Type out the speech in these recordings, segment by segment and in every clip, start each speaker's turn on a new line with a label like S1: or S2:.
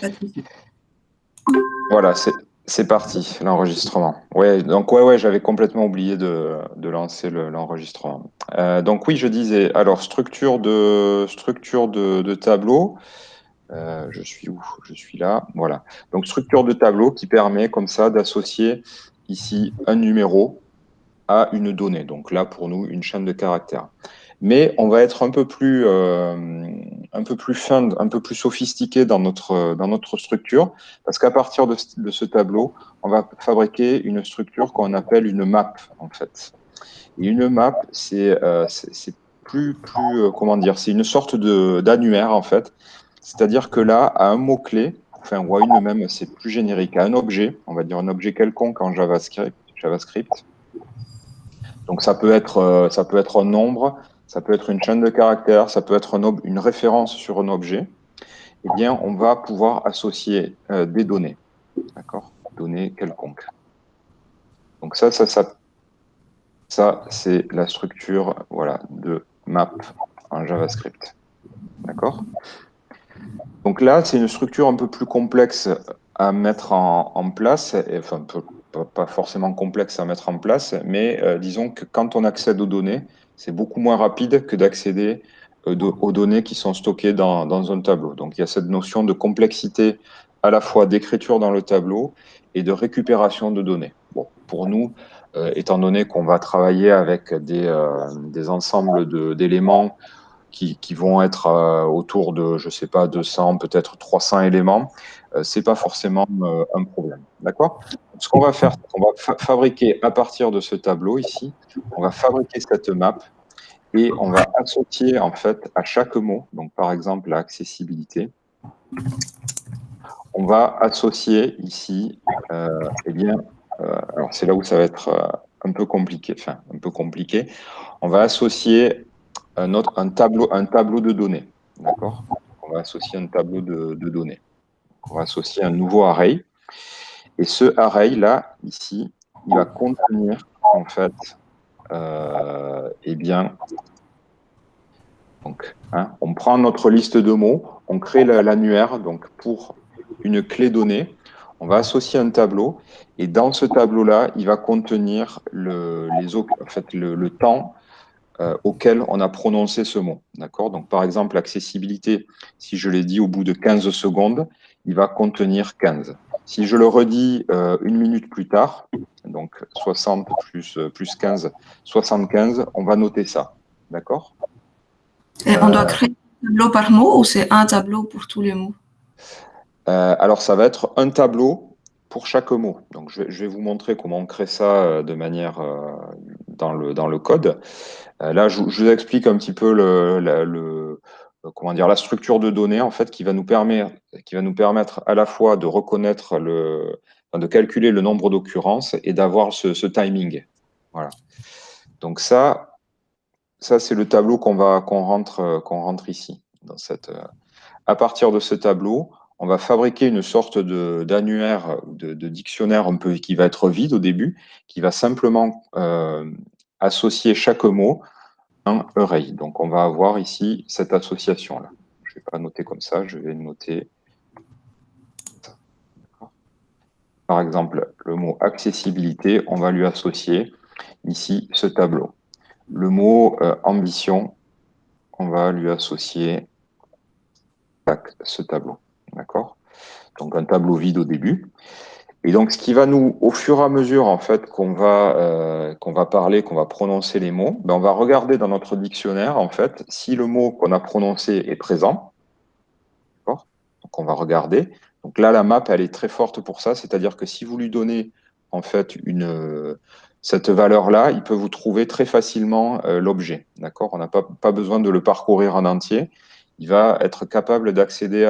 S1: Pas de souci.
S2: Voilà, c'est parti, l'enregistrement. Ouais, donc ouais, j'avais complètement oublié de lancer l'enregistrement. Donc oui, je disais, alors structure de tableau. Je suis où? Je suis là. Voilà. Donc structure de tableau qui permet comme ça d'associer ici un numéro à une donnée. Donc là, pour nous, une chaîne de caractères. Mais on va être un peu plus fin, un peu plus sophistiqué dans notre structure, parce qu'à partir de ce tableau, on va fabriquer une structure qu'on appelle une map, en fait. Et une map, c'est comment dire, c'est une sorte d'annuaire, en fait. C'est-à-dire que là, à un mot-clé, enfin, ou à une même, c'est plus générique, à un objet, on va dire un objet quelconque en JavaScript. Donc ça peut être un nombre, ça peut être une chaîne de caractères, ça peut être une référence sur un objet. Eh bien, on va pouvoir associer des données, d'accord? Données quelconques. Donc ça c'est la structure, voilà, de map en JavaScript, d'accord? Donc là, c'est une structure un peu plus complexe à mettre en place, enfin, pas forcément complexe à mettre en place, mais disons que quand on accède aux données, c'est beaucoup moins rapide que d'accéder aux données qui sont stockées dans un tableau. Donc il y a cette notion de complexité à la fois d'écriture dans le tableau et de récupération de données. Bon, pour nous, étant donné qu'on va travailler avec des ensembles d'éléments qui vont être autour de, je sais pas, 200, peut-être 300 éléments, c'est pas forcément un problème. D'accord? Ce qu'on va faire, c'est qu'on va fabriquer à partir de ce tableau ici, on va fabriquer cette map et on va associer en fait à chaque mot, donc par exemple l'accessibilité, on va associer ici, eh bien, alors c'est là où ça va être un peu compliqué, enfin un peu compliqué. On va associer un tableau de données. D'accord? On va associer un tableau de données. On va associer un nouveau array. Et ce array-là, ici, il va contenir, en fait, eh bien, donc, hein, on prend notre liste de mots, on crée l'annuaire donc pour une clé donnée. On va associer un tableau et dans ce tableau-là, il va contenir en fait, le temps auquel on a prononcé ce mot. D'accord? Donc, par exemple, l'accessibilité, si je l'ai dit au bout de 15 secondes, il va contenir 15. Si je le redis une minute plus tard, donc 60 plus 15, 75, on va noter ça. D'accord?
S1: Et on doit
S2: Euh,
S1: créer un tableau par mot ou c'est un tableau pour tous les mots?
S2: alors, ça va être un tableau pour chaque mot. Donc, je vais vous montrer comment on crée ça de manière dans le code. Là, je vous explique un petit peu comment dire, la structure de données en fait qui va nous permettre à la fois de reconnaître enfin, de calculer le nombre d'occurrences et d'avoir ce timing. Voilà. Donc ça c'est le tableau qu'on rentre ici à partir de ce tableau, on va fabriquer une sorte d'annuaire, de dictionnaire un peu qui va être vide au début, qui va simplement associer chaque mot un array. Donc, on va avoir ici cette association-là. Je ne vais pas noter comme ça, je vais noter. Par exemple, le mot accessibilité, on va lui associer ici ce tableau. Le mot ambition, on va lui associer ce tableau. D'accord? Donc, un tableau vide au début. Et donc, ce qui va nous, au fur et à mesure, en fait, qu'on va parler, qu'on va prononcer les mots, ben, on va regarder dans notre dictionnaire, en fait, si le mot qu'on a prononcé est présent. D'accord? Donc, on va regarder. Donc là, la map, elle est très forte pour ça. C'est-à-dire que si vous lui donnez, en fait, cette valeur-là, il peut vous trouver très facilement l'objet. D'accord? On n'a pas besoin de le parcourir en entier. Il va être capable d'accéder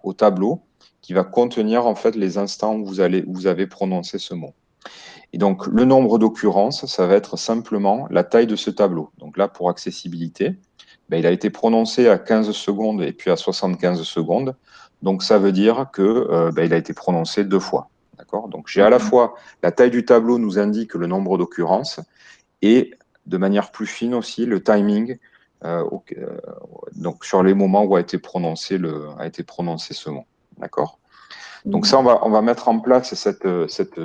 S2: au tableau qui va contenir, en fait, les instants où vous avez prononcé ce mot. Et donc, le nombre d'occurrences, ça va être simplement la taille de ce tableau. Donc là, pour accessibilité, ben, il a été prononcé à 15 secondes et puis à 75 secondes. Donc, ça veut dire que ben, il a été prononcé deux fois. D'accord? Donc, j'ai à la fois la taille du tableau nous indique le nombre d'occurrences et de manière plus fine aussi le timing donc sur les moments où a été prononcé ce mot. D'accord? Donc ça, on va mettre en place cette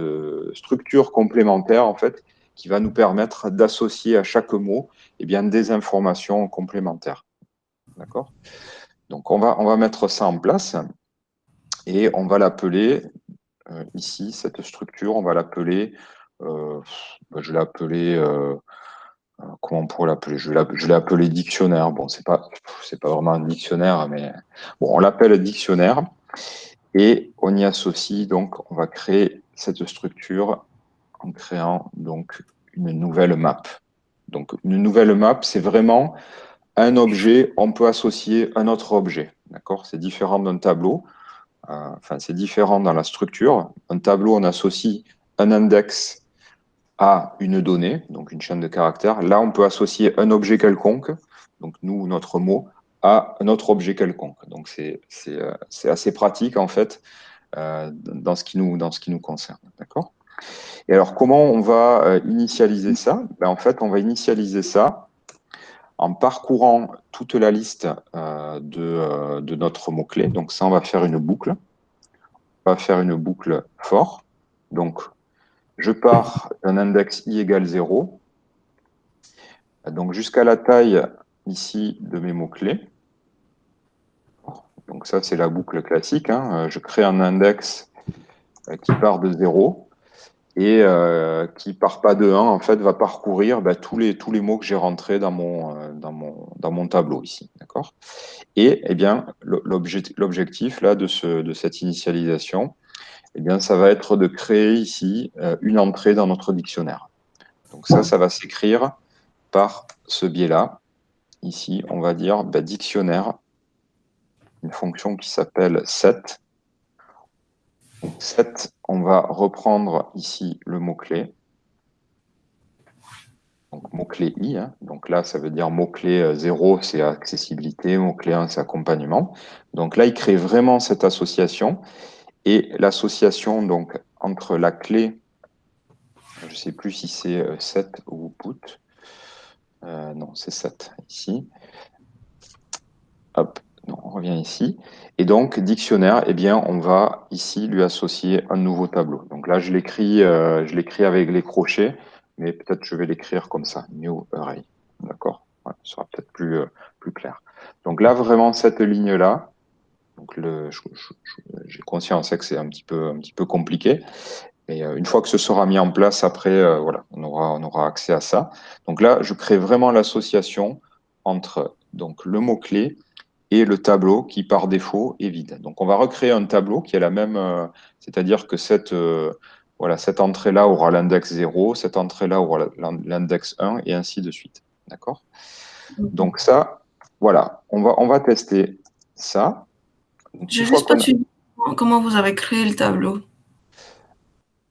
S2: structure complémentaire, en fait, qui va nous permettre d'associer à chaque mot des informations complémentaires. D'accord? Donc on va mettre ça en place et on va l'appeler, ici, cette structure, on va l'appeler, je l'ai appelé, comment on pourrait l'appeler? Je l'ai appelé dictionnaire. Bon, c'est pas vraiment un dictionnaire, mais bon, on l'appelle dictionnaire. Et on y associe, donc, on va créer cette structure en créant donc une nouvelle map. Donc, une nouvelle map, c'est vraiment un objet, on peut associer un autre objet. D'accord? C'est différent d'un tableau. Enfin, c'est différent dans la structure. Un tableau, on associe un index à une donnée, donc une chaîne de caractères. Là, on peut associer un objet quelconque, donc nous, notre mot, à un autre objet quelconque. Donc, c'est assez pratique, en fait, dans ce qui nous concerne. D'accord? Et alors, comment on va initialiser ça? Ben, en fait, on va initialiser ça en parcourant toute la liste de notre mot-clé. Donc, ça, on va faire une boucle. On va faire une boucle for. Donc, je pars d'un index i égale 0. Donc, jusqu'à la taille ici de mes mots-clés. Donc, ça, c'est la boucle classique, hein. Je crée un index qui part de 0 et qui part pas de 1, en fait, va parcourir tous les mots que j'ai rentrés dans mon tableau ici. D'accord? Et eh bien, l'objectif là de cette initialisation, eh bien, ça va être de créer ici une entrée dans notre dictionnaire. Donc ça va s'écrire par ce biais-là. Ici, on va dire dictionnaire, une fonction qui s'appelle set. Donc, set, on va reprendre ici le mot-clé. Donc, mot-clé I. Hein. Donc là, ça veut dire mot-clé 0, c'est accessibilité, mot-clé 1, c'est accompagnement. Donc là, il crée vraiment cette association. Et l'association donc entre la clé, je ne sais plus si c'est set ou put. Non, c'est set ici. Hop, non, on revient ici. Et donc, dictionnaire, eh bien, on va ici lui associer un nouveau tableau. Donc là, je l'écris avec les crochets, mais peut-être je vais l'écrire comme ça, new array. D'accord? Ouais, ce sera peut-être plus clair. Donc là, vraiment, cette ligne-là, donc j'ai conscience que c'est un petit peu compliqué. Et une fois que ce sera mis en place, après, voilà, on aura accès à ça. Donc là, je crée vraiment l'association entre donc, le mot-clé et le tableau qui, par défaut, est vide. Donc, on va recréer un tableau qui a la même... c'est-à-dire que voilà, cette entrée-là aura l'index 0, cette entrée-là aura l'index 1, et ainsi de suite. D'accord? Donc ça, voilà, on va tester ça. Donc,
S1: Je
S2: une
S1: n'ai
S2: fois
S1: juste pas
S2: qu'on a...
S1: suivi comment vous avez créé le tableau.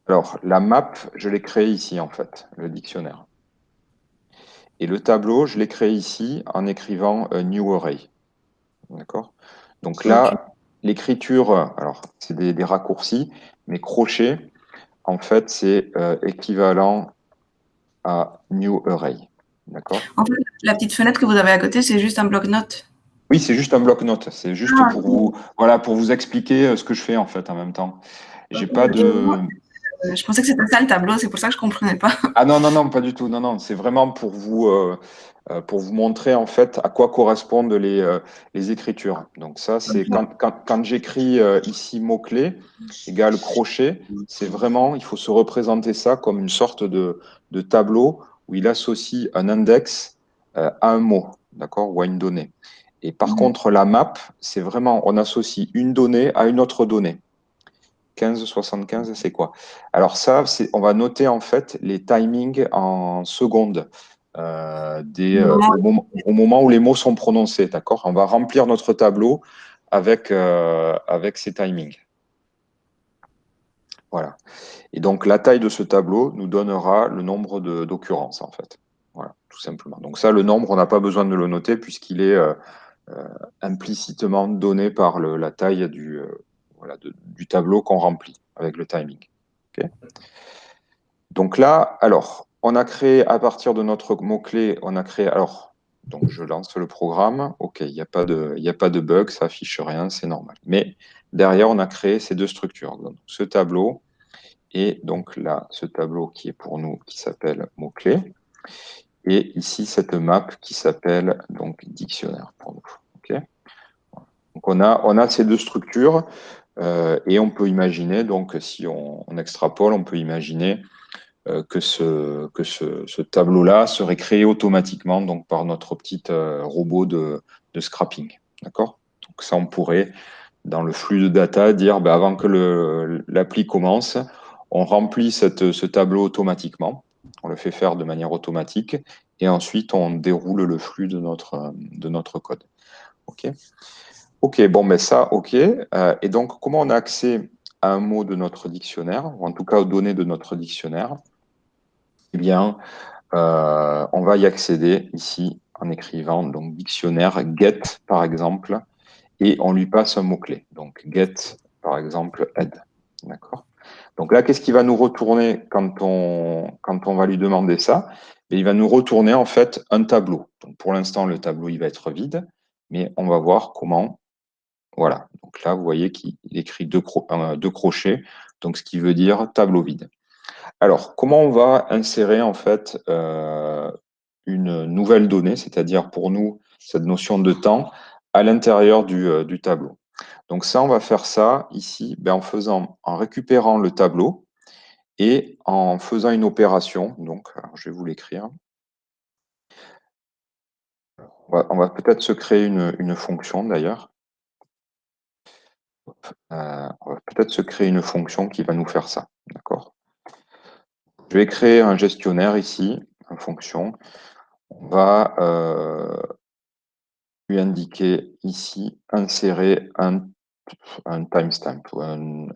S2: Alors, la map, je l'ai créée ici, en fait, le dictionnaire. Et le tableau, je l'ai créé ici en écrivant new array. D'accord? Donc là,
S1: Ok.
S2: l'écriture, alors c'est des raccourcis, mais crochet, en fait, c'est équivalent à new array. D'accord?
S1: En fait, la petite fenêtre que vous avez à côté, c'est juste un bloc-notes.
S2: Oui, c'est juste un bloc-notes. C'est juste
S1: Ah,
S2: pour
S1: ok.
S2: vous, voilà, pour vous expliquer ce que je fais en fait en même temps. J'ai pas
S1: Ok.
S2: de,
S1: Je pensais que c'était ça le tableau, c'est pour ça que je comprenais pas.
S2: Ah non, non, non, pas du tout. Non, non, c'est vraiment pour vous montrer en fait à quoi correspondent les écritures. Donc ça, c'est quand j'écris ici mot-clé égale crochet, c'est vraiment, il faut se représenter ça comme une sorte de tableau où il associe un index à un mot, d'accord, ou à une donnée. Et par contre, la map, c'est vraiment, on associe une donnée à une autre donnée. 15,75, c'est quoi? Alors ça, on va noter en fait les timings en secondes au moment où les mots sont prononcés, d'accord? On va remplir notre tableau avec ces timings. Voilà. Et donc la taille de ce tableau nous donnera le nombre d'occurrences en fait. Voilà, tout simplement. Donc ça, le nombre, on n'a pas besoin de le noter puisqu'il est implicitement donné par la taille du tableau qu'on remplit avec le timing. Okay. Donc là, alors, on a créé à partir de notre mot-clé, on a créé, alors, Donc, je lance le programme. OK, il n'y a pas de bug, ça affiche rien, c'est normal. Mais derrière, on a créé ces deux structures. Donc, ce tableau et donc là, ce tableau qui est pour nous, qui s'appelle mots-clés. Et ici, cette map qui s'appelle donc dictionnaire pour nous. OK. Donc, on a ces deux structures et on peut imaginer, donc si on extrapole, on peut imaginer que ce tableau-là serait créé automatiquement donc, par notre petit robot de scrapping. D'accord? Donc ça, on pourrait, dans le flux de data, dire avant que l'appli commence, on remplit ce tableau automatiquement. On le fait faire de manière automatique et ensuite on déroule le flux de notre code. OK? OK, bon, mais ça, OK. Et donc, comment on a accès à un mot de notre dictionnaire, ou en tout cas aux données de notre dictionnaire? Eh bien, on va y accéder ici en écrivant donc dictionnaire get, par exemple, et on lui passe un mot-clé. Donc, get, par exemple, aide. D'accord? Donc là, qu'est-ce qu'il va nous retourner quand on va lui demander ça? Et il va nous retourner en fait un tableau. Donc, pour l'instant, le tableau il va être vide, mais on va voir comment. Voilà. Donc là, vous voyez qu'il écrit deux crochets, donc ce qui veut dire tableau vide. Alors, comment on va insérer en fait une nouvelle donnée, c'est-à-dire pour nous cette notion de temps, à l'intérieur du tableau? Donc ça, on va faire ça ici en récupérant le tableau et en faisant une opération. Donc, alors, je vais vous l'écrire. On va peut-être se créer une fonction d'ailleurs. On va peut-être se créer une fonction qui va nous faire ça. D'accord? Je vais créer un gestionnaire ici, une fonction. On va lui indiquer ici insérer un timestamp, ou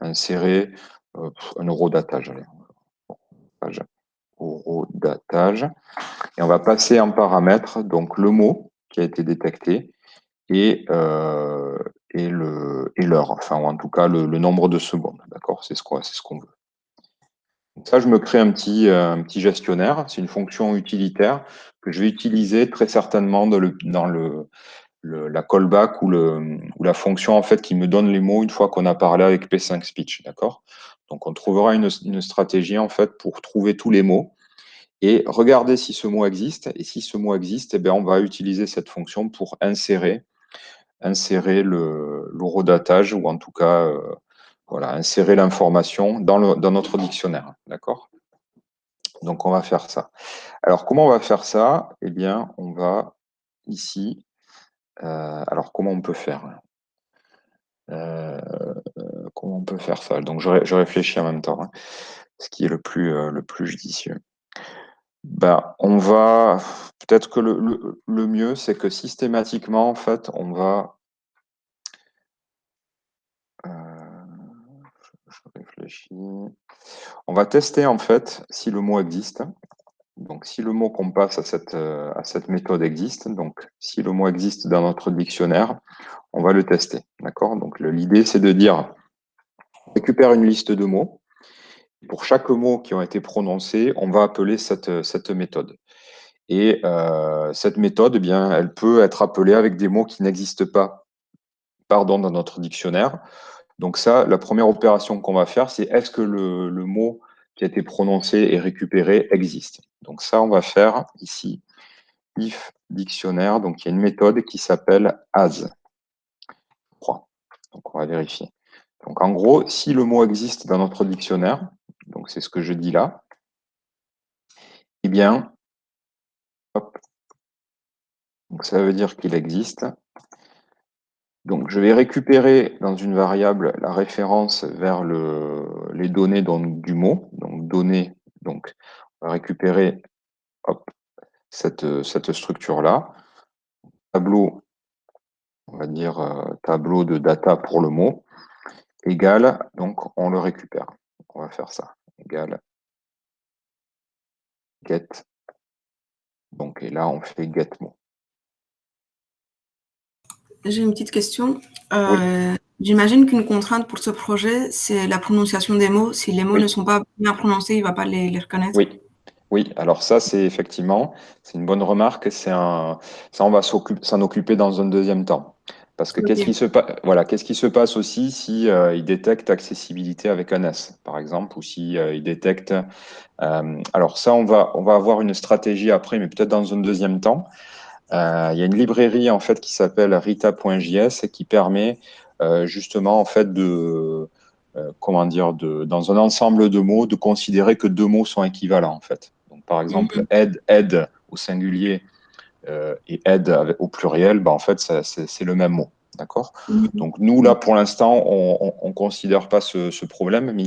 S2: insérer un horodatage. Allez, horodatage. Et on va passer en paramètre donc le mot qui a été détecté et l'heure, enfin, ou en tout cas le nombre de secondes. D'accord? C'est ce qu'on veut. Donc ça, je me crée un petit gestionnaire. C'est une fonction utilitaire que je vais utiliser très certainement dans la callback ou la fonction en fait qui me donne les mots une fois qu'on a parlé avec P5 Speech. D'accord? Donc, on trouvera une stratégie en fait pour trouver tous les mots et regarder si ce mot existe. Et si ce mot existe, eh bien, on va utiliser cette fonction pour insérer l'horodatage ou en tout cas voilà, insérer l'information dans notre dictionnaire. D'accord? Donc, on va faire ça. Alors, comment on va faire ça? Eh bien, on va ici. Alors, comment on peut faire? Comment on peut faire ça? Donc, je réfléchis en même temps, hein, ce qui est le plus judicieux. On va. Peut-être que le mieux, c'est que systématiquement, en fait, on va. Je réfléchis. On va tester, en fait, si le mot existe. Donc, si le mot qu'on passe à cette méthode existe, donc si le mot existe dans notre dictionnaire, on va le tester. D'accord? Donc, l'idée, c'est de dire on récupère une liste de mots. Pour chaque mot qui a été prononcé, on va appeler cette méthode. Et cette méthode, eh bien, elle peut être appelée avec des mots qui n'existent pas dans notre dictionnaire. Donc ça, la première opération qu'on va faire, c'est est-ce que le mot qui a été prononcé et récupéré existe. Donc ça, on va faire ici, if dictionnaire. Donc il y a une méthode qui s'appelle as. Donc on va vérifier. Donc en gros, si le mot existe dans notre dictionnaire, donc c'est ce que je dis là, eh bien, hop, donc ça veut dire qu'il existe. Donc je vais récupérer dans une variable la référence vers les données du mot. Donc données, donc on va récupérer hop, cette structure-là. Tableau, on va dire tableau de data pour le mot, égal, donc on le récupère. On va faire ça. Égal get. Donc, et là, on fait get mot.
S1: J'ai une petite question.
S2: Oui,
S1: J'imagine qu'une contrainte pour ce projet, c'est la prononciation des mots. Si les mots ne
S2: oui,
S1: sont pas bien prononcés, il ne va pas les reconnaître.
S2: oui. Oui, alors ça, c'est effectivement, c'est une bonne remarque. Ça, on va s'en occuper dans un deuxième temps. Parce que
S1: Ok.
S2: voilà, qu'est-ce qui se passe aussi si il détecte accessibilité avec un S, par exemple, ou si il détecte. Alors ça, on va avoir une stratégie après, mais peut-être dans un deuxième temps. Il y a une librairie en fait qui s'appelle Rita.js et qui permet justement en fait de comment dire dans un ensemble de mots de considérer que deux mots sont équivalents en fait. Donc par exemple
S1: Mhm.
S2: aide au singulier et aide au pluriel, bah, en fait c'est le même mot. D'accord.
S1: Mhm.
S2: Donc nous là pour l'instant on considère pas ce problème, mais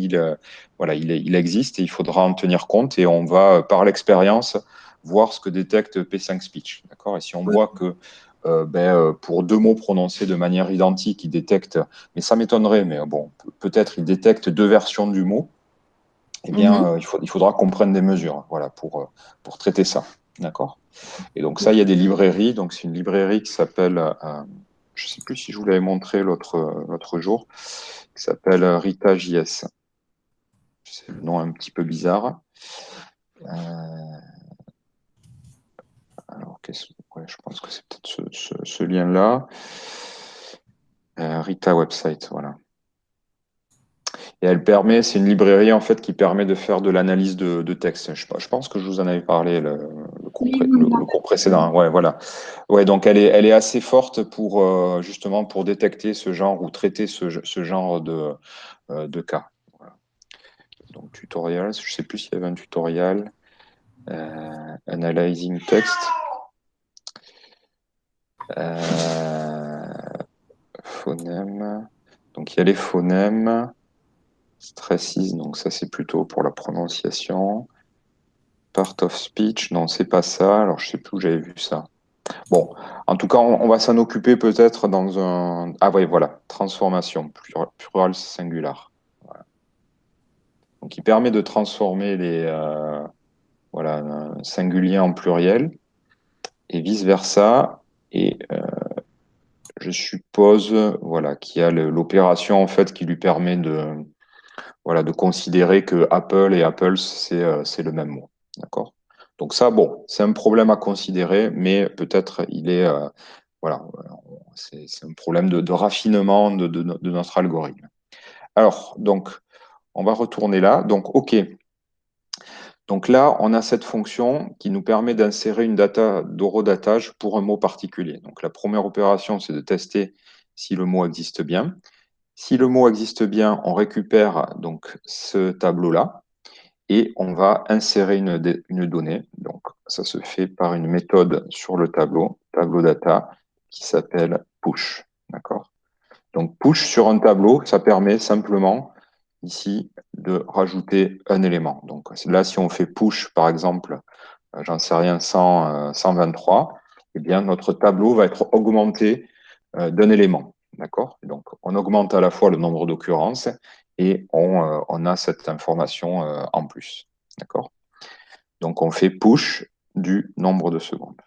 S2: voilà il existe et il faudra en tenir compte et on va par l'expérience voir ce que détecte P5 Speech. D'accord. Et si on voit que pour deux mots prononcés de manière identique, il détecte, mais ça m'étonnerait, mais bon, peut-être il détecte deux versions du mot, eh bien,
S1: Mhm.
S2: il faudra qu'on prenne des mesures, voilà, pour traiter ça. D'accord. Et donc ça, il y a des librairies. Donc c'est une librairie qui s'appelle, je ne sais plus si je vous l'avais montré l'autre jour, qui s'appelle Rita.js. C'est le nom un petit peu bizarre. Alors, ouais, je pense que c'est peut-être ce lien-là. Rita website, voilà. Et elle permet, c'est une librairie en fait qui permet de faire de l'analyse de texte. Je pense que je vous en avais parlé
S1: Oui, oui,
S2: le cours précédent,
S1: oui.
S2: hein. Ouais, voilà. Ouais, donc elle est assez forte pour justement pour détecter ce genre ou traiter ce genre de cas. Voilà. Donc tutorial, je sais plus s'il y avait un tutorial. Analyzing text. Euh, phonème. Donc il y a les phonèmes. Stresses, donc ça c'est plutôt pour la prononciation. Part of speech, non, c'est pas ça. Alors, je sais plus où j'avais vu ça. Bon, en tout cas, on va s'en occuper peut-être dans un. Ah oui, voilà, transformation, plural singular. Voilà. Donc, il permet de transformer les voilà, un singulier en pluriel et vice-versa. Et je suppose voilà, qu'il y a l'opération en fait qui lui permet de, voilà, de considérer que Apple et Apples, c'est le même mot. D'accord? Donc ça, bon, c'est un problème à considérer, mais peut-être il est, voilà, c'est un problème de raffinement de notre algorithme. Alors, donc, on va retourner là. Donc, OK. Donc là, on a cette fonction qui nous permet d'insérer une data d'horodatage pour un mot particulier. Donc la première opération, c'est de tester si le mot existe bien. Si le mot existe bien, on récupère donc ce tableau-là et on va insérer une donnée. Donc, ça se fait par une méthode sur le tableau data, qui s'appelle push. D'accord? Donc, push sur un tableau, ça permet simplement ici de rajouter un élément. Donc, là, si on fait push, par exemple, j'en sais rien, 123, eh bien, notre tableau va être augmenté d'un élément. D'accord? Donc, on augmente à la fois le nombre d'occurrences et on a cette information en plus. D'accord? Donc, on fait push du nombre de secondes.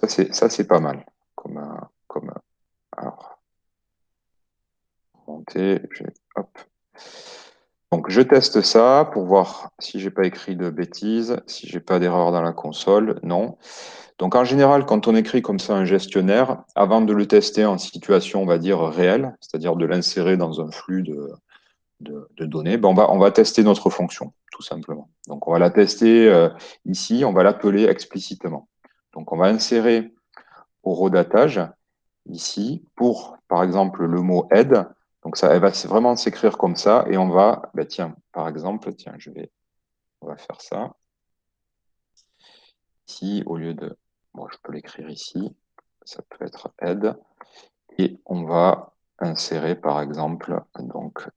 S2: Ça, c'est pas mal. Alors, monter, hop. Donc, je teste ça pour voir si j'ai pas écrit de bêtises, si j'ai pas d'erreur dans la console. Non. Donc, en général, quand on écrit comme ça un gestionnaire, avant de le tester en situation, on va dire, réelle, c'est-à-dire de l'insérer dans un flux de données, ben on va tester notre fonction, tout simplement. Donc, on va la tester ici, on va l'appeler explicitement. Donc, on va insérer au rodatage ici pour, par exemple, le mot aide. Donc, ça, elle va vraiment s'écrire comme ça et on va, ben, tiens, par exemple, tiens, on va faire ça. Ici, au lieu de, bon, je peux l'écrire ici, ça peut être aide. Et on va insérer, par exemple, donc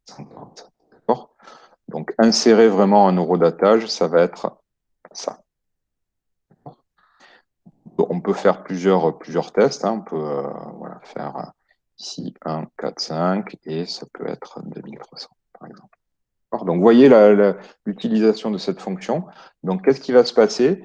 S2: 50. D'accord. Donc, insérer vraiment un horodatage, ça va être ça. On peut faire plusieurs tests, hein. On peut voilà, faire ici 1, 4, 5 et ça peut être 2300, par exemple. Donc, vous voyez l'utilisation de cette fonction. Donc, qu'est-ce qui va se passer?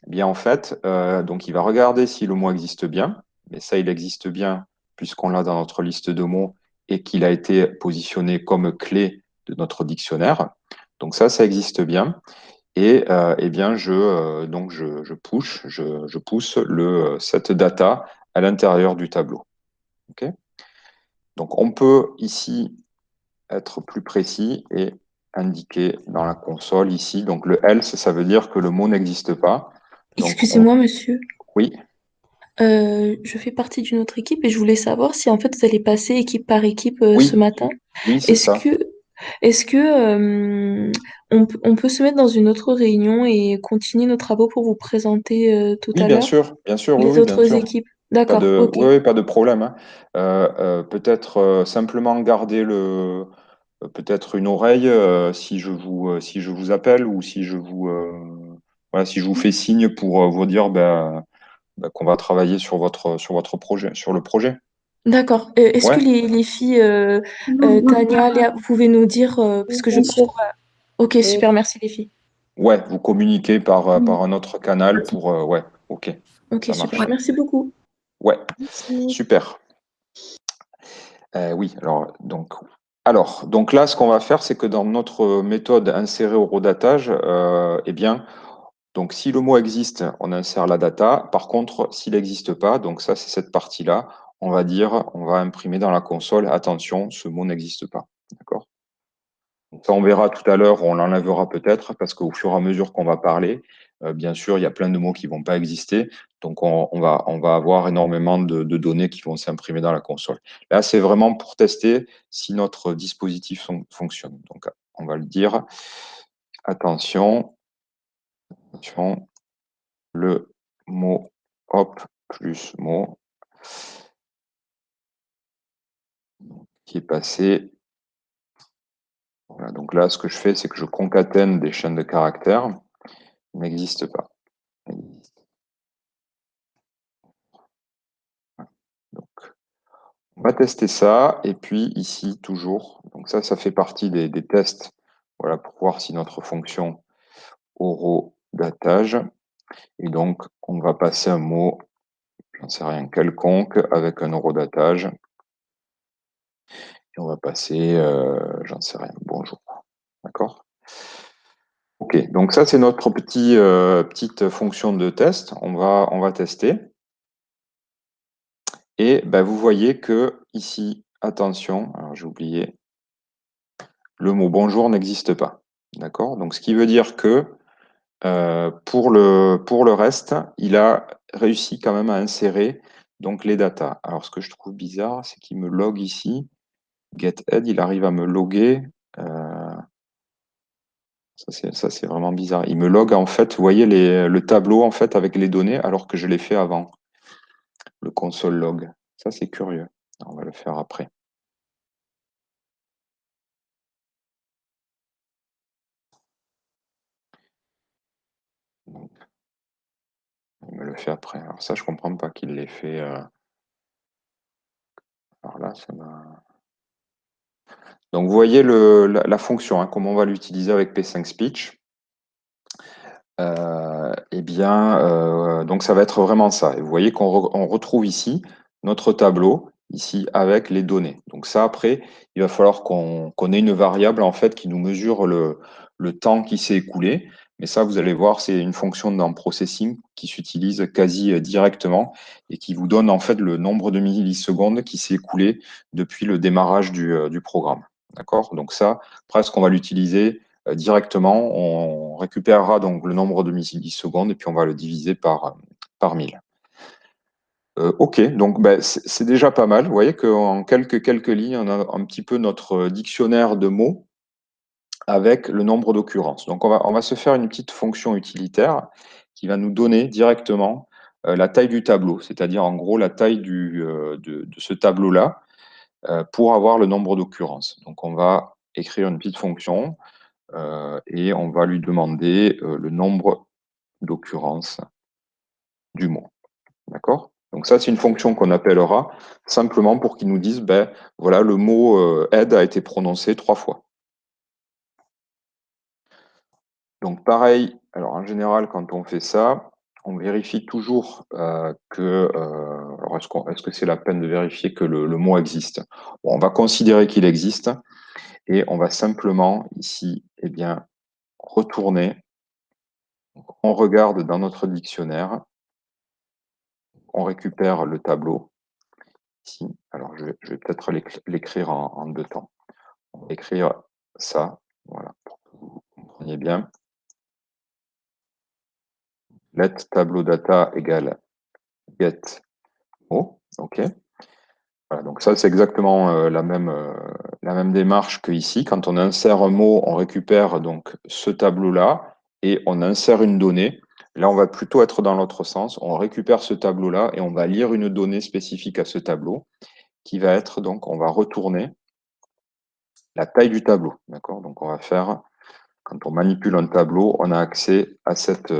S2: Eh bien, en fait, donc, il va regarder si le mot existe bien. Mais ça, il existe bien puisqu'on l'a dans notre liste de mots et qu'il a été positionné comme clé notre dictionnaire. Donc ça existe bien. Et eh bien, je pousse cette data à l'intérieur du tableau. Okay. Donc, on peut ici être plus précis et indiquer dans la console ici. Donc, le else, ça veut dire que le mot n'existe pas. Donc,
S3: Excusez-moi, monsieur.
S2: oui.
S3: Je fais partie d'une autre équipe et je voulais savoir si en fait vous allez passer équipe par équipe ce
S2: Oui,
S3: matin.
S2: oui, c'est
S3: Est-ce
S2: ça.
S3: que, est-ce que on peut se mettre dans une autre réunion et continuer nos travaux pour vous présenter tout
S2: Oui,
S3: à l'heure
S2: bien sûr, oui,
S3: les
S2: oui, bien
S3: autres
S2: sûr.
S3: équipes? D'accord, ok.
S2: Oui, oui, pas de problème, hein. Peut-être simplement garder peut-être une oreille si je vous appelle ou si je voilà, si je vous fais signe pour vous dire qu'on va travailler sur votre projet, sur le projet.
S3: D'accord. Est-ce que
S2: Ouais,
S3: les filles, Tania, Léa, vous pouvez nous dire, parce que je
S1: Bien
S3: pense
S1: sûr.
S3: qu'on va... Ok, super, merci les filles.
S2: ouais, vous communiquez par un autre canal pour ouais, ok,
S3: Ok,
S2: ça
S3: super.
S2: marche.
S1: Ouais.
S3: Merci beaucoup.
S2: Ouais,
S1: Merci.
S2: super. Oui, donc là, ce qu'on va faire, c'est que dans notre méthode insérer au rodatage, eh bien, donc si le mot existe, on insère la data. Par contre, s'il n'existe pas, donc ça, c'est cette partie-là, on va imprimer dans la console, attention, ce mot n'existe pas. D'accord? Donc ça, on verra tout à l'heure, on l'enlèvera peut-être, parce qu'au fur et à mesure qu'on va parler, bien sûr, il y a plein de mots qui ne vont pas exister. Donc, on va avoir énormément de données qui vont s'imprimer dans la console. Là, c'est vraiment pour tester si notre dispositif fonctionne. Donc, on va le dire. Attention, attention, le mot hop plus mot qui est passé. Voilà, donc là, ce que je fais, c'est que je concatène des chaînes de caractères. Il n'existe pas. Donc, on va tester ça. Et puis ici, toujours. Donc ça fait partie des tests. Voilà, pour voir si notre fonction horodatage. Et donc, on va passer un mot, j'en sais rien, quelconque, avec un horodatage. Et on va passer, j'en sais rien, bonjour. D'accord? Ok, donc ça, c'est notre petite fonction de test. On va tester. Et ben, vous voyez que ici, attention, alors j'ai oublié, le mot bonjour n'existe pas. D'accord? Donc, ce qui veut dire que pour le reste, il a réussi quand même à insérer donc, les datas. Alors, ce que je trouve bizarre, c'est qu'il me log ici. GetHead, il arrive à me loguer. Ça, c'est vraiment bizarre. Il me log, en fait, vous voyez le tableau en fait, avec les données, alors que je l'ai fait avant. Le console log. Ça, c'est curieux. On va le faire après. Donc, il me le fait après. Alors ça, je comprends pas qu'il l'ait fait. Alors là, ça m'a... Donc, vous voyez la fonction, hein, comment on va l'utiliser avec P5 Speech. Eh bien, donc ça va être vraiment ça. Et vous voyez qu'on retrouve ici notre tableau, ici avec les données. Donc ça, après, il va falloir qu'on ait une variable en fait qui nous mesure le temps qui s'est écoulé. Mais ça, vous allez voir, c'est une fonction dans Processing qui s'utilise quasi directement et qui vous donne en fait le nombre de millisecondes qui s'est écoulé depuis le démarrage du programme. D'accord? Donc ça, presque, on va l'utiliser directement. On récupérera donc le nombre de millisecondes et puis on va le diviser par 1000. Ok, donc ben, c'est déjà pas mal. Vous voyez qu'en quelques lignes, on a un petit peu notre dictionnaire de mots avec le nombre d'occurrences. Donc on va se faire une petite fonction utilitaire qui va nous donner directement la taille du tableau, c'est-à-dire en gros la taille de ce tableau-là pour avoir le nombre d'occurrences. Donc on va écrire une petite fonction et on va lui demander le nombre d'occurrences du mot. D'accord? Donc ça, c'est une fonction qu'on appellera simplement pour qu'il nous dise, ben voilà, le mot aide a été prononcé 3 fois. Donc pareil, alors en général, quand on fait ça, on vérifie toujours que... alors est-ce que c'est la peine de vérifier que le mot existe? Bon, on va considérer qu'il existe. et on va simplement ici, eh bien, retourner. On regarde dans notre dictionnaire, on récupère le tableau ici. Alors, je vais peut-être l'écrire en 2 temps. On va écrire ça, voilà, pour que vous compreniez bien. Let tableau data égale get mot, ok. Voilà, donc ça, c'est exactement la même démarche que ici. Quand on insère un mot, on récupère donc ce tableau-là et on insère une donnée. Là, on va plutôt être dans l'autre sens. On récupère ce tableau-là et on va lire une donnée spécifique à ce tableau qui va être, donc, on va retourner la taille du tableau. D'accord? Donc, on va faire, quand on manipule un tableau, on a accès à cette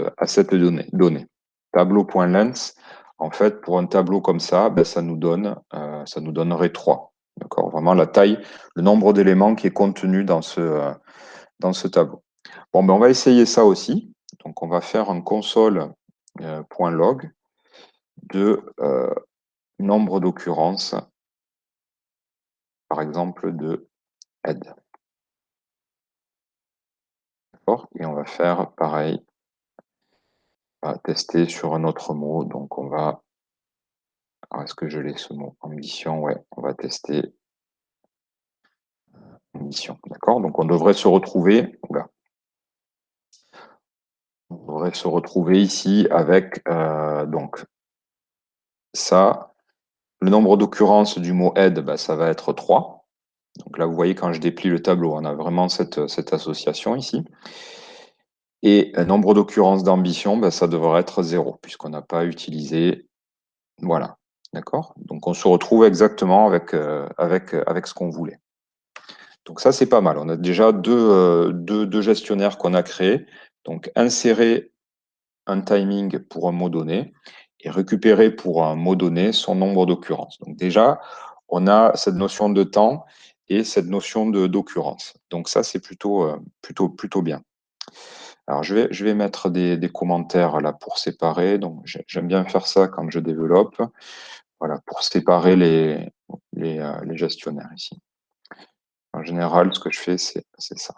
S2: donnée. Tableau.length, en fait, pour un tableau comme ça, ben, ça nous donnerait 3. D'accord? Vraiment la taille, le nombre d'éléments qui est contenu dans ce tableau. Bon, ben, on va essayer ça aussi. Donc, on va faire un console.log de nombre d'occurrences, par exemple, de head. D'accord? Et on va faire pareil. On va tester sur un autre mot. Donc, on va. Alors, est-ce que je l'ai ce mot? Ambition, ouais, on va tester ambition. D'accord? Donc, on devrait se retrouver. Oula. On devrait se retrouver ici avec donc ça. Le nombre d'occurrences du mot aide, bah, ça va être 3. Donc là, vous voyez, quand je déplie le tableau, on a vraiment cette association ici. Et un nombre d'occurrences d'ambition, bah, ça devrait être 0, puisqu'on n'a pas utilisé. Voilà. D'accord? Donc on se retrouve exactement avec ce qu'on voulait. Donc ça, c'est pas mal. On a déjà deux gestionnaires qu'on a créés. Donc insérer un timing pour un mot donné et récupérer pour un mot donné son nombre d'occurrences. Donc déjà, on a cette notion de temps et cette notion d'occurrence. Donc ça, c'est plutôt bien. Alors je vais mettre des commentaires là pour séparer. Donc j'aime bien faire ça quand je développe. Voilà, pour séparer les gestionnaires ici. En général, ce que je fais, c'est ça.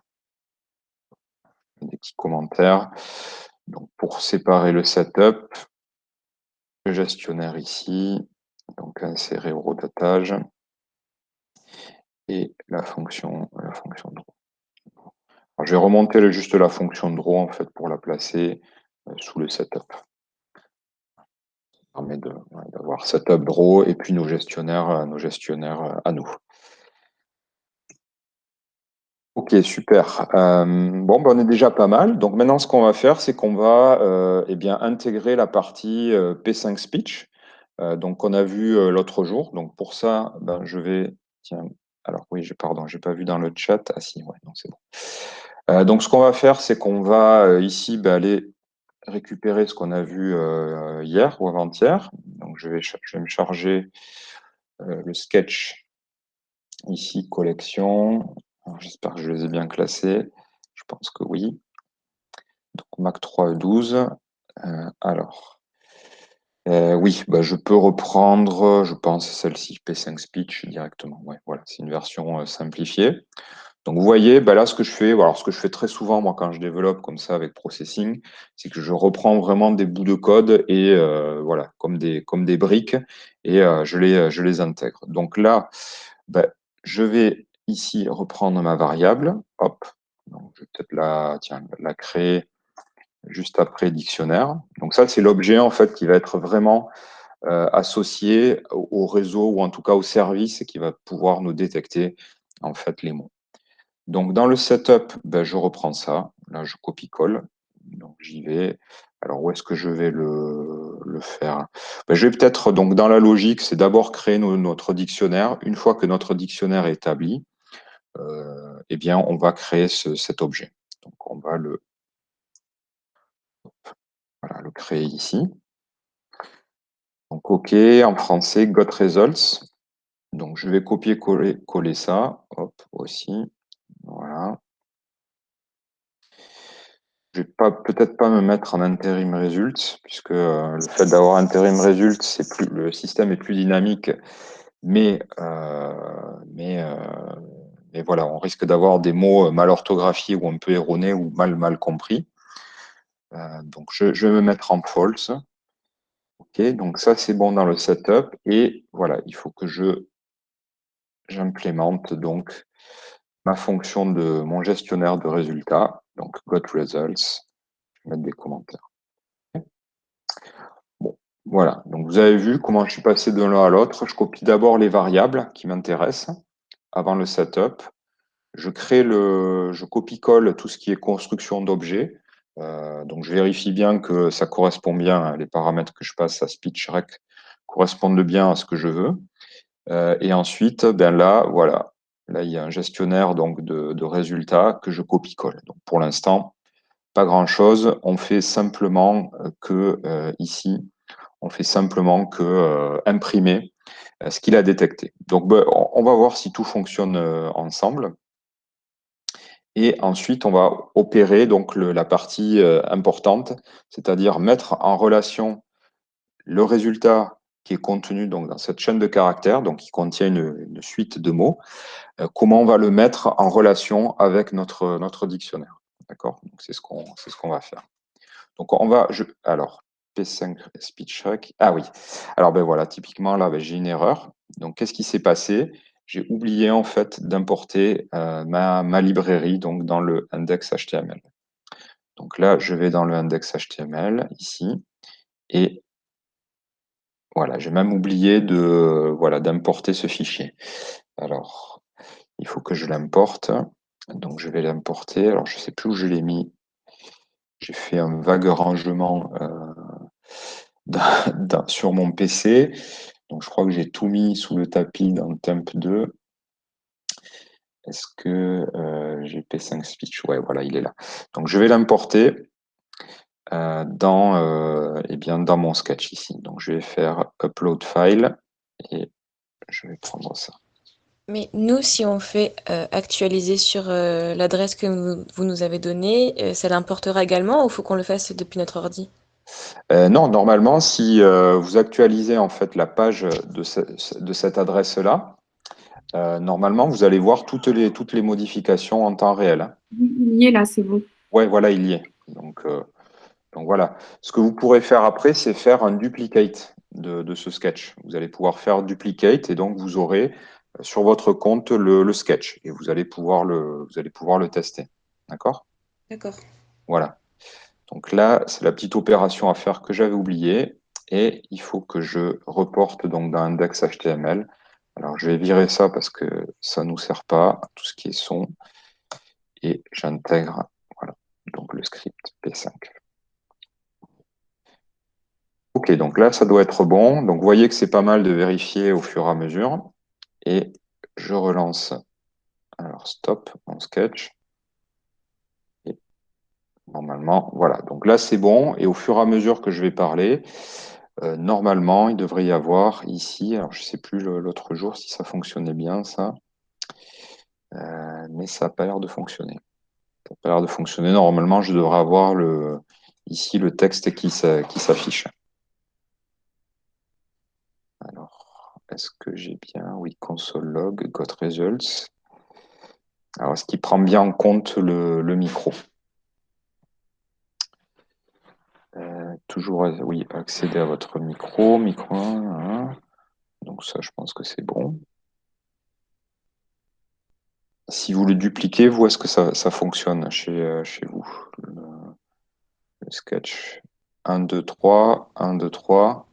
S2: Des petits commentaires. Donc, pour séparer le setup, le gestionnaire ici, donc insérer au redatage, et la fonction draw. Alors, je vais remonter juste la fonction draw en fait pour la placer sous le setup. Ça permet d'avoir setup draw et puis nos gestionnaires à nous. Ok, super. Bon, ben, on est déjà pas mal. Donc maintenant, ce qu'on va faire, c'est qu'on va eh bien, intégrer la partie P5 Speech. Donc, on a vu l'autre jour. Donc, pour ça, ben, je vais. Tiens, alors oui, pardon, j'ai pas vu dans le chat. Ah si, ouais, non, c'est bon. Donc, ce qu'on va faire, c'est qu'on va ici ben, aller récupérer ce qu'on a vu hier ou avant-hier. Donc, je vais me charger le sketch ici, collection. J'espère que je les ai bien classés. Je pense que oui. Donc, Mac 3 et 12. Alors, oui, bah, je peux reprendre, je pense, celle-ci, P5 Speech directement. Ouais, voilà, c'est une version simplifiée. Donc, vous voyez, bah, là, ce que je fais, alors, ce que je fais très souvent, moi, quand je développe comme ça avec Processing, c'est que je reprends vraiment des bouts de code et voilà, comme des briques, et je les intègre. Donc là, bah, je vais ici reprendre ma variable. Hop. Donc, je vais peut-être la créer juste après dictionnaire. Donc ça, c'est l'objet en fait qui va être vraiment associé au réseau ou en tout cas au service qui va pouvoir nous détecter en fait les mots. Donc dans le setup, ben, je reprends ça. Là, je copie-colle. Donc j'y vais. Alors où est-ce que je vais le faire? Ben, je vais peut-être, donc dans la logique, c'est d'abord créer notre dictionnaire. Une fois que notre dictionnaire est établi, eh bien, on va créer cet objet. Donc on va le créer ici. Donc OK, en français, got results. Donc je vais coller ça. Hop, aussi. Voilà. Je vais peut-être pas me mettre en interim result, puisque le fait d'avoir interim result, le système est plus dynamique, mais mais voilà, on risque d'avoir des mots mal orthographiés ou un peu erronés ou mal compris. Donc, je vais me mettre en false. OK, donc ça, c'est bon dans le setup. Et voilà, il faut que j'implémente donc ma fonction de mon gestionnaire de résultats, donc getResults. Je vais mettre des commentaires. Bon, voilà. Donc, vous avez vu comment je suis passé de l'un à l'autre. Je copie d'abord les variables qui m'intéressent avant le setup. Je copie-colle tout ce qui est construction d'objets. Donc, je vérifie bien que ça correspond bien, hein, les paramètres que je passe à SpeechRec correspondent bien à ce que je veux. Et ensuite, ben là, voilà. Là, il y a un gestionnaire donc, de résultats que je copie-colle. Donc, pour l'instant, pas grand-chose. On fait simplement ici, on fait simplement que imprimer ce qu'il a détecté. Donc, ben, on va voir si tout fonctionne ensemble. Et ensuite, on va opérer donc la partie importante, c'est-à-dire mettre en relation le résultat qui est contenu donc, dans cette chaîne de caractères, donc qui contient une suite de mots, comment on va le mettre en relation avec notre dictionnaire. D'accord? Donc, c'est ce qu'on va faire. Donc, alors, P5 SpeechRec. Ah oui. Alors, ben voilà, typiquement, là, ben, j'ai une erreur. Donc, qu'est-ce qui s'est passé? J'ai oublié, en fait, d'importer ma librairie donc, dans le index HTML. Donc là, je vais dans le index HTML, ici, et voilà, j'ai même oublié d'importer ce fichier. Alors, il faut que je l'importe. Donc, je vais l'importer. Alors, je ne sais plus où je l'ai mis. J'ai fait un vague rangement sur mon PC. Donc, je crois que j'ai tout mis sous le tapis dans temp2. Est-ce que j'ai P5 Speech? Ouais, voilà, il est là. Donc, je vais l'importer dans mon sketch ici. Donc, je vais faire upload file et je vais prendre ça.
S4: Mais nous, si on fait actualiser sur l'adresse que vous nous avez donnée, ça l'importera également ou faut qu'on le fasse depuis notre ordi?
S2: Non, normalement, si vous actualisez en fait la page de cette adresse-là, normalement, vous allez voir toutes les modifications en temps réel, hein.
S1: Il y est là, c'est bon.
S2: Ouais, voilà, il y est. Donc voilà. Ce que vous pourrez faire après, c'est faire un duplicate de ce sketch. Vous allez pouvoir faire duplicate et donc vous aurez sur votre compte le sketch et vous allez pouvoir le tester. D'accord?
S4: D'accord.
S2: Voilà. Donc là, c'est la petite opération à faire que j'avais oubliée et il faut que je reporte donc dans index HTML. Alors, je vais virer ça parce que ça ne nous sert pas, tout ce qui est son. Et j'intègre, voilà, donc le script P5. OK, donc là, ça doit être bon. Donc, vous voyez que c'est pas mal de vérifier au fur et à mesure. Et je relance. Alors, stop, mon sketch. Et normalement, voilà. Donc là, c'est bon. Et au fur et à mesure que je vais parler, normalement, il devrait y avoir ici, alors je ne sais plus l'autre jour si ça fonctionnait bien, ça. Mais ça n'a pas l'air de fonctionner. Ça n'a pas l'air de fonctionner. Normalement, je devrais avoir ici le texte qui s'affiche. Alors, est-ce que j'ai bien? Oui, console log, got results. Alors, est-ce qu'il prend bien en compte le micro? Toujours, oui, accéder à votre micro. Hein. Donc ça, je pense que c'est bon. Si vous le dupliquez, vous, est-ce que ça fonctionne chez vous? Le sketch 1, 2, 3, 1, 2, 3.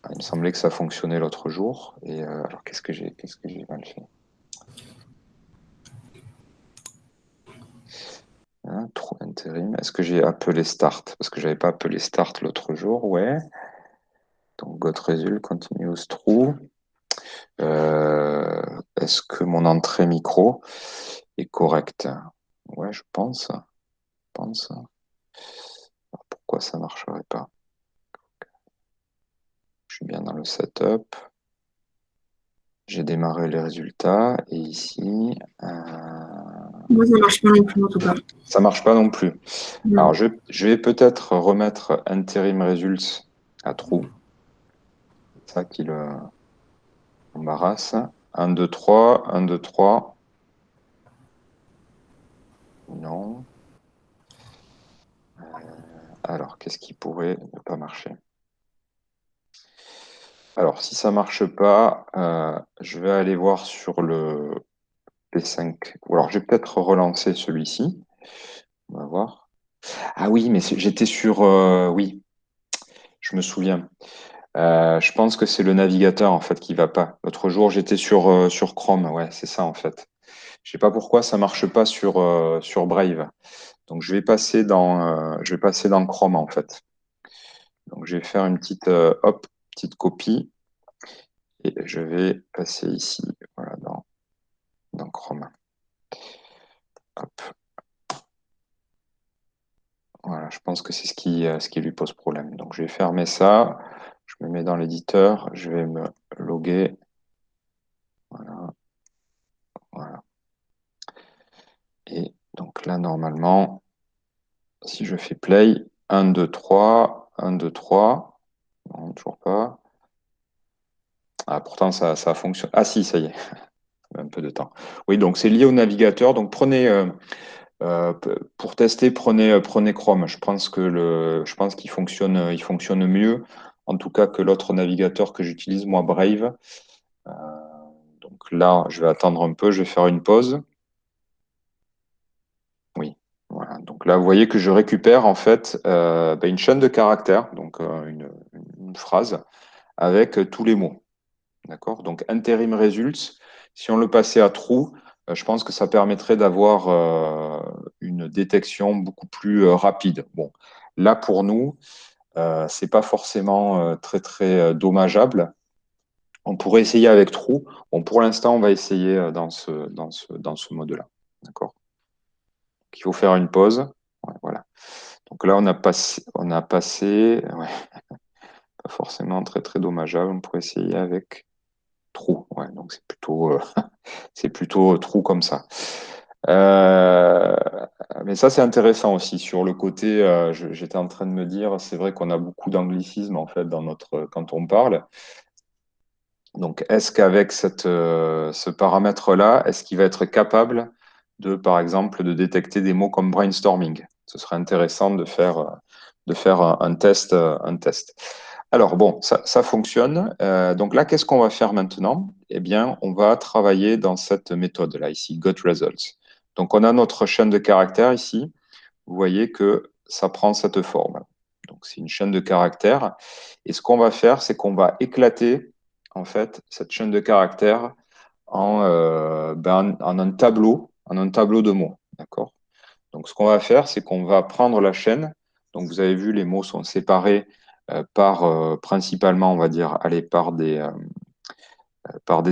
S2: Il me semblait que ça fonctionnait l'autre jour. Et alors, qu'est-ce que j'ai mal fait? Hein, true intérim. Est-ce que j'ai appelé start? Parce que j'avais pas appelé start l'autre jour, ouais. Donc, got result continuous true. Est-ce que mon entrée micro est correcte? Ouais, je pense. Alors, pourquoi ça ne marcherait pas? Je suis bien dans le setup. J'ai démarré les résultats et ici,
S1: Moi, ça marche pas non plus, en tout cas.
S2: ça marche pas non plus.
S1: Non.
S2: Alors, je vais peut-être remettre interim results à true. C'est ça qui le embarrasse. 1, 2, 3, 1, 2, 3. Non. Alors, qu'est-ce qui pourrait ne pas marcher? Alors, si ça ne marche pas, je vais aller voir sur le P5. Ou alors, je vais peut-être relancer celui-ci. On va voir. Ah oui, mais j'étais sur... oui, je me souviens. Je pense que c'est le navigateur, en fait, qui va pas. L'autre jour, j'étais sur Chrome. Ouais, c'est ça, en fait. Je sais pas pourquoi ça marche pas sur Brave. Donc, je vais passer dans Chrome, en fait. Donc, je vais faire une petite, hop, petite copie. Et je vais passer ici, voilà, dans Chrome. Hop. Voilà, je pense que c'est ce qui lui pose problème. Donc, je vais fermer ça. Je me mets dans l'éditeur. Je vais me loguer. Voilà, voilà. Et donc là, normalement, si je fais play, 1, 2, 3, 1, 2, 3. Non, toujours pas. Ah, pourtant, ça fonctionne. Ah si, ça y est. Un peu de temps. Oui, donc c'est lié au navigateur. Donc prenez, pour tester, prenez Chrome. Je pense il fonctionne mieux, en tout cas que l'autre navigateur que j'utilise, moi, Brave. Euh, donc là, je vais attendre un peu, je vais faire une pause. Oui, voilà. Donc là, vous voyez que je récupère en fait une chaîne de caractères, donc une phrase avec tous les mots. D'accord? Donc interim results, si on le passait à true, je pense que ça permettrait d'avoir une détection beaucoup plus rapide. Bon, là pour nous, c'est pas forcément très très dommageable. On pourrait essayer avec true. Bon, pour l'instant, on va essayer dans ce mode-là. D'accord? Donc, il faut faire une pause. Ouais, voilà. Donc là, on a passé, ouais, pas forcément très très dommageable. On pourrait essayer avec trou. Ouais, donc c'est plutôt trou comme ça. Euh, mais ça, c'est intéressant aussi sur le côté. J'étais en train de me dire, c'est vrai qu'on a beaucoup d'anglicisme en fait quand on parle. Donc, est-ce qu'avec ce paramètre-là, est-ce qu'il va être capable par exemple, de détecter des mots comme brainstorming? Ce serait intéressant de faire un test, un test. Alors bon, ça fonctionne. Donc là, qu'est-ce qu'on va faire maintenant? Eh bien, on va travailler dans cette méthode-là, ici, getResults. Donc on a notre chaîne de caractères ici. Vous voyez que ça prend cette forme. Donc c'est une chaîne de caractères. Et ce qu'on va faire, c'est qu'on va éclater en fait cette chaîne de caractères en un tableau de mots. D'accord? Donc, ce qu'on va faire, c'est qu'on va prendre la chaîne. Donc, vous avez vu, les mots sont séparés principalement, on va dire, allez, par des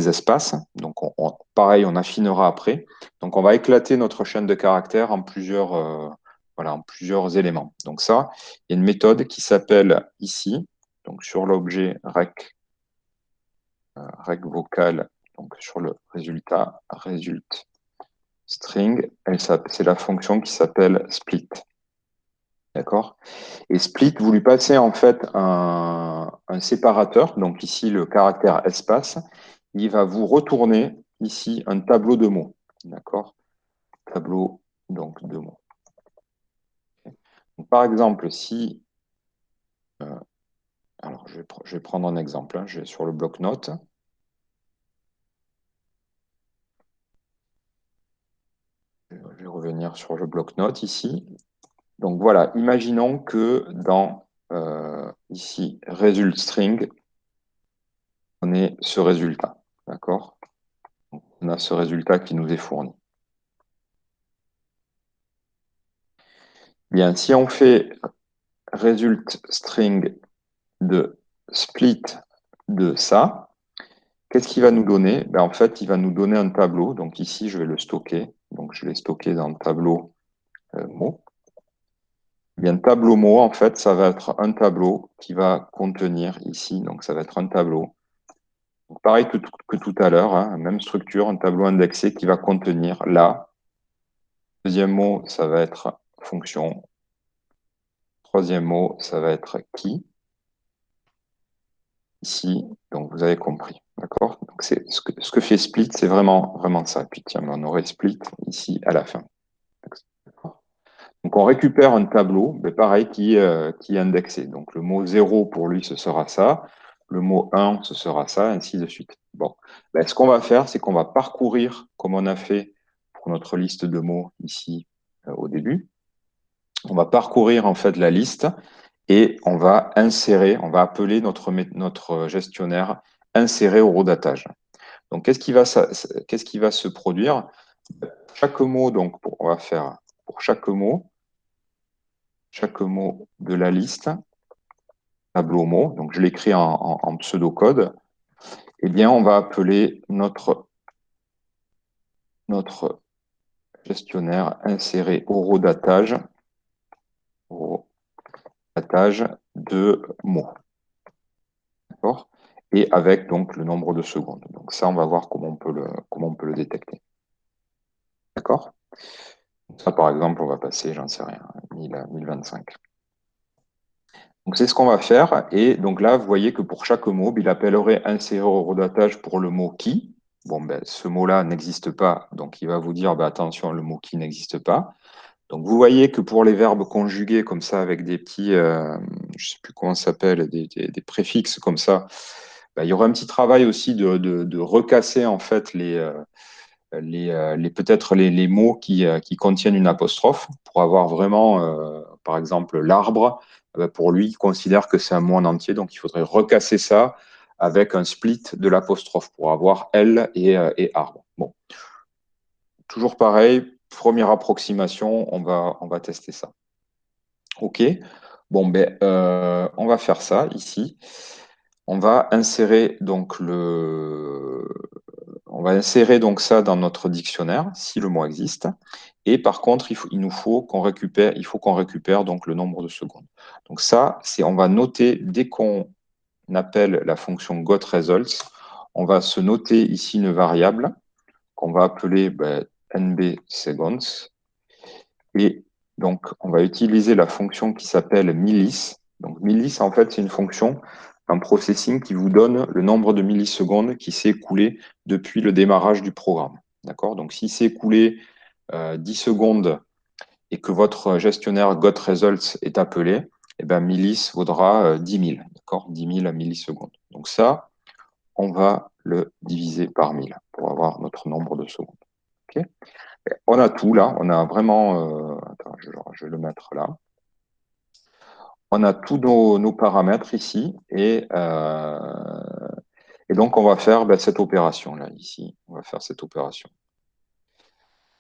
S2: espaces. Donc, pareil, on affinera après. Donc, on va éclater notre chaîne de caractères voilà, en plusieurs éléments. Donc, ça, il y a une méthode qui s'appelle ici, donc sur l'objet rec vocal, donc sur le résultat, result string, c'est la fonction qui s'appelle split. D'accord? Et split, vous lui passez en fait un séparateur, donc ici le caractère espace, il va vous retourner ici un tableau de mots. D'accord? Tableau donc de mots. Donc, par exemple, si. Alors, je vais prendre un exemple. Hein, je vais sur le bloc-notes. Je vais revenir sur le bloc-notes ici. Donc voilà, imaginons que dans ici, result string, on ait ce résultat. D'accord? On a ce résultat qui nous est fourni. Bien, si on fait result string de split de ça, qu'est-ce qu'il va nous donner? Ben, en fait, il va nous donner un tableau. Donc ici, je vais le stocker. Donc je l'ai stocké dans le tableau mot. Bien, tableau mot, en fait, ça va être un tableau qui va contenir ici. Donc ça va être un tableau. Donc, pareil que tout à l'heure, hein, même structure, un tableau indexé qui va contenir là. Deuxième mot, ça va être fonction. Troisième mot, ça va être qui. Ici, donc vous avez compris. D'accord? Donc, ce que fait split, c'est vraiment ça. Puis tiens, on aurait split ici à la fin. Donc, on récupère un tableau, mais pareil, qui est indexé. Donc, le mot 0, pour lui, ce sera ça. Le mot 1, ce sera ça, ainsi de suite. Bon, ben, ce qu'on va faire, c'est qu'on va parcourir, comme on a fait pour notre liste de mots ici au début. On va parcourir, en fait, la liste et on va insérer, on va appeler notre gestionnaire insérer au rodatage. Donc, qu'est-ce qui va se produire? Chaque mot, donc, on va faire pour chaque mot de la liste, tableau mot, donc je l'écris en pseudocode, eh bien, on va appeler notre gestionnaire inséré au rodatage de mots. D'accord? Et avec donc le nombre de secondes. Donc ça, on va voir comment on peut le détecter. D'accord? Ça, par exemple, on va passer, j'en sais rien, 1025. Donc c'est ce qu'on va faire. Et donc là, vous voyez que pour chaque mot, il appellerait insérer au rodatage pour le mot qui. Bon, ben, ce mot-là n'existe pas. Donc il va vous dire, ben, attention, le mot qui n'existe pas. Donc vous voyez que pour les verbes conjugués comme ça, avec des petits, je ne sais plus comment ça s'appelle, des préfixes comme ça, ben, il y aura un petit travail aussi de recasser en fait peut-être les mots qui contiennent une apostrophe pour avoir vraiment, par exemple, l'arbre, pour lui, il considère que c'est un mot en entier, donc il faudrait recasser ça avec un split de l'apostrophe pour avoir L et arbre. Bon, toujours pareil, première approximation, on va tester ça. OK, bon, ben, on va faire ça ici. On va insérer donc ça dans notre dictionnaire, si le mot existe. Et par contre, il faut qu'on récupère donc le nombre de secondes. Donc ça, on va noter, dès qu'on appelle la fonction getResults, on va se noter ici une variable qu'on va appeler NB seconds. Et donc, on va utiliser la fonction qui s'appelle millis. Donc, millis, en fait, c'est une fonction en processing qui vous donne le nombre de millisecondes qui s'est écoulé depuis le démarrage du programme. D'accord? Donc, s'il s'est écoulé 10 secondes et que votre gestionnaire getResults est appelé, eh ben, millis vaudra 10 000. D'accord? 10 000 millisecondes. Donc, ça, on va le diviser par 1000 pour avoir notre nombre de secondes. OK? On a tout là, on a vraiment. Attends, je vais le mettre là. On a tous nos paramètres ici et donc on va faire cette opération là ici. On va faire cette opération.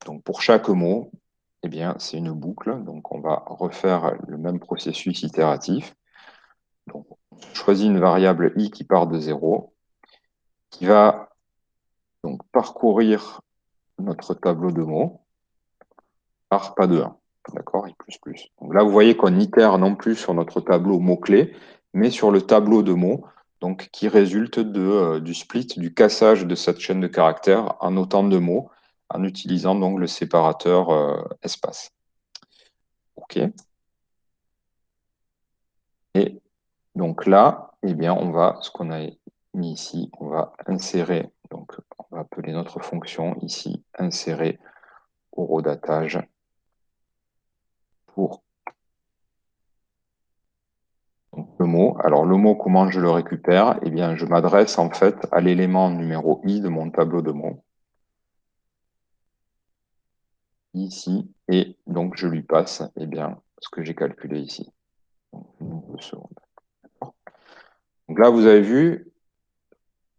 S2: Donc pour chaque mot, eh bien c'est une boucle. Donc on va refaire le même processus itératif. Donc on choisit une variable i qui part de 0, qui va donc parcourir notre tableau de mots par pas de 1. D'accord, I++. Donc là, vous voyez qu'on itère non plus sur notre tableau mots-clés, mais sur le tableau de mots, donc qui résulte du split, du cassage de cette chaîne de caractères en autant de mots, en utilisant donc le séparateur espace. OK. Et donc là, eh bien, ce qu'on a mis ici, on va insérer, donc on va appeler notre fonction ici, insérer au rodatage pour le mot. Alors, le mot, comment je le récupère? Eh bien, je m'adresse en fait à l'élément numéro i de mon tableau de mots. Ici, et donc je lui passe eh bien, ce que j'ai calculé ici. Donc là, vous avez vu,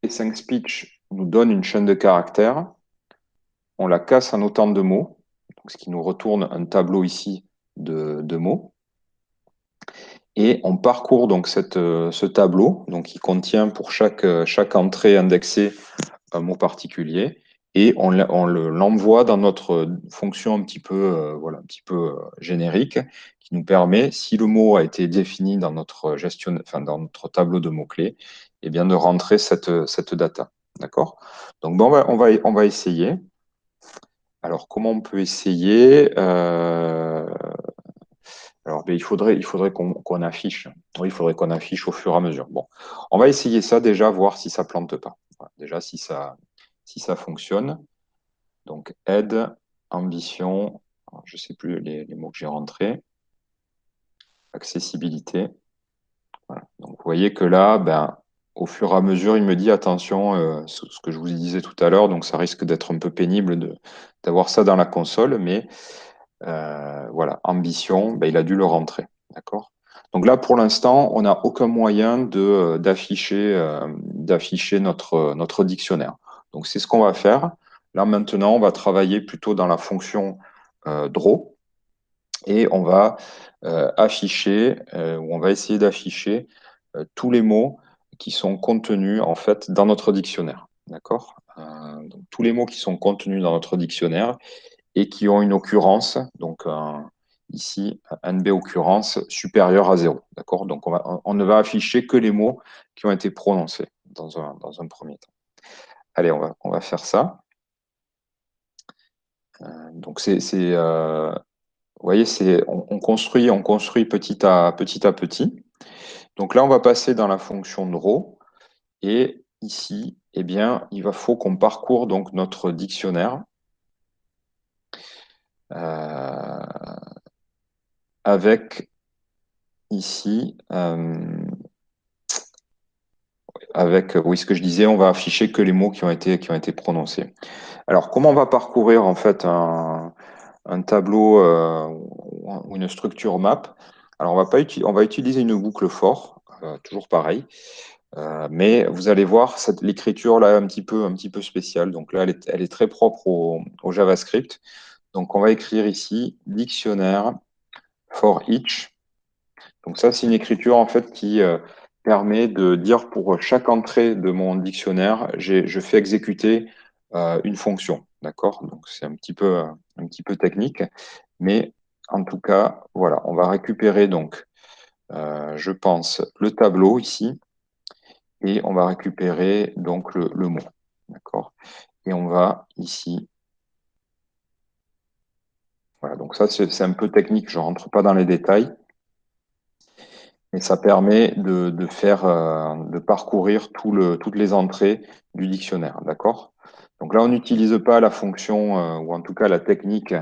S2: Async Speech nous donne une chaîne de caractères. On la casse en autant de mots, donc ce qui nous retourne un tableau ici de mots. Et on parcourt donc ce tableau, donc qui contient pour chaque entrée indexée un mot particulier, et on l'envoie dans notre fonction un petit peu, générique, qui nous permet, si le mot a été défini dans notre dans notre tableau de mots-clés, eh bien de rentrer cette data. D'accord? Donc bon, on va essayer. Alors, comment on peut essayer alors, il faudrait qu'on affiche. Oui, il faudrait qu'on affiche au fur et à mesure. Bon, on va essayer ça déjà, voir si ça plante pas. Voilà, déjà, si ça fonctionne. Donc, aide, ambition, alors, je ne sais plus les mots que j'ai rentrés, accessibilité. Voilà. Donc, vous voyez que là, ben, au fur et à mesure, il me dit attention, ce que je vous disais tout à l'heure, donc ça risque d'être un peu pénible d'avoir ça dans la console, mais voilà, ambition, ben, il a dû le rentrer. D'accord? Donc là, pour l'instant, on n'a aucun moyen d'afficher notre dictionnaire. Donc c'est ce qu'on va faire. Là, maintenant, on va travailler plutôt dans la fonction draw et on va afficher, ou on va essayer d'afficher tous les mots qui sont contenus en fait dans notre dictionnaire. D'accord? Donc, tous les mots qui sont contenus dans notre dictionnaire et qui ont une occurrence, donc ici, NB occurrence supérieure à 0. D'accord? Donc, on ne va afficher que les mots qui ont été prononcés dans un premier temps. Allez, on va faire ça. Donc, vous voyez, on construit petit à petit. Donc là, on va passer dans la fonction draw. Et ici, eh bien, faut qu'on parcourt donc notre dictionnaire avec ici, oui, ce que je disais, on va afficher que les mots qui ont été prononcés. Alors, comment on va parcourir en fait un tableau ou une structure map? Alors, on va utiliser une boucle for, toujours pareil. Mais vous allez voir l'écriture là un petit peu spéciale. Donc là, elle est très propre au JavaScript. Donc, on va écrire ici dictionnaire for each. Donc ça, c'est une écriture en fait qui permet de dire pour chaque entrée de mon dictionnaire, je fais exécuter une fonction. D'accord? Donc c'est un petit peu technique, mais en tout cas, voilà, on va récupérer donc, je pense, le tableau ici, et on va récupérer donc le mot. D'accord? Et on va ici. Voilà, donc ça, c'est un peu technique, je ne rentre pas dans les détails. Et ça permet de parcourir toutes les entrées du dictionnaire, d'accord? Donc là, on n'utilise pas la fonction, ou en tout cas la technique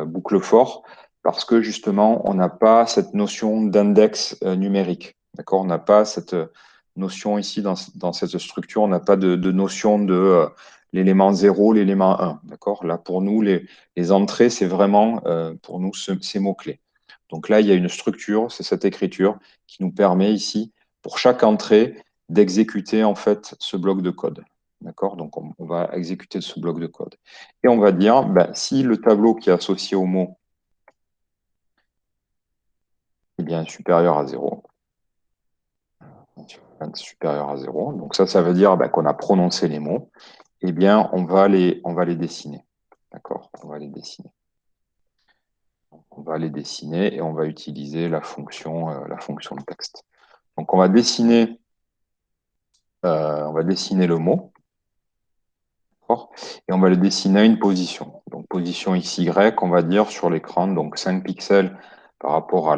S2: boucle for, parce que justement, on n'a pas cette notion d'index numérique, d'accord? On n'a pas cette notion ici dans cette structure, on n'a pas de notion de l'élément 0, l'élément 1, d'accord? Là, pour nous, les entrées, c'est vraiment pour nous ces mots-clés. Donc là, il y a une structure, c'est cette écriture qui nous permet ici, pour chaque entrée, d'exécuter en fait ce bloc de code. D'accord? Donc on va exécuter ce bloc de code. Et on va dire, ben, si le tableau qui est associé au mot est bien supérieur à 0, supérieur à 0, donc ça veut dire ben, qu'on a prononcé les mots, eh bien on va les dessiner. D'accord? On va les dessiner. On va les dessiner et on va utiliser la fonction de texte. Donc on va dessiner le mot. Et on va le dessiner à une position. Donc position XY, on va dire sur l'écran, donc 5 pixels par rapport à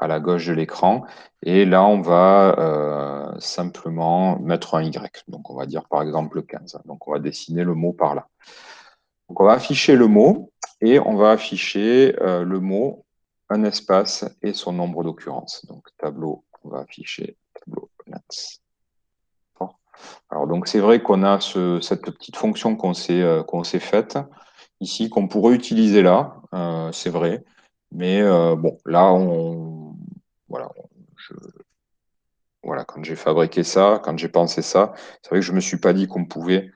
S2: la gauche de l'écran. Et là, on va simplement mettre un Y. Donc on va dire par exemple 15. Donc on va dessiner le mot par là. Donc on va afficher le mot et on va afficher le mot, un espace et son nombre d'occurrences. Donc tableau, on va afficher tableau length. Alors donc c'est vrai qu'on a cette petite fonction qu'on s'est faite ici, qu'on pourrait utiliser là, c'est vrai. Mais bon, là, voilà, quand j'ai fabriqué ça, quand j'ai pensé ça, c'est vrai que je ne me suis pas dit qu'on pouvait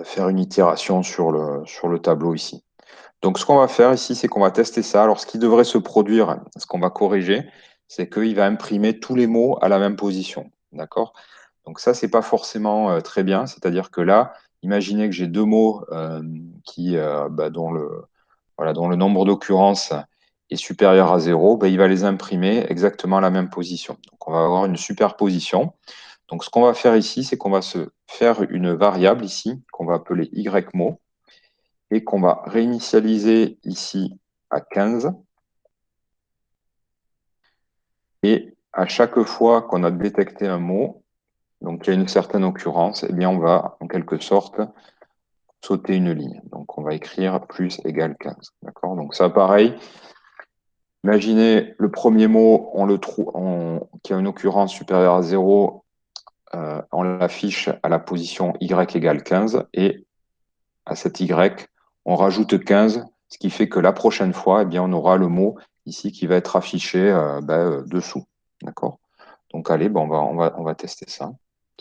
S2: faire une itération sur le tableau ici. Donc ce qu'on va faire ici, c'est qu'on va tester ça. Alors ce qui devrait se produire, ce qu'on va corriger, c'est qu'il va imprimer tous les mots à la même position. D'accord? Donc ça, c'est pas forcément très bien. C'est-à-dire que là, imaginez que j'ai deux mots dont le nombre d'occurrences est supérieur à 0, il va les imprimer exactement à la même position. Donc on va avoir une superposition. Donc ce qu'on va faire ici, c'est qu'on va se faire une variable ici, qu'on va appeler YMot, et qu'on va réinitialiser ici à 15. Et à chaque fois qu'on a détecté un mot, donc il y a une certaine occurrence, eh bien on va en quelque sorte sauter une ligne. Donc on va écrire plus égale 15. D'accord? Donc ça, pareil. Imaginez le premier mot, on le trouve, qui a une occurrence supérieure à 0, on l'affiche à la position y égale 15, et à cet y, on rajoute 15, ce qui fait que la prochaine fois, eh bien, on aura le mot ici qui va être affiché dessous. D'accord? Donc allez, bon, on va tester ça.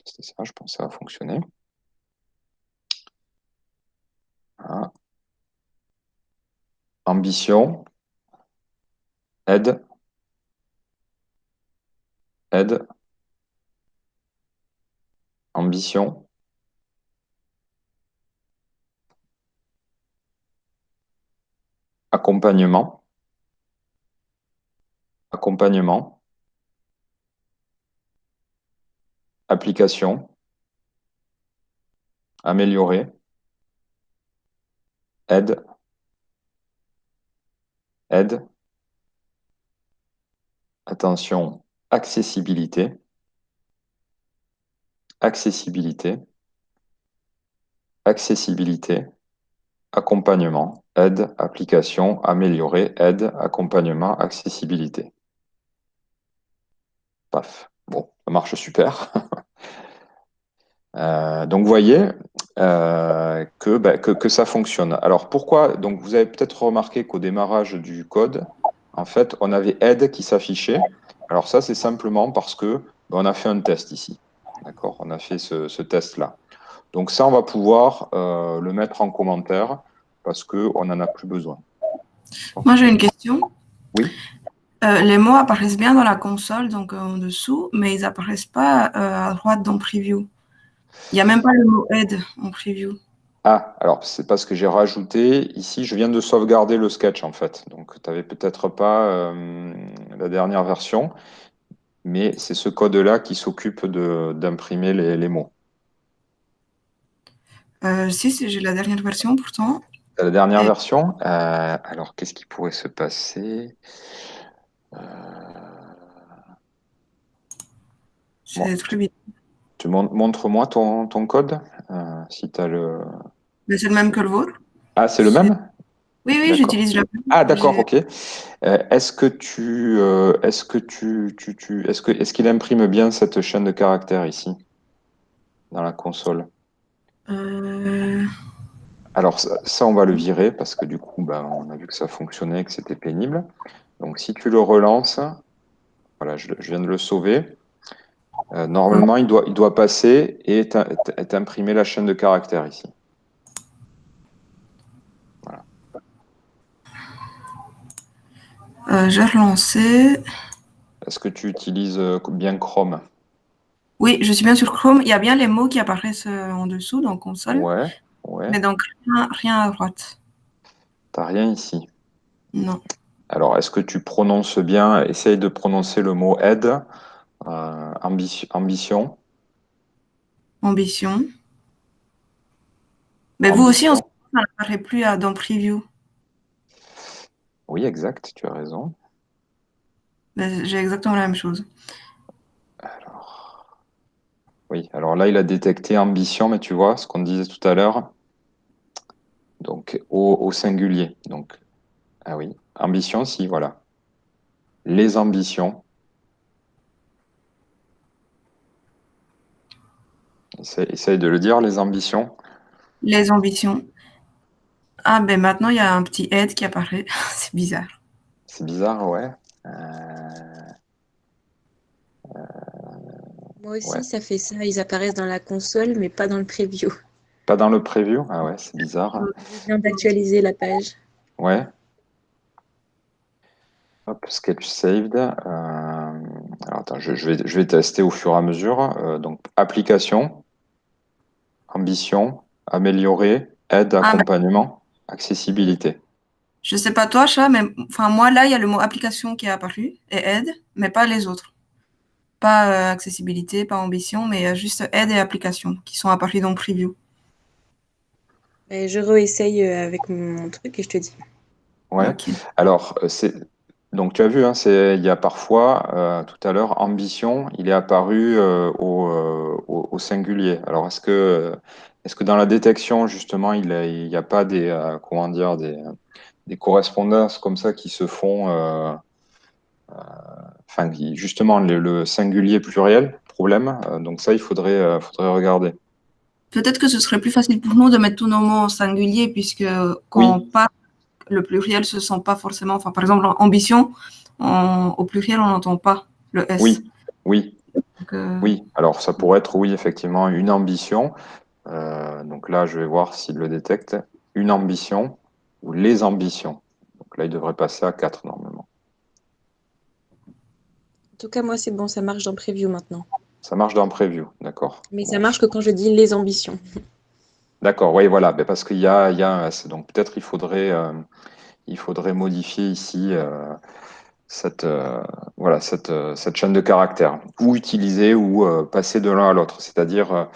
S2: Je pense que ça va fonctionner. Voilà. Ambition, aide, aide, ambition, accompagnement, accompagnement, application, améliorer, aide, aide, attention, accessibilité, accessibilité, accessibilité, accompagnement, aide, application, améliorer, aide, accompagnement, accessibilité. Paf. Bon, ça marche super. Donc, vous voyez que ça fonctionne. Alors, pourquoi? Donc, vous avez peut-être remarqué qu'au démarrage du code, en fait, on avait aide qui s'affichait. Alors, ça, c'est simplement parce que on a fait un test ici. D'accord? On a fait ce test-là. Donc, ça, on va pouvoir le mettre en commentaire parce qu'on n'en a plus besoin.
S1: Moi, j'ai une question.
S2: Oui.
S1: Les mots apparaissent bien dans la console, donc en dessous, mais ils apparaissent pas à droite dans Preview. Il n'y a même pas le mot aide en Preview.
S2: Ah, alors c'est parce que j'ai rajouté ici, je viens de sauvegarder le sketch en fait. Donc tu n'avais peut-être pas la dernière version, mais c'est ce code-là qui s'occupe d'imprimer les mots.
S1: Si, j'ai la dernière version pourtant.
S2: T'as la dernière
S1: Et-
S2: version, alors qu'est-ce qui pourrait se passer? Euh,
S1: C'est
S2: bon,
S1: très bien.
S2: montre-moi ton code, si tu as le...
S1: Mais c'est le même que le vôtre.
S2: Ah, c'est le même?
S1: Oui, oui,
S2: D'accord.
S1: j'utilise le même.
S2: Ah, d'accord, ok. Est-ce qu'il imprime bien cette chaîne de caractères ici, dans la console?
S1: Euh,
S2: Alors, ça, on va le virer parce que du coup, ben, on a vu que ça fonctionnait, que c'était pénible. Donc, si tu le relances, voilà, je viens de le sauver. Normalement, il doit passer et t'imprimer la chaîne de caractères ici. Voilà.
S1: j'ai relancé.
S2: Est-ce que tu utilises bien Chrome?
S1: Oui, je suis bien sur Chrome. Il y a bien les mots qui apparaissent en dessous dans console,
S2: Ouais, ouais.
S1: mais donc rien à droite.
S2: T'as rien ici.
S1: Non.
S2: Alors, est-ce que tu prononces bien? Essaye de prononcer le mot aide, ambition,
S1: Ambition. Mais vous aussi, en ce
S2: ambition.
S1: moment, ça n'apparaît plus dans Preview.
S2: Oui, exact, tu as raison.
S1: Mais j'ai exactement la même chose.
S2: Alors, oui, alors là, il a détecté ambition, mais tu vois, ce qu'on disait tout à l'heure, donc au singulier. Donc, ah oui, ambition, si, voilà. Les ambitions. Essaye de le dire, les ambitions.
S1: Les ambitions. Ah, ben maintenant, il y a un petit aide qui apparaît. C'est bizarre.
S2: C'est bizarre, ouais.
S4: Moi
S2: Ouais.
S4: aussi, ça fait ça. Ils apparaissent dans la console, mais pas dans le preview.
S2: Pas dans le preview? Ah ouais, c'est bizarre.
S4: Je viens d'actualiser la page.
S2: Ouais. Hop, sketch saved. Alors attends, je vais tester au fur et à mesure. Donc, application, ambition, améliorer, aide,
S1: Ah, ben,
S2: accompagnement, accessibilité.
S1: je sais pas toi, chat, mais enfin, moi, là, il y a le mot application qui est apparu et aide, mais pas les autres. Pas accessibilité, pas ambition, mais juste aide et application qui sont apparus dans Preview.
S4: Et je réessaye avec mon truc et je te dis.
S2: Ouais.
S1: Ok.
S2: Alors, Donc tu as vu, hein, il y a parfois, tout à l'heure, ambition, il est apparu au singulier. Alors est-ce que dans la détection, justement, il n'y a pas comment dire, des correspondances comme ça qui se font, enfin, justement, le singulier pluriel, problème. Donc ça, faudrait regarder.
S1: Peut-être que ce serait plus facile pour nous de mettre tous nos mots au singulier, puisque quand on
S2: Oui,
S1: parle, le pluriel se sent pas forcément. Enfin, par exemple, ambition, au pluriel, on n'entend pas le S.
S2: oui, oui,
S1: Donc,
S2: oui. Alors ça pourrait être, oui, effectivement, une ambition. Donc là, je vais voir s'il le détecte. Une ambition ou les ambitions. Donc là, il devrait passer à 4 normalement.
S4: En tout cas, moi, c'est bon, ça marche dans Preview maintenant.
S2: Ça marche dans Preview, d'accord.
S4: Mais ça marche que quand je dis les ambitions.
S2: D'accord, oui, voilà, ben parce qu'il y a un S. Donc peut-être il faudrait modifier ici voilà, cette chaîne de caractères. Ou utiliser ou passer de l'un à l'autre. C'est-à-dire,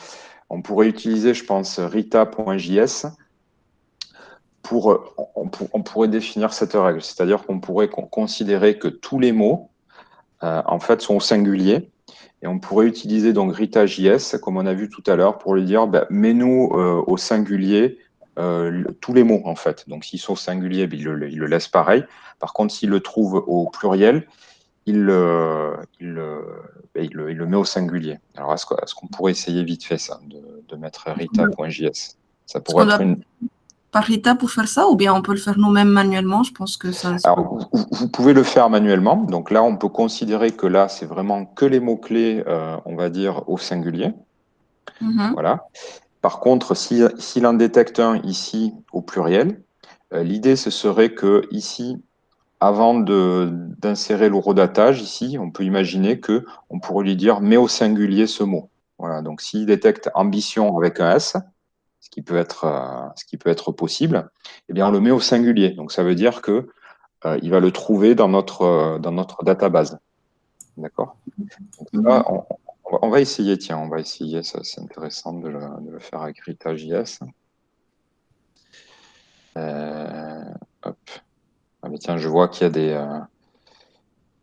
S2: on pourrait utiliser, je pense, rita.js on pourrait définir cette règle. C'est-à-dire qu'on pourrait considérer que tous les mots, en fait, sont au singulier. Et on pourrait utiliser donc Rita.js, comme on a vu tout à l'heure, pour lui dire, ben, mets-nous au singulier tous les mots, en fait. Donc, s'ils sont au singulier, ben, il le laisse pareil. Par contre, s'il le trouve au pluriel, il le met au singulier. Alors, est-ce qu'on pourrait essayer vite fait ça, de mettre Rita.js? Ça
S1: est-ce
S2: pourrait
S1: qu'on
S2: être
S1: doit
S2: une,
S1: par Rita pour faire ça, ou bien on peut le faire nous-mêmes manuellement? Je pense que ça se peut.
S2: Alors, vous pouvez le faire manuellement. Donc là, on peut considérer que là, c'est vraiment que les mots-clés, on va dire, au singulier.
S1: Mhm.
S2: Voilà. Par contre, s'il en détecte un ici au pluriel, l'idée, ce serait que ici, avant d'insérer l'horodatage, ici, on peut imaginer que on pourrait lui dire mets au singulier ce mot. Voilà. Donc, s'il détecte ambition avec un S, ce qui peut être possible, eh bien, on le met au singulier. Donc, ça veut dire que il va le trouver dans notre database. D'accord? Donc ça,
S1: Mhm.
S2: on va essayer, tiens, on va essayer, ça c'est intéressant de le faire avec Rita.js. Hop. Ah, mais tiens, je vois qu'il y a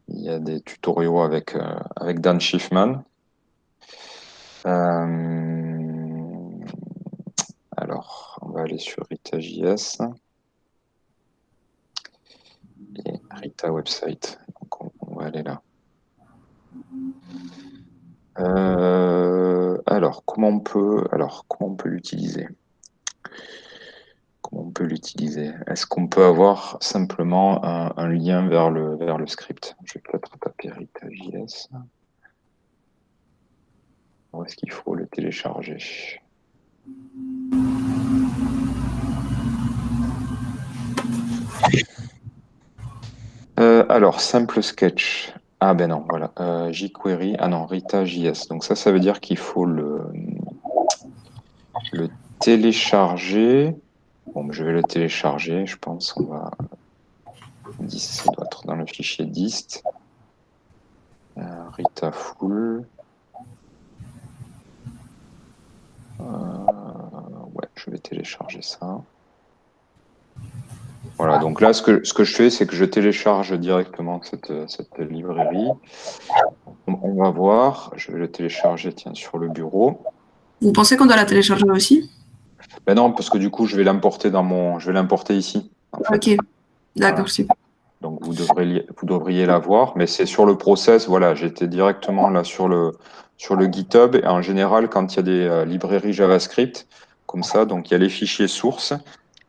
S2: il y a des tutoriaux avec Dan Schiffman. Alors, on va aller sur Rita.js et Rita website. Donc, on va aller là. Alors, comment on peut l'utiliser? Comment on peut l'utiliser? Est-ce qu'on peut avoir simplement un lien vers le script? Je vais peut-être taper Rita.js. Où est-ce qu'il faut le télécharger? Alors, simple sketch. Ah ben non, voilà. jQuery. Ah non, Rita.js. Donc ça veut dire qu'il faut le télécharger. Bon, je vais le télécharger, je pense. Ça doit être dans le fichier dist. Rita full. Ouais, je vais télécharger ça. Voilà, donc là, ce que je fais, c'est que je télécharge directement cette librairie. On va voir, je vais le télécharger, tiens, sur le bureau.
S1: Vous pensez qu'on doit la télécharger aussi?
S2: Ben non, parce que du coup, je vais l'importer ici, en fait.
S1: Ok,
S2: Voilà.
S1: d'accord, super.
S2: Donc, vous devriez la voir, mais c'est sur le process. Voilà, j'étais directement là sur le GitHub. Et en général, quand il y a des librairies JavaScript, comme ça, donc il y a les fichiers sources.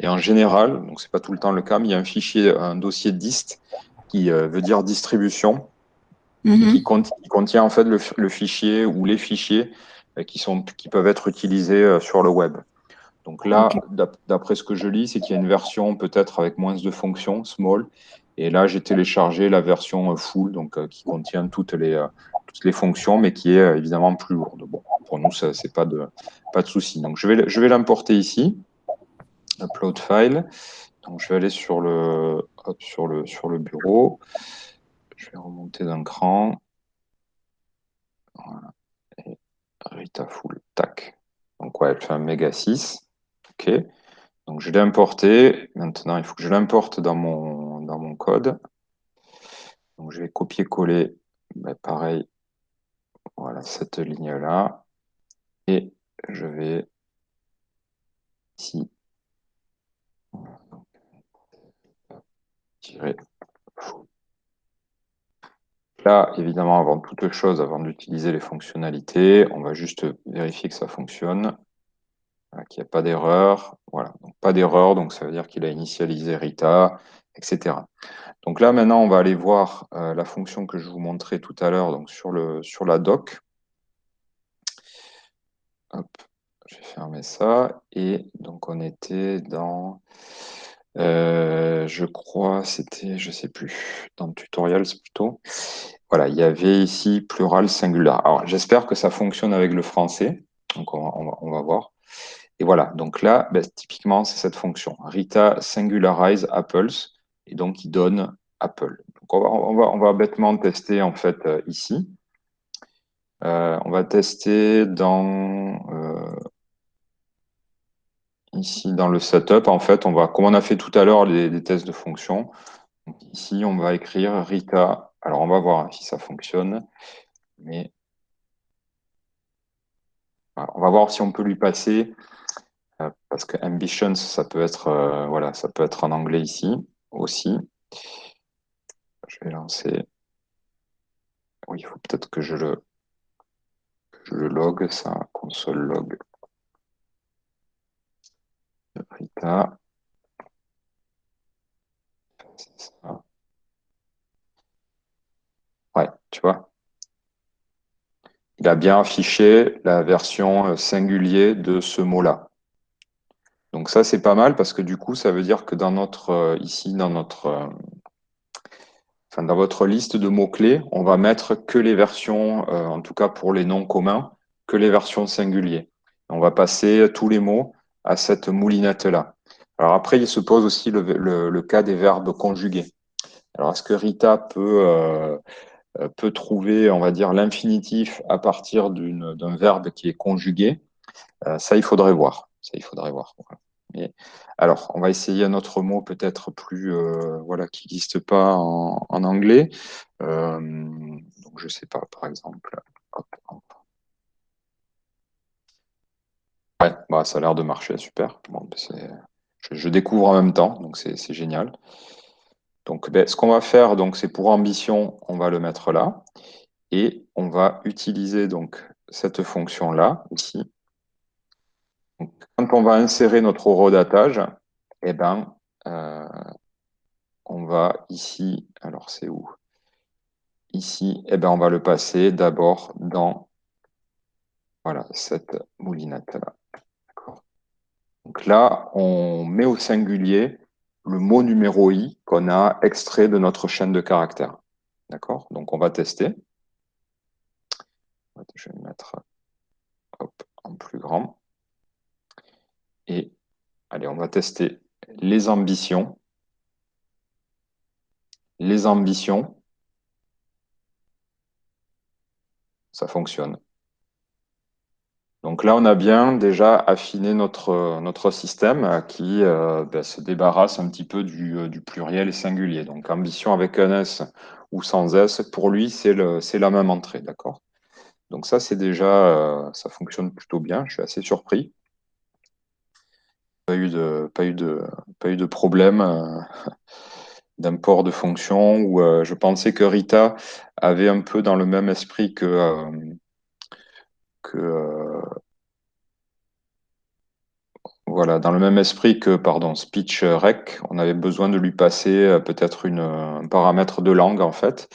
S2: Et en général, donc c'est pas tout le temps le cas, mais il y a un dossier dist qui veut dire distribution et
S1: Mhm.
S2: qui contient en fait le fichier ou les fichiers qui peuvent être utilisés sur le web. Donc
S1: Ok,
S2: là, d'après ce que je lis, c'est qu'il y a une version peut-être avec moins de fonctions, small. Et là, j'ai téléchargé la version full, donc qui contient toutes les fonctions, mais qui est évidemment plus lourde. Bon, pour nous, ça, c'est pas de souci. Donc je vais l'importer ici. Upload file. Donc je vais aller sur sur le bureau. Je vais remonter d'un cran. Voilà. Et Rita full. Tac. Donc ouais, elle fait un méga 6. OK. Donc, je l'ai importé. Maintenant, il faut que je l'importe dans mon code. Donc, je vais copier-coller, pareil, voilà, cette ligne-là. Et je vais ici tirer. Là, évidemment, avant toute chose, avant d'utiliser les fonctionnalités, on va juste vérifier que ça fonctionne, qu'il n'y a pas d'erreur. Voilà, donc pas d'erreur, donc ça veut dire qu'il a initialisé Rita, etc. Donc là, maintenant, on va aller voir la fonction que je vous montrais tout à l'heure, donc sur la doc. Hop, je vais fermer ça. Et donc, on était dans, je crois, c'était, je sais plus, dans le tutoriel, c'est plutôt. Voilà, il y avait ici plural singular. Alors, j'espère que ça fonctionne avec le français. Donc, on va voir. Et voilà, donc là, typiquement, c'est cette fonction. Rita singularize apples. Et donc, il donne Apple. Donc, on va bêtement tester, en fait, ici. On va tester ici dans le setup. En fait, comme on a fait tout à l'heure les tests de fonction, donc ici, on va écrire Rita. Alors, on va voir si ça fonctionne. Mais voilà, on va voir si on peut lui passer, parce que ambitions, ça peut être, voilà, ça peut être en anglais ici aussi. Je vais lancer. Oui, il faut peut-être que je le log, ça, console log de Rita. C'est ça. Ouais, tu vois. Il a bien affiché la version singulier de ce mot-là. Donc ça, c'est pas mal parce que du coup, ça veut dire que ici, dans votre liste de mots-clés, on va mettre que les versions, en tout cas pour les noms communs, que les versions singuliers. On va passer tous les mots à cette moulinette-là. Alors après, il se pose aussi le cas des verbes conjugués. Alors, est-ce que Rita peut trouver, on va dire, l'infinitif à partir d'un verbe qui est conjugué? Ça, il faudrait voir. Ça, il faudrait voir. Voilà. Alors, on va essayer un autre mot peut-être plus, voilà, qui n'existe pas en anglais. Donc, je sais pas, par exemple. Hop, hop. Ouais, bah, ça a l'air de marcher, super. Bon, je découvre en même temps, donc c'est génial. Donc, ce qu'on va faire, donc, c'est pour ambition, on va le mettre là, et on va utiliser donc cette fonction-là ici. Donc, quand on va insérer notre horodatage, eh ben, on va ici, alors c'est où? Ici, eh ben, on va le passer d'abord dans, voilà, cette moulinette-là. D'accord. Donc là, on met au singulier le mot numéro I qu'on a extrait de notre chaîne de caractères. D'accord? Donc on va tester. Je vais le mettre, hop, en plus grand. Et allez, on va tester les ambitions. Les ambitions, ça fonctionne. Donc là, on a bien déjà affiné notre système qui se débarrasse un petit peu du pluriel et singulier. Donc ambition avec un S ou sans S, pour lui, c'est la même entrée, d'accord? Donc ça, c'est déjà, ça fonctionne plutôt bien. Je suis assez surpris. Pas eu de problème d'import de fonction où je pensais que Rita avait un peu dans le même esprit que voilà, dans le même esprit que, pardon, SpeechRec, on avait besoin de lui passer peut-être un paramètre de langue, en fait.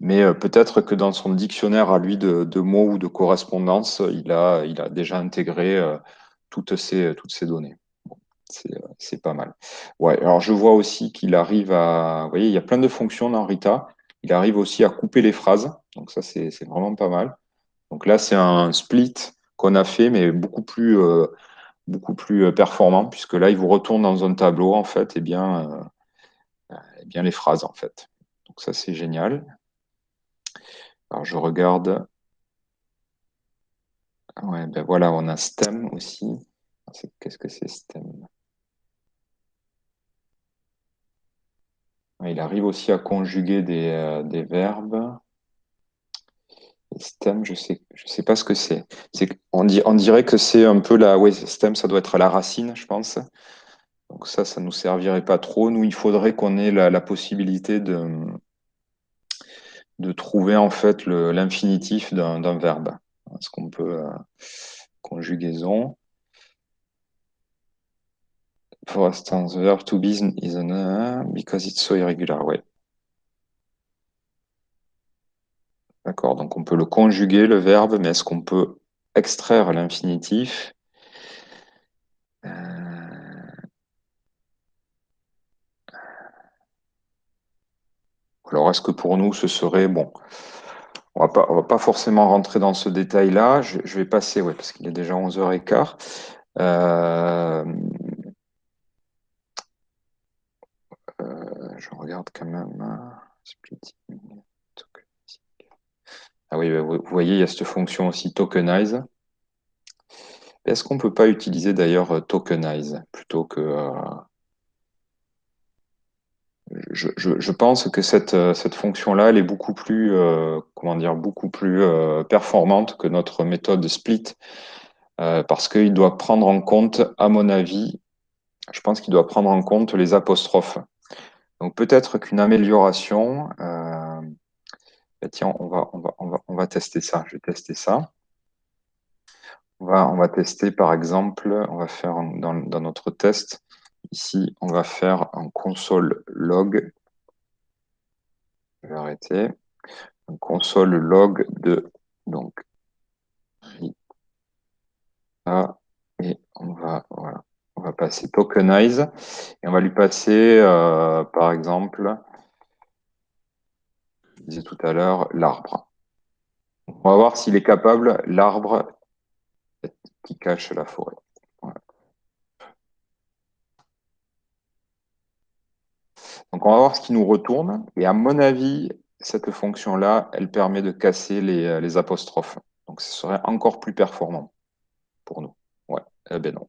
S2: Mais peut-être que dans son dictionnaire à lui de mots ou de correspondance, il a déjà intégré toutes ces données. Bon, c'est pas mal. Ouais, alors je vois aussi qu'il arrive à... Vous voyez, il y a plein de fonctions dans Rita. Il arrive aussi à couper les phrases. Donc ça, c'est vraiment pas mal. Donc là, c'est un split qu'on a fait, mais beaucoup plus performant, puisque là, il vous retourne dans un tableau, en fait, et bien les phrases, en fait. Donc ça, c'est génial. Alors, je regarde. Ouais, ben voilà, on a stem aussi. Qu'est-ce que c'est stem? Il arrive aussi à conjuguer des verbes. Stem, je sais pas ce que c'est. On dirait que c'est un peu la. Oui, stem, ça doit être la racine, je pense. Donc ça nous servirait pas trop. Nous, il faudrait qu'on ait la possibilité de trouver en fait l'infinitif d'un verbe. Est-ce qu'on peut conjugaison? For instance, the verb to be is because it's so irregular. Ouais. D'accord. Donc on peut le conjuguer le verbe, mais est-ce qu'on peut extraire l'infinitif? Alors, est-ce que pour nous, ce serait bon? On va pas forcément rentrer dans ce détail-là. Je vais passer, ouais, parce qu'il est déjà 11h15. Je regarde quand même. Splitting. Ah oui, vous voyez, il y a cette fonction aussi tokenize. Est-ce qu'on ne peut pas utiliser d'ailleurs tokenize plutôt que... Je pense que cette fonction-là, elle est beaucoup plus, comment dire, beaucoup plus performante que notre méthode split, parce qu'il doit prendre en compte, à mon avis, je pense qu'il doit prendre en compte les apostrophes. Donc peut-être qu'une amélioration, tiens, on va tester ça. Je vais tester ça. On va tester par exemple, on va faire dans notre test, ici, on va faire un console log. Je vais arrêter. Un console log de donc Rita, et voilà, on va passer tokenize et on va lui passer par exemple, je disais tout à l'heure, l'arbre. On va voir s'il est capable, l'arbre qui cache la forêt. Voilà. Donc on va voir ce qui nous retourne et à mon avis, cette fonction-là, elle permet de casser les apostrophes. Donc ce serait encore plus performant pour nous. Ouais, eh ben non.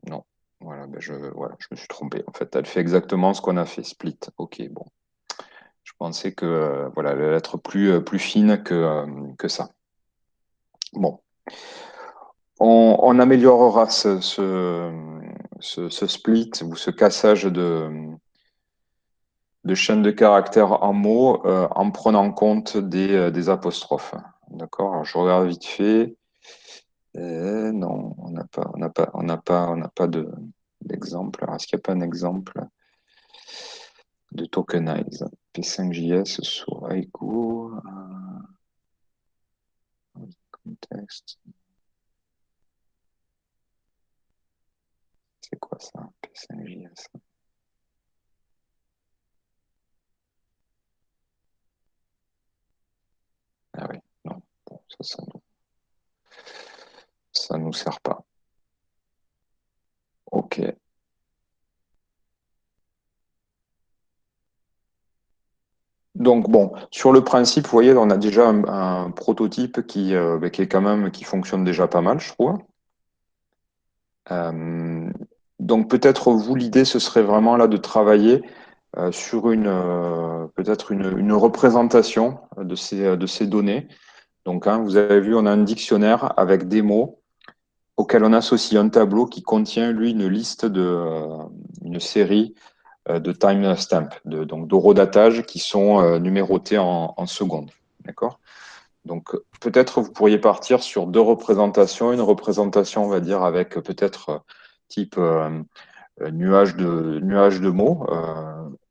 S2: Non. Voilà, je me suis trompé. En fait, elle fait exactement ce qu'on a fait, split. Ok, bon. Je pensais que voilà, elle allait être plus fine que ça. Bon. On améliorera ce split ou ce cassage de chaîne de caractères en mots en prenant en compte des apostrophes. D'accord? Alors, je regarde vite fait. Non, on n'a pas d'exemple. Alors, est-ce qu'il n'y a pas un exemple de tokenize? P5JS sur Aigu. Contexte. C'est quoi ça? P5JS. Ah oui, non. Bon, ça nous sert pas. Ok. Donc bon, sur le principe, vous voyez, on a déjà un prototype qui est quand même qui fonctionne déjà pas mal, je trouve. Donc peut-être vous, l'idée, ce serait vraiment là de travailler sur peut-être une représentation de ces données. Donc hein, vous avez vu, on a un dictionnaire avec des mots auquel on associe un tableau qui contient, lui, une liste une série de timestamps, donc d'horodatage qui sont numérotés en secondes. D'accord? Donc peut-être vous pourriez partir sur deux représentations. Une représentation, on va dire, avec peut-être type nuage de mots,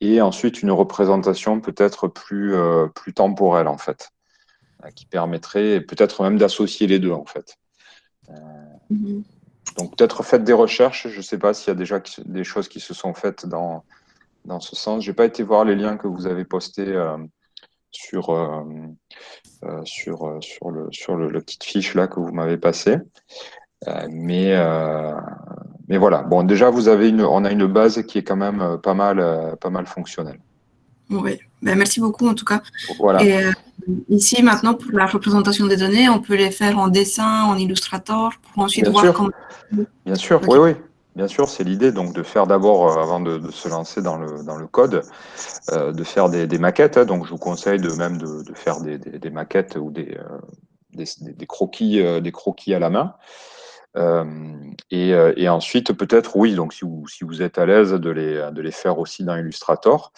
S2: et ensuite une représentation peut-être plus temporelle, en fait, qui permettrait peut-être même d'associer les deux, en fait. Donc peut-être faites des recherches. Je ne sais pas s'il y a déjà des choses qui se sont faites dans ce sens. Je n'ai pas été voir les liens que vous avez postés sur le petite fiche là que vous m'avez passé. Mais voilà. Bon, déjà on a une base qui est quand même pas mal fonctionnelle.
S1: Oui, ben, merci beaucoup en tout cas.
S2: Voilà.
S1: Et ici, maintenant, pour la représentation des données, on peut les faire en dessin, en Illustrator, pour ensuite
S2: Bien
S1: voir
S2: sûr.
S1: comment.
S2: Bien sûr,
S1: Ok.
S2: oui. bien sûr, c'est l'idée donc de faire d'abord, avant de se lancer dans le code, de faire des maquettes. Hein. Donc, je vous conseille même de faire des maquettes ou des croquis à la main. Et ensuite, peut-être, oui, donc si vous êtes à l'aise, de les faire aussi dans Illustrator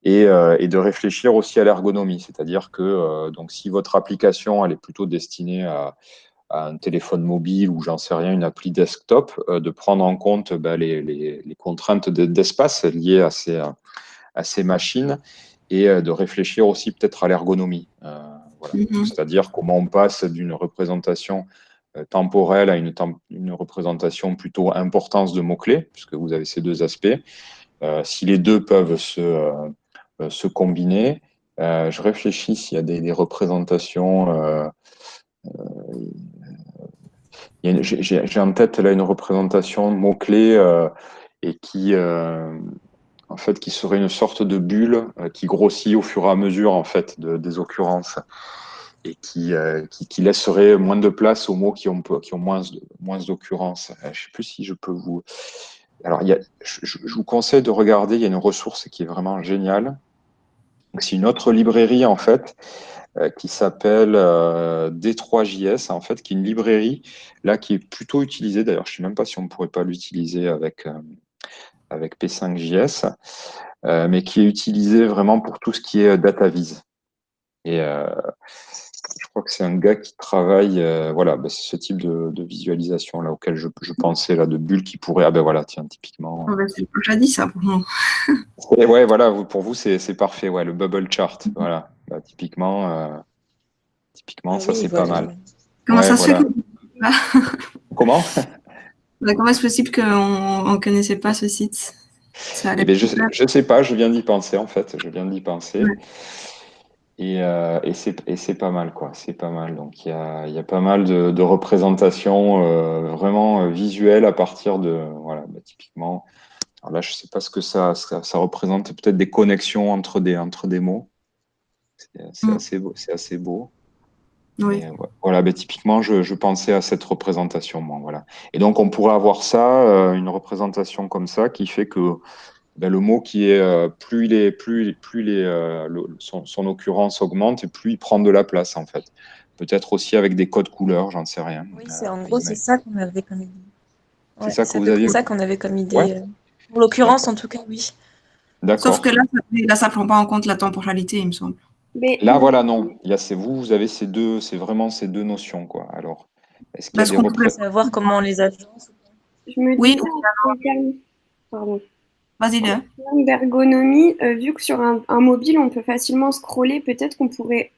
S2: et de réfléchir aussi à l'ergonomie. C'est-à-dire que donc, si votre application elle est plutôt destinée à un téléphone mobile ou j'en sais rien, une appli desktop, de prendre en compte les contraintes d'espace liées à ces machines et de réfléchir aussi peut-être à l'ergonomie. Voilà. C'est-à-dire comment on passe d'une représentation temporelle à une représentation plutôt importance de mots-clés, puisque vous avez ces deux aspects. Si les deux peuvent se combiner, je réfléchis s'il y a des représentations. J'ai en tête là une représentation de mots-clés et en fait, qui serait une sorte de bulle qui grossit au fur et à mesure en fait des occurrences et qui laisserait moins de place aux mots qui ont moins d'occurrences. Je ne sais plus si je peux vous. Alors, je vous conseille de regarder. Il y a une ressource qui est vraiment géniale. C'est une autre librairie en fait qui s'appelle D3JS, en fait, qui est une librairie là qui est plutôt utilisée. D'ailleurs, je ne sais même pas si on ne pourrait pas l'utiliser avec P5JS, mais qui est utilisée vraiment pour tout ce qui est data vis. Et je crois que c'est un gars qui travaille, voilà, c'est ce type de visualisation là auquel je pensais là, de bulles qui pourraient, ah ben voilà, tiens, typiquement.
S1: C'est déjà dit ça pour moi.
S2: Et ouais, voilà, pour vous c'est parfait, ouais, le bubble chart, voilà, bah, typiquement,
S4: Ah
S2: ça
S4: oui,
S2: c'est pas
S4: voilà.
S2: mal.
S1: Comment
S2: Ouais,
S1: ça se fait
S2: voilà. Comment?
S1: comment est-ce possible qu'on ne connaissait pas ce site? Ça
S2: Eh
S1: allait
S2: bien,
S1: plus tard.
S2: je sais pas, je viens d'y penser en fait, je viens d'y penser.
S1: Ouais.
S2: Et c'est pas mal, quoi. C'est pas mal. Donc, il y a pas mal de représentations vraiment visuelles à partir de, voilà, bah, typiquement. Alors là, je sais pas ce que ça représente, peut-être des connexions entre des mots. C'est assez beau, c'est assez beau.
S1: Oui.
S2: Mais voilà, bah, typiquement, je pensais à cette représentation, moi, voilà. Et donc, on pourrait avoir ça, une représentation comme ça, qui fait que ben, le mot qui est son occurrence augmente et plus il prend de la place en fait. Peut-être aussi avec des codes couleurs, j'en sais rien.
S4: Oui, en gros, c'est ça qu'on avait comme idée.
S2: C'est
S4: Ouais,
S2: ça que
S4: c'est à
S2: vous
S4: peu près
S2: aviez.
S4: ça qu'on avait comme
S2: Ouais,
S4: idée. Pour l'occurrence,
S2: d'accord.
S4: en tout cas, oui.
S1: Sauf que
S2: D'accord.
S1: là, ça prend pas en compte la temporalité, il me semble.
S5: Mais
S2: Là, voilà, non. Vous avez c'est vraiment ces deux notions, quoi. Alors, est-ce qu'il y a
S1: Parce
S2: des
S1: qu'on pouvait...
S4: Savoir comment on les agence.
S5: je me
S1: Oui,
S5: disais en termes, pardon,
S1: vas-y,
S5: en
S1: Léa.
S5: termes d'ergonomie, vu que sur un mobile, on peut facilement scroller, peut-être qu'on pourrait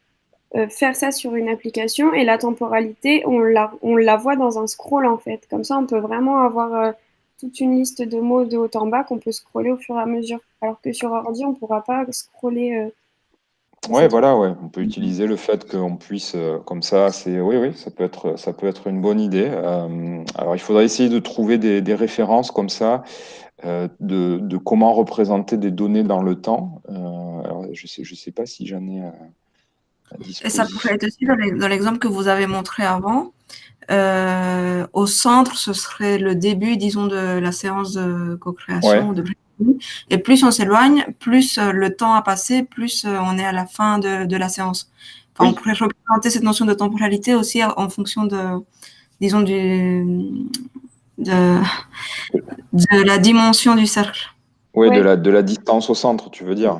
S5: faire ça sur une application et la temporalité, on la voit dans un scroll en fait. Comme ça, on peut vraiment avoir toute une liste de mots de haut en bas qu'on peut scroller au fur et à mesure. Alors que sur ordi, on ne pourra pas scroller de
S2: Ouais,
S5: cette
S2: voilà, ouais. On peut utiliser le fait qu'on puisse, comme ça, oui, ça peut être une bonne idée. Alors, il faudrait essayer de trouver des références comme ça de comment représenter des données dans le temps. Alors, je sais pas si j'en ai à
S1: Et ça pourrait
S2: disposition.
S1: être aussi dans l'exemple que vous avez montré avant. Au centre, ce serait le début, disons, de la séance de
S2: Ouais,
S1: co-création. Et plus on s'éloigne, plus le temps a passé, plus on est à la fin de la séance. Enfin, on
S2: oui,
S1: pourrait représenter cette notion de temporalité aussi en fonction disons, de, de la dimension du cercle.
S2: ouais,
S5: Ouais,
S2: de la distance au centre, tu veux dire.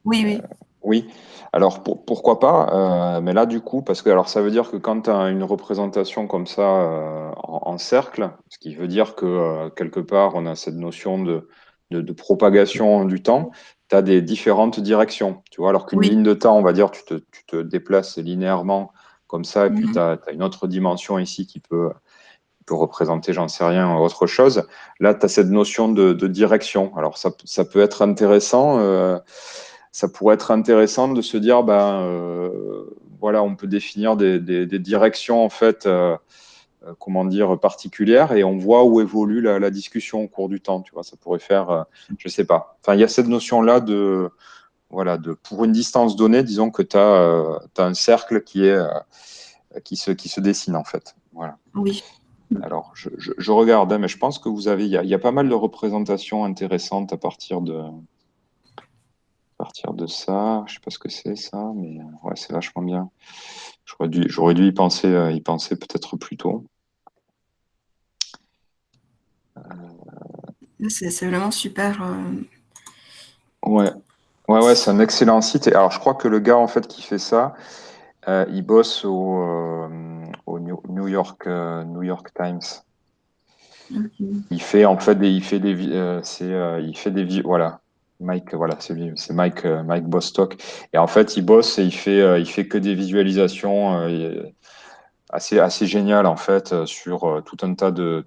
S1: Oui, oui.
S2: Oui. Alors pourquoi pas, mais là du coup, parce que alors ça veut dire que quand tu as une représentation comme ça en cercle, ce qui veut dire que quelque part on a cette notion de propagation du temps, tu as des différentes directions. Tu vois, alors qu'une
S1: Oui.
S2: ligne de temps, on va dire, tu te déplaces linéairement comme ça, et puis tu
S1: Mhm.
S2: as une autre dimension ici qui peut représenter, j'en sais rien, autre chose. Là, tu as cette notion de direction. Alors ça peut être intéressant. Ça pourrait être intéressant de se dire, voilà, on peut définir des directions en fait, comment dire, particulières, et on voit où évolue la discussion au cours du temps. Tu vois, ça pourrait faire, je sais pas. Enfin, il y a cette notion-là voilà, pour une distance donnée, disons que tu as, un cercle qui se dessine en fait. Voilà.
S1: Oui.
S2: Alors, je regarde, hein, mais je pense que il y a pas mal de représentations intéressantes à partir de ça. Je sais pas ce que c'est ça, mais ouais, c'est vachement bien. J'aurais dû y penser peut-être plus tôt.
S1: C'est vraiment super.
S2: Ouais, ouais, c'est un excellent site. Et alors, je crois que le gars en fait qui fait ça, il bosse au New York Times. Il fait en fait voilà. Mike, voilà, c'est lui, c'est Mike Bostock. Et en fait, il bosse et il fait que des visualisations assez géniales en fait sur tout un tas de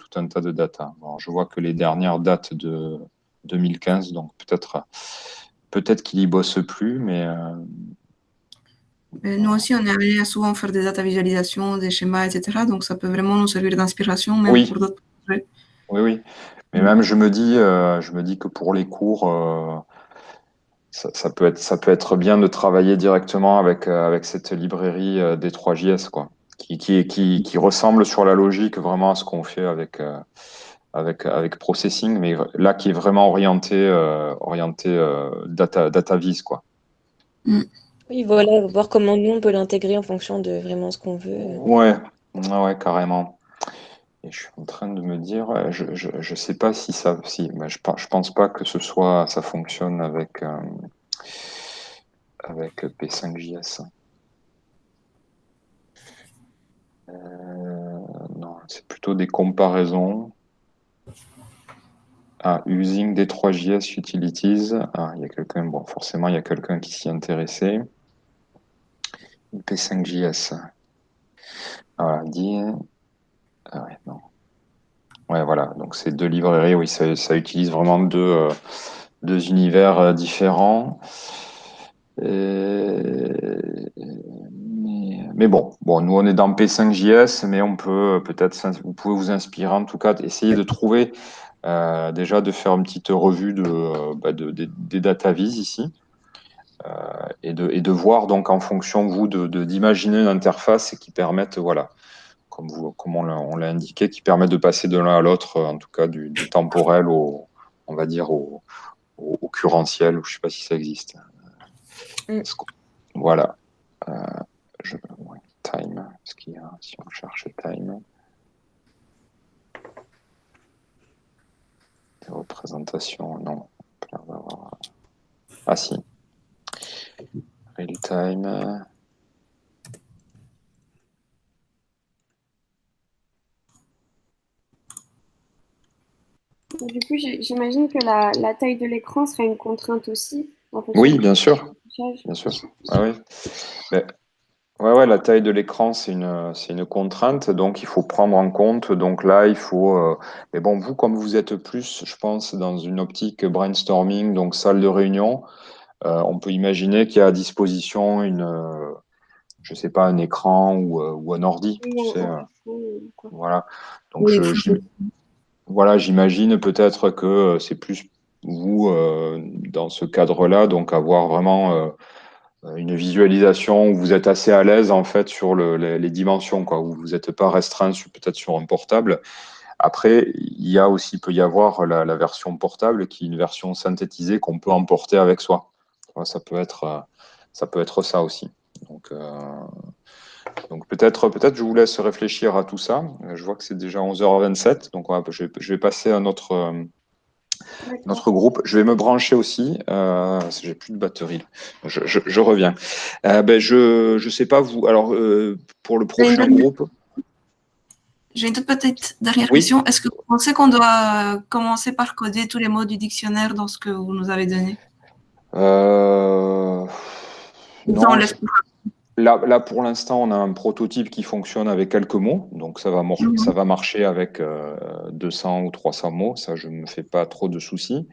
S2: data. Bon, je vois que les dernières datent de 2015, donc peut-être qu'il y bosse plus, mais
S1: Et nous aussi, on est amené à souvent faire des data visualisations, des schémas, etc. Donc, ça peut vraiment nous servir d'inspiration, même
S2: oui,
S1: pour d'autres projets.
S2: oui. Mais même je me dis que pour les cours, ça peut être bien de travailler directement avec cette librairie D3JS, quoi, qui ressemble sur la logique vraiment à ce qu'on fait avec Processing, mais là qui est vraiment orienté data viz, quoi.
S4: Oui, voilà, voir comment nous on peut l'intégrer en fonction de vraiment ce qu'on veut.
S2: Ouais, ouais, carrément. Et je suis en train de me dire, je sais pas si je pense pas que ça fonctionne avec P5JS. Non, c'est plutôt des comparaisons. Ah, using D3JS utilities. Ah, il y a quelqu'un, bon, forcément, il y a quelqu'un qui s'y intéressait. P5JS. Voilà, dit. Ah ouais, non. Ouais, voilà. Donc, c'est deux librairies. Oui, ça utilise vraiment deux univers différents. Mais bon, nous, on est dans P5JS, mais on peut vous pouvez vous inspirer, en tout cas, essayer de trouver, déjà de faire une petite revue des data viz ici. Et de voir donc en fonction vous d'imaginer une interface qui permette, voilà, comme on l'a indiqué, qui permet de passer de l'un à l'autre, en tout cas du temporel on va dire au currentiel, je sais pas si ça existe. Voilà. Ouais, time, ce qu'il y a, si on cherche time. Des représentations, non. Ah si. Real time.
S5: Du coup, j'imagine que la taille de l'écran sera une contrainte aussi, en fonction
S2: Oui,
S5: de
S2: bien sûr.
S5: l'affichage.
S2: Bien sûr. Ah oui. Mais, ouais, la taille de l'écran, c'est une contrainte, donc il faut prendre en compte. Donc là, il faut. Mais bon, vous, comme vous êtes plus, je pense, dans une optique brainstorming, donc salle de réunion, on peut imaginer qu'il y a à disposition je sais pas, un écran ou un ordi,
S5: Oui,
S2: tu sais.
S5: quoi.
S2: Voilà. Donc
S1: Oui,
S2: voilà, j'imagine peut-être que c'est plus vous dans ce cadre-là, donc avoir vraiment une visualisation où vous êtes assez à l'aise en fait sur les dimensions, quoi, où vous n'êtes pas restreint peut-être sur un portable. Après, peut y avoir la version portable qui est une version synthétisée qu'on peut emporter avec soi. Ça peut être ça aussi. Donc peut-être je vous laisse réfléchir à tout ça. Je vois que c'est déjà 11h27, donc je vais passer à notre groupe. Je vais me brancher aussi. J'ai plus de batterie. Je reviens. Je sais pas vous. Alors pour le prochain groupe.
S1: J'ai une toute petite dernière
S2: Oui.
S1: question. Est-ce que vous pensez qu'on doit commencer par coder tous les mots du dictionnaire dans ce que vous nous avez donné?
S2: Non.
S1: On laisse
S2: Là, pour l'instant, on a un prototype qui fonctionne avec quelques mots. Donc, ça va marcher avec 200 ou 300 mots. Ça, je ne me fais pas trop de soucis.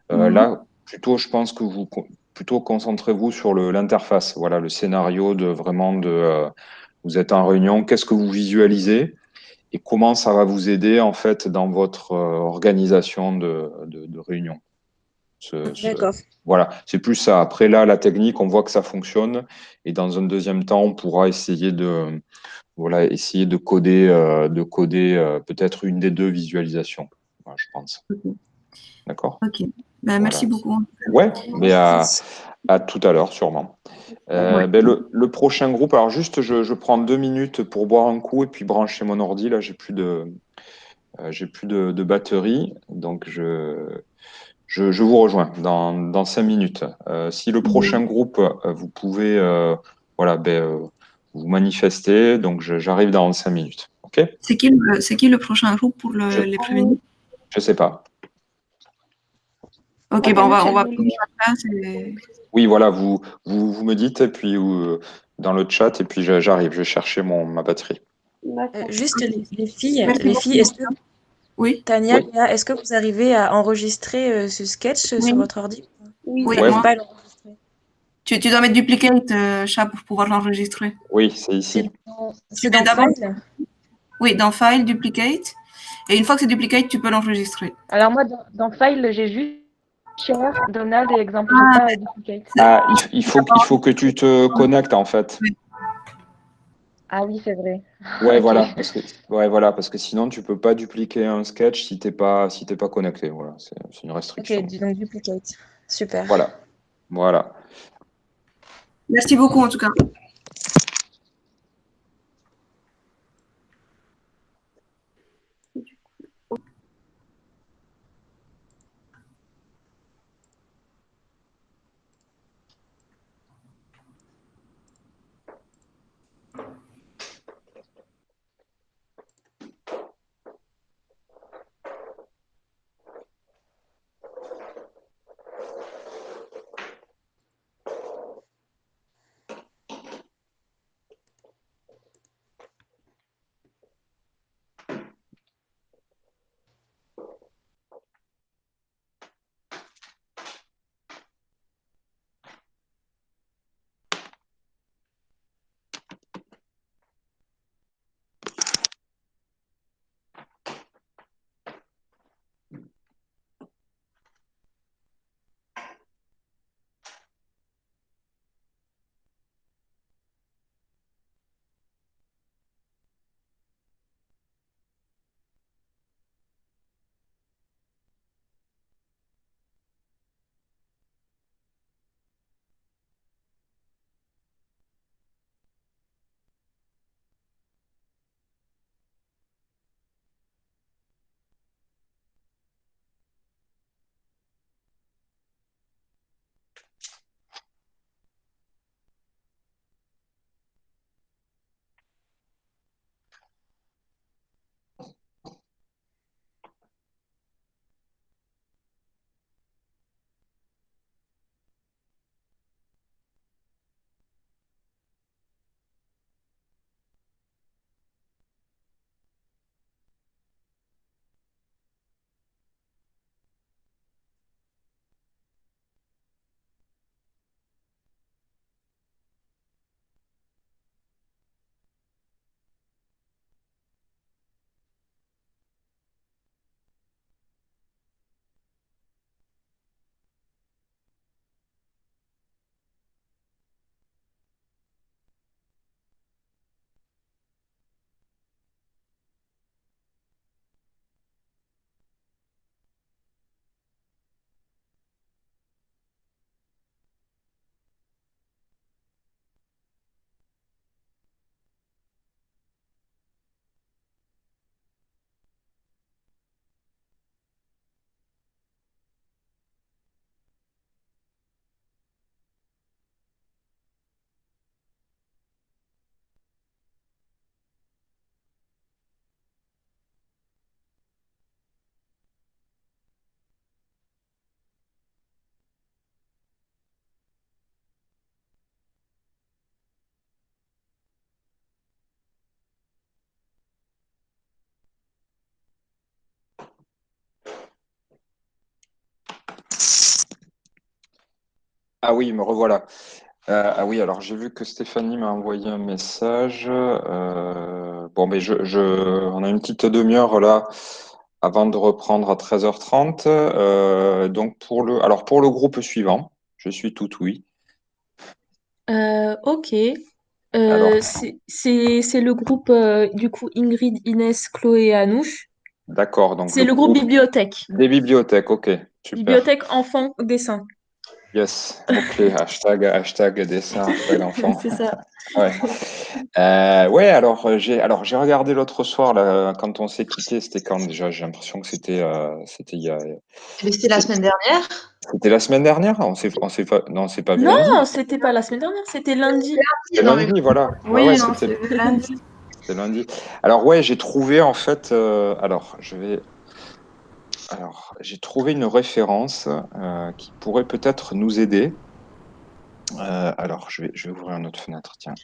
S2: Là, plutôt, je pense que plutôt concentrez-vous sur l'interface. Voilà, le scénario vous êtes en réunion, qu'est-ce que vous visualisez et comment ça va vous aider, en fait, dans votre organisation de réunion.
S4: D'accord.
S2: Voilà, c'est plus ça. Après, là, la technique, on voit que ça fonctionne. Et dans un deuxième temps, on pourra essayer de voilà, essayer de coder peut-être une des deux visualisations, voilà, je pense. D'accord?
S1: Ok. Ben, merci
S2: Voilà.
S1: beaucoup.
S2: Ouais, mais à tout à l'heure, sûrement. Ben, le prochain groupe, alors juste, je prends 2 minutes pour boire un coup et puis brancher mon ordi. Là, j'ai plus de batterie, donc je vous rejoins dans 5 minutes. Si le prochain groupe, vous pouvez voilà, vous manifester, donc j'arrive dans 5 minutes. OK?
S1: C'est qui le prochain groupe pour les prévenir?
S2: Je sais pas.
S1: Ok, ben on va prendre la place et...
S2: Oui, voilà, vous me dites, et puis dans le chat, et puis j'arrive, je vais chercher ma batterie.
S4: Juste les filles,
S1: Merci
S4: est-ce que
S1: Oui.
S4: Tania,
S2: Oui.
S4: Léa, est-ce que vous arrivez à enregistrer ce sketch
S1: Oui.
S4: sur votre ordi?
S5: Oui.
S4: Vous
S1: Oui,
S4: n'arrivez
S1: moi.
S4: pas à l'enregistrer?
S1: Tu dois mettre duplicate, chat, pour pouvoir l'enregistrer.
S2: Oui, c'est ici.
S4: C'est
S1: mets
S4: dans
S1: d'abord-
S4: File?
S1: Oui, dans File, duplicate. Et une fois que c'est duplicate, tu peux l'enregistrer.
S4: Alors moi, dans File, j'ai juste Share, Donald et exemple. J'ai pas Duplicate.
S2: Ah, il faut que tu te connectes, en fait.
S1: Oui.
S4: Ah oui, c'est vrai.
S2: Ouais,
S4: Ok.
S2: voilà, parce que sinon, tu peux pas dupliquer un sketch si t'es pas connecté. Voilà, c'est une
S4: Ok,
S2: restriction.
S4: donc Duplicate. Super.
S2: Voilà.
S1: Merci beaucoup, en tout cas.
S2: Ah oui, me revoilà. Ah oui, alors j'ai vu que Stéphanie m'a envoyé un message. Bon, mais on a une petite demi-heure là avant de reprendre à 13h30. Donc pour le groupe suivant, je suis tout oui.
S3: Ok.
S2: Alors,
S3: C'est le groupe, du coup, Ingrid, Inès, Chloé et Anouche.
S2: d'accord, donc
S3: C'est
S2: le
S3: le groupe
S2: groupe
S3: bibliothèque.
S2: des bibliothèques, ok, super.
S3: Bibliothèque enfant dessin.
S2: Yes, ok, hashtag dessin, hashtag enfant.
S3: C'est ça.
S2: Ouais. Ouais, alors j'ai regardé l'autre soir là, quand on s'est quitté, c'était quand déjà? J'ai l'impression que c'était il y a
S6: Mais c'était la
S2: c'était
S6: semaine dernière.
S2: c'était la semaine dernière? On s'est pas non, on s'est pas vu
S3: Non,
S2: lundi.
S3: c'était pas la semaine dernière, c'était lundi.
S2: C'était
S6: Non, mais
S2: lundi, voilà. Ouais, ouais,
S1: Oui, non, c'est lundi.
S2: c'était lundi. Alors ouais, j'ai trouvé en fait j'ai trouvé une référence qui pourrait peut-être nous aider. Alors je vais ouvrir une autre fenêtre, tiens.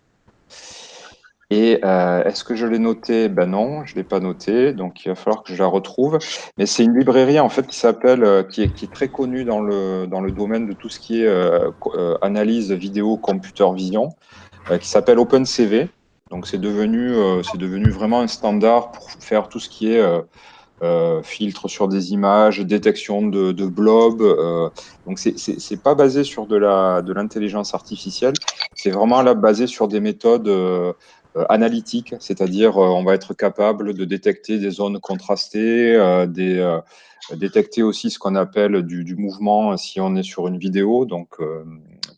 S2: Et est-ce que je l'ai noté? Ben non, je l'ai pas noté, donc il va falloir que je la retrouve. Mais c'est une librairie en fait qui s'appelle, qui est très connue dans le domaine de tout ce qui est analyse vidéo, computer vision, qui s'appelle OpenCV. Donc c'est devenu vraiment un standard pour faire tout ce qui est filtre sur des images, détection de blobs. Donc c'est pas basé sur de l'intelligence artificielle, c'est vraiment là basé sur des méthodes analytiques, c'est-à-dire on va être capable de détecter des zones contrastées, détecter aussi ce qu'on appelle du mouvement si on est sur une vidéo, donc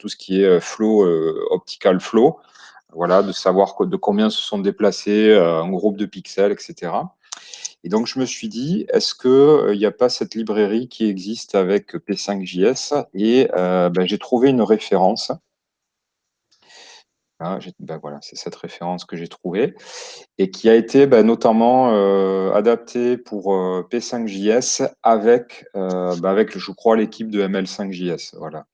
S2: tout ce qui est flow, optical flow, voilà, de savoir de combien se sont déplacés un groupe de pixels, etc. Et donc, je me suis dit, est-ce qu'il n'y a pas cette librairie qui existe avec P5JS? Et ben, j'ai trouvé une référence. Hein, ben voilà, c'est cette référence que j'ai trouvée et qui a été ben, notamment adaptée pour P5JS avec, je crois, l'équipe de ML5JS. Voilà.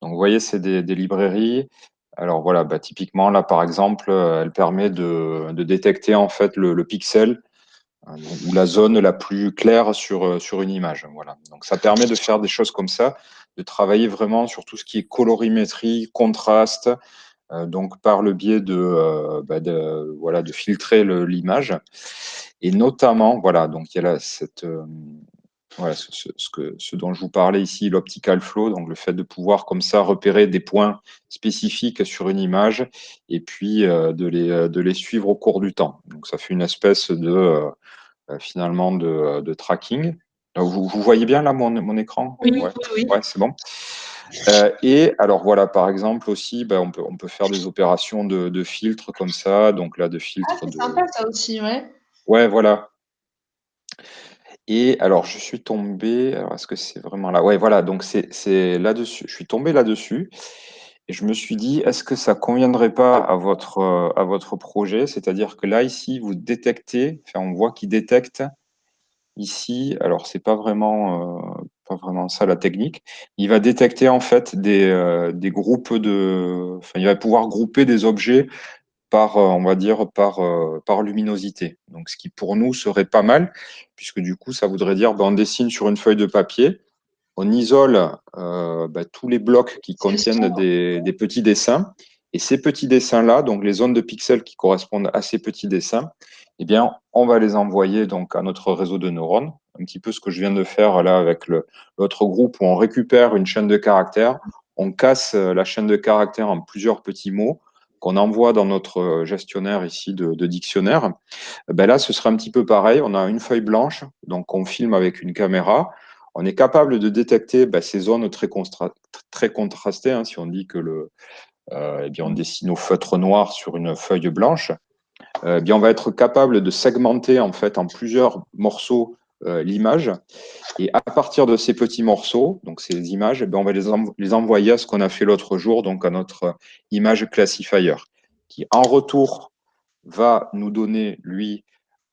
S2: Donc, vous voyez, c'est des librairies. Alors voilà, bah, typiquement, là, par exemple, elle permet de détecter en fait le pixel ou la zone la plus claire sur une image. Voilà. Donc ça permet de faire des choses comme ça, de travailler vraiment sur tout ce qui est colorimétrie, contraste, donc par le biais voilà, de filtrer l'image. Et notamment, voilà, donc il y a là voilà, ce dont je vous parlais ici, l'optical flow, donc le fait de pouvoir comme ça repérer des points spécifiques sur une image et puis de les suivre au cours du temps. Donc ça fait une espèce finalement de tracking. Vous voyez bien là mon écran?
S3: Oui,
S2: Ouais,
S3: oui.
S2: ouais, c'est bon. Et alors voilà, par exemple aussi, on peut faire des opérations de filtre comme ça. Donc là, de
S6: Ah,
S2: filtre
S6: c'est sympa ça aussi, ouais.
S2: Ouais, voilà. Et alors, je suis tombé. Alors, est-ce que c'est vraiment là? Ouais, voilà. Donc, c'est là-dessus. Je suis tombé là-dessus. Et je me suis dit, est-ce que ça conviendrait pas à votre projet? C'est-à-dire que là, ici, vous détectez, enfin, on voit qu'il détecte ici. Alors, c'est pas vraiment ça la technique. Il va détecter en fait des groupes enfin, il va pouvoir grouper des objets on va dire, par luminosité. Donc, ce qui pour nous serait pas mal, puisque du coup, ça voudrait dire, on dessine sur une feuille de papier, on isole tous les blocs qui
S6: C'est le
S2: contiennent
S6: sombre.
S2: des petits dessins, et ces petits dessins-là, donc les zones de pixels qui correspondent à ces petits dessins, eh bien, on va les envoyer donc à notre réseau de neurones, un petit peu ce que je viens de faire là avec l'autre groupe où on récupère une chaîne de caractères, on casse la chaîne de caractères en plusieurs petits mots qu'on envoie dans notre gestionnaire ici de dictionnaire. Ben là, ce sera un petit peu pareil. On a une feuille blanche, donc on filme avec une caméra. On est capable de détecter ces zones très contrastées. Hein, si on dit que on dessine au feutre noir sur une feuille blanche, on va être capable de segmenter en fait en plusieurs morceaux l'image. Et à partir de ces petits morceaux, donc ces images, on va les envoyer à ce qu'on a fait l'autre jour, donc à notre image classifier, qui en retour va nous donner, lui,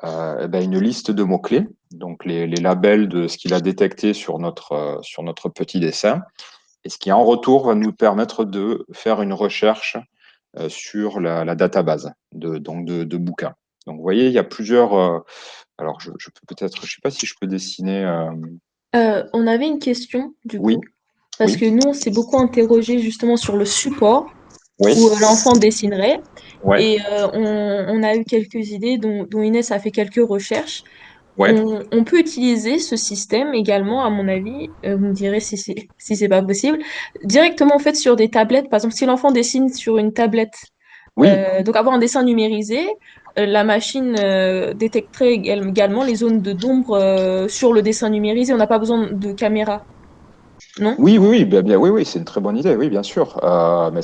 S2: une liste de mots-clés, donc les labels de ce qu'il a détecté sur notre petit dessin, et ce qui en retour va nous permettre de faire une recherche sur la database de bouquins. Donc vous voyez, il y a plusieurs. Alors je peux peut-être, je ne sais pas si je peux dessiner.
S3: On avait une question, du
S2: Oui,
S3: coup, parce
S2: oui,
S3: que nous, on s'est beaucoup interrogé justement sur le support
S2: oui,
S3: où l'enfant dessinerait.
S2: ouais,
S3: Et on a eu quelques idées, dont Inès a fait quelques recherches.
S2: ouais.
S3: On peut utiliser ce système également, à mon avis, vous me direz si c'est pas possible, directement en fait sur des tablettes. Par exemple, si l'enfant dessine sur une tablette
S2: Oui,
S3: Donc, avoir un dessin numérisé, la machine détecterait également les zones d'ombre sur le dessin numérisé. On n'a pas besoin de caméra, non?
S2: oui, oui, oui, oui, oui, c'est une très bonne idée, oui, bien sûr. Mais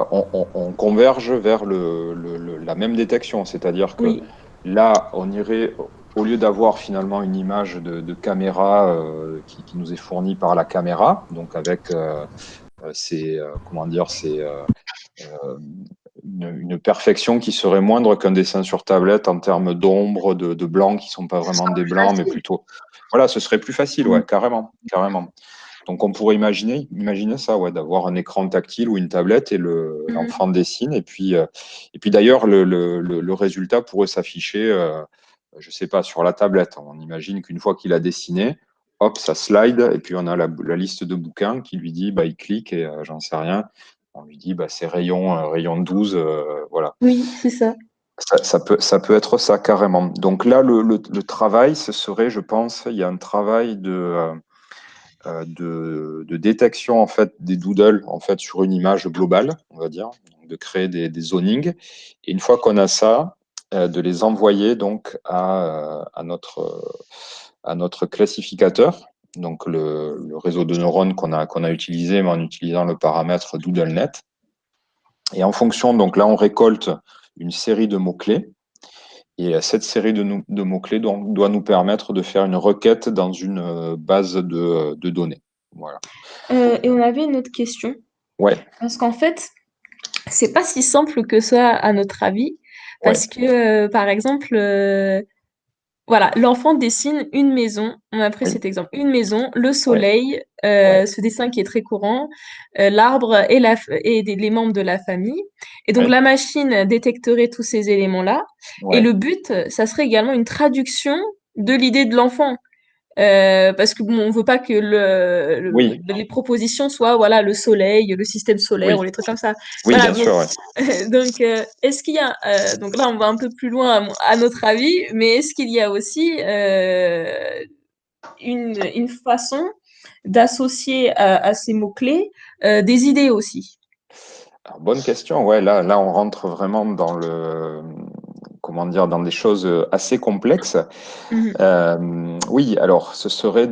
S2: on converge vers la même détection, c'est-à-dire que
S3: Oui,
S2: là, on irait, au lieu d'avoir finalement une image de caméra qui nous est fournie par la caméra, donc avec comment dire, une perfection qui serait moindre qu'un dessin sur tablette en termes d'ombre, de blancs qui sont pas
S6: Ce
S2: vraiment
S6: sera
S2: des
S6: plus
S2: blancs, mais
S6: facile.
S2: plutôt, voilà, ce serait plus facile,
S3: mm,
S2: ouais, carrément, carrément. Donc on pourrait imaginer ça, ouais, d'avoir un écran tactile ou une tablette et
S3: mm.
S2: l'enfant dessine. Et puis d'ailleurs, le résultat pourrait s'afficher, je sais pas, sur la tablette. On imagine qu'une fois qu'il a dessiné, hop, ça slide, et puis on a la liste de bouquins qui lui dit, bah, il clique et j'en sais rien. On lui dit, bah, c'est rayon 12, voilà.
S3: Oui, c'est ça.
S2: Ça peut être ça carrément. Donc là, le travail, ce serait, je pense, il y a un travail de détection en fait des doodles en fait sur une image globale, on va dire, donc de créer des zonings. Et une fois qu'on a ça, de les envoyer donc à notre classificateur, donc le réseau de neurones qu'on a utilisé, mais en utilisant le paramètre DoodleNet. Et en fonction, donc là, on récolte une série de mots-clés. Et cette série de mots-clés doit nous permettre de faire une requête dans une base de données. Voilà.
S3: Et on avait une autre question,
S2: Ouais,
S3: parce qu'en fait, c'est pas si simple que ça, à notre avis,
S2: ouais,
S3: parce que, par exemple, voilà, l'enfant dessine une maison. On a pris
S2: oui,
S3: cet exemple. Une maison, le
S2: ouais,
S3: soleil,
S2: ouais,
S3: ce dessin qui est très courant, l'arbre les membres de la famille. Et donc
S2: ouais,
S3: la machine détecterait tous ces éléments-là. Et
S2: ouais,
S3: le but, ça serait également une traduction de l'idée de l'enfant. Parce que bon, on veut pas que
S2: oui,
S3: les propositions soient voilà le soleil, le système solaire ou
S2: oui,
S3: les trucs comme ça.
S2: oui,
S3: Voilà,
S2: bien
S3: donc
S2: sûr, ouais.
S3: donc est-ce qu'il y a donc là on va un peu plus loin à notre avis, mais est-ce qu'il y a aussi une façon d'associer à ces mots-clés des idées aussi?
S2: Alors, bonne question. Ouais, là, on rentre vraiment comment dire, dans des choses assez complexes.
S3: Mhm.
S2: Oui, alors, ce serait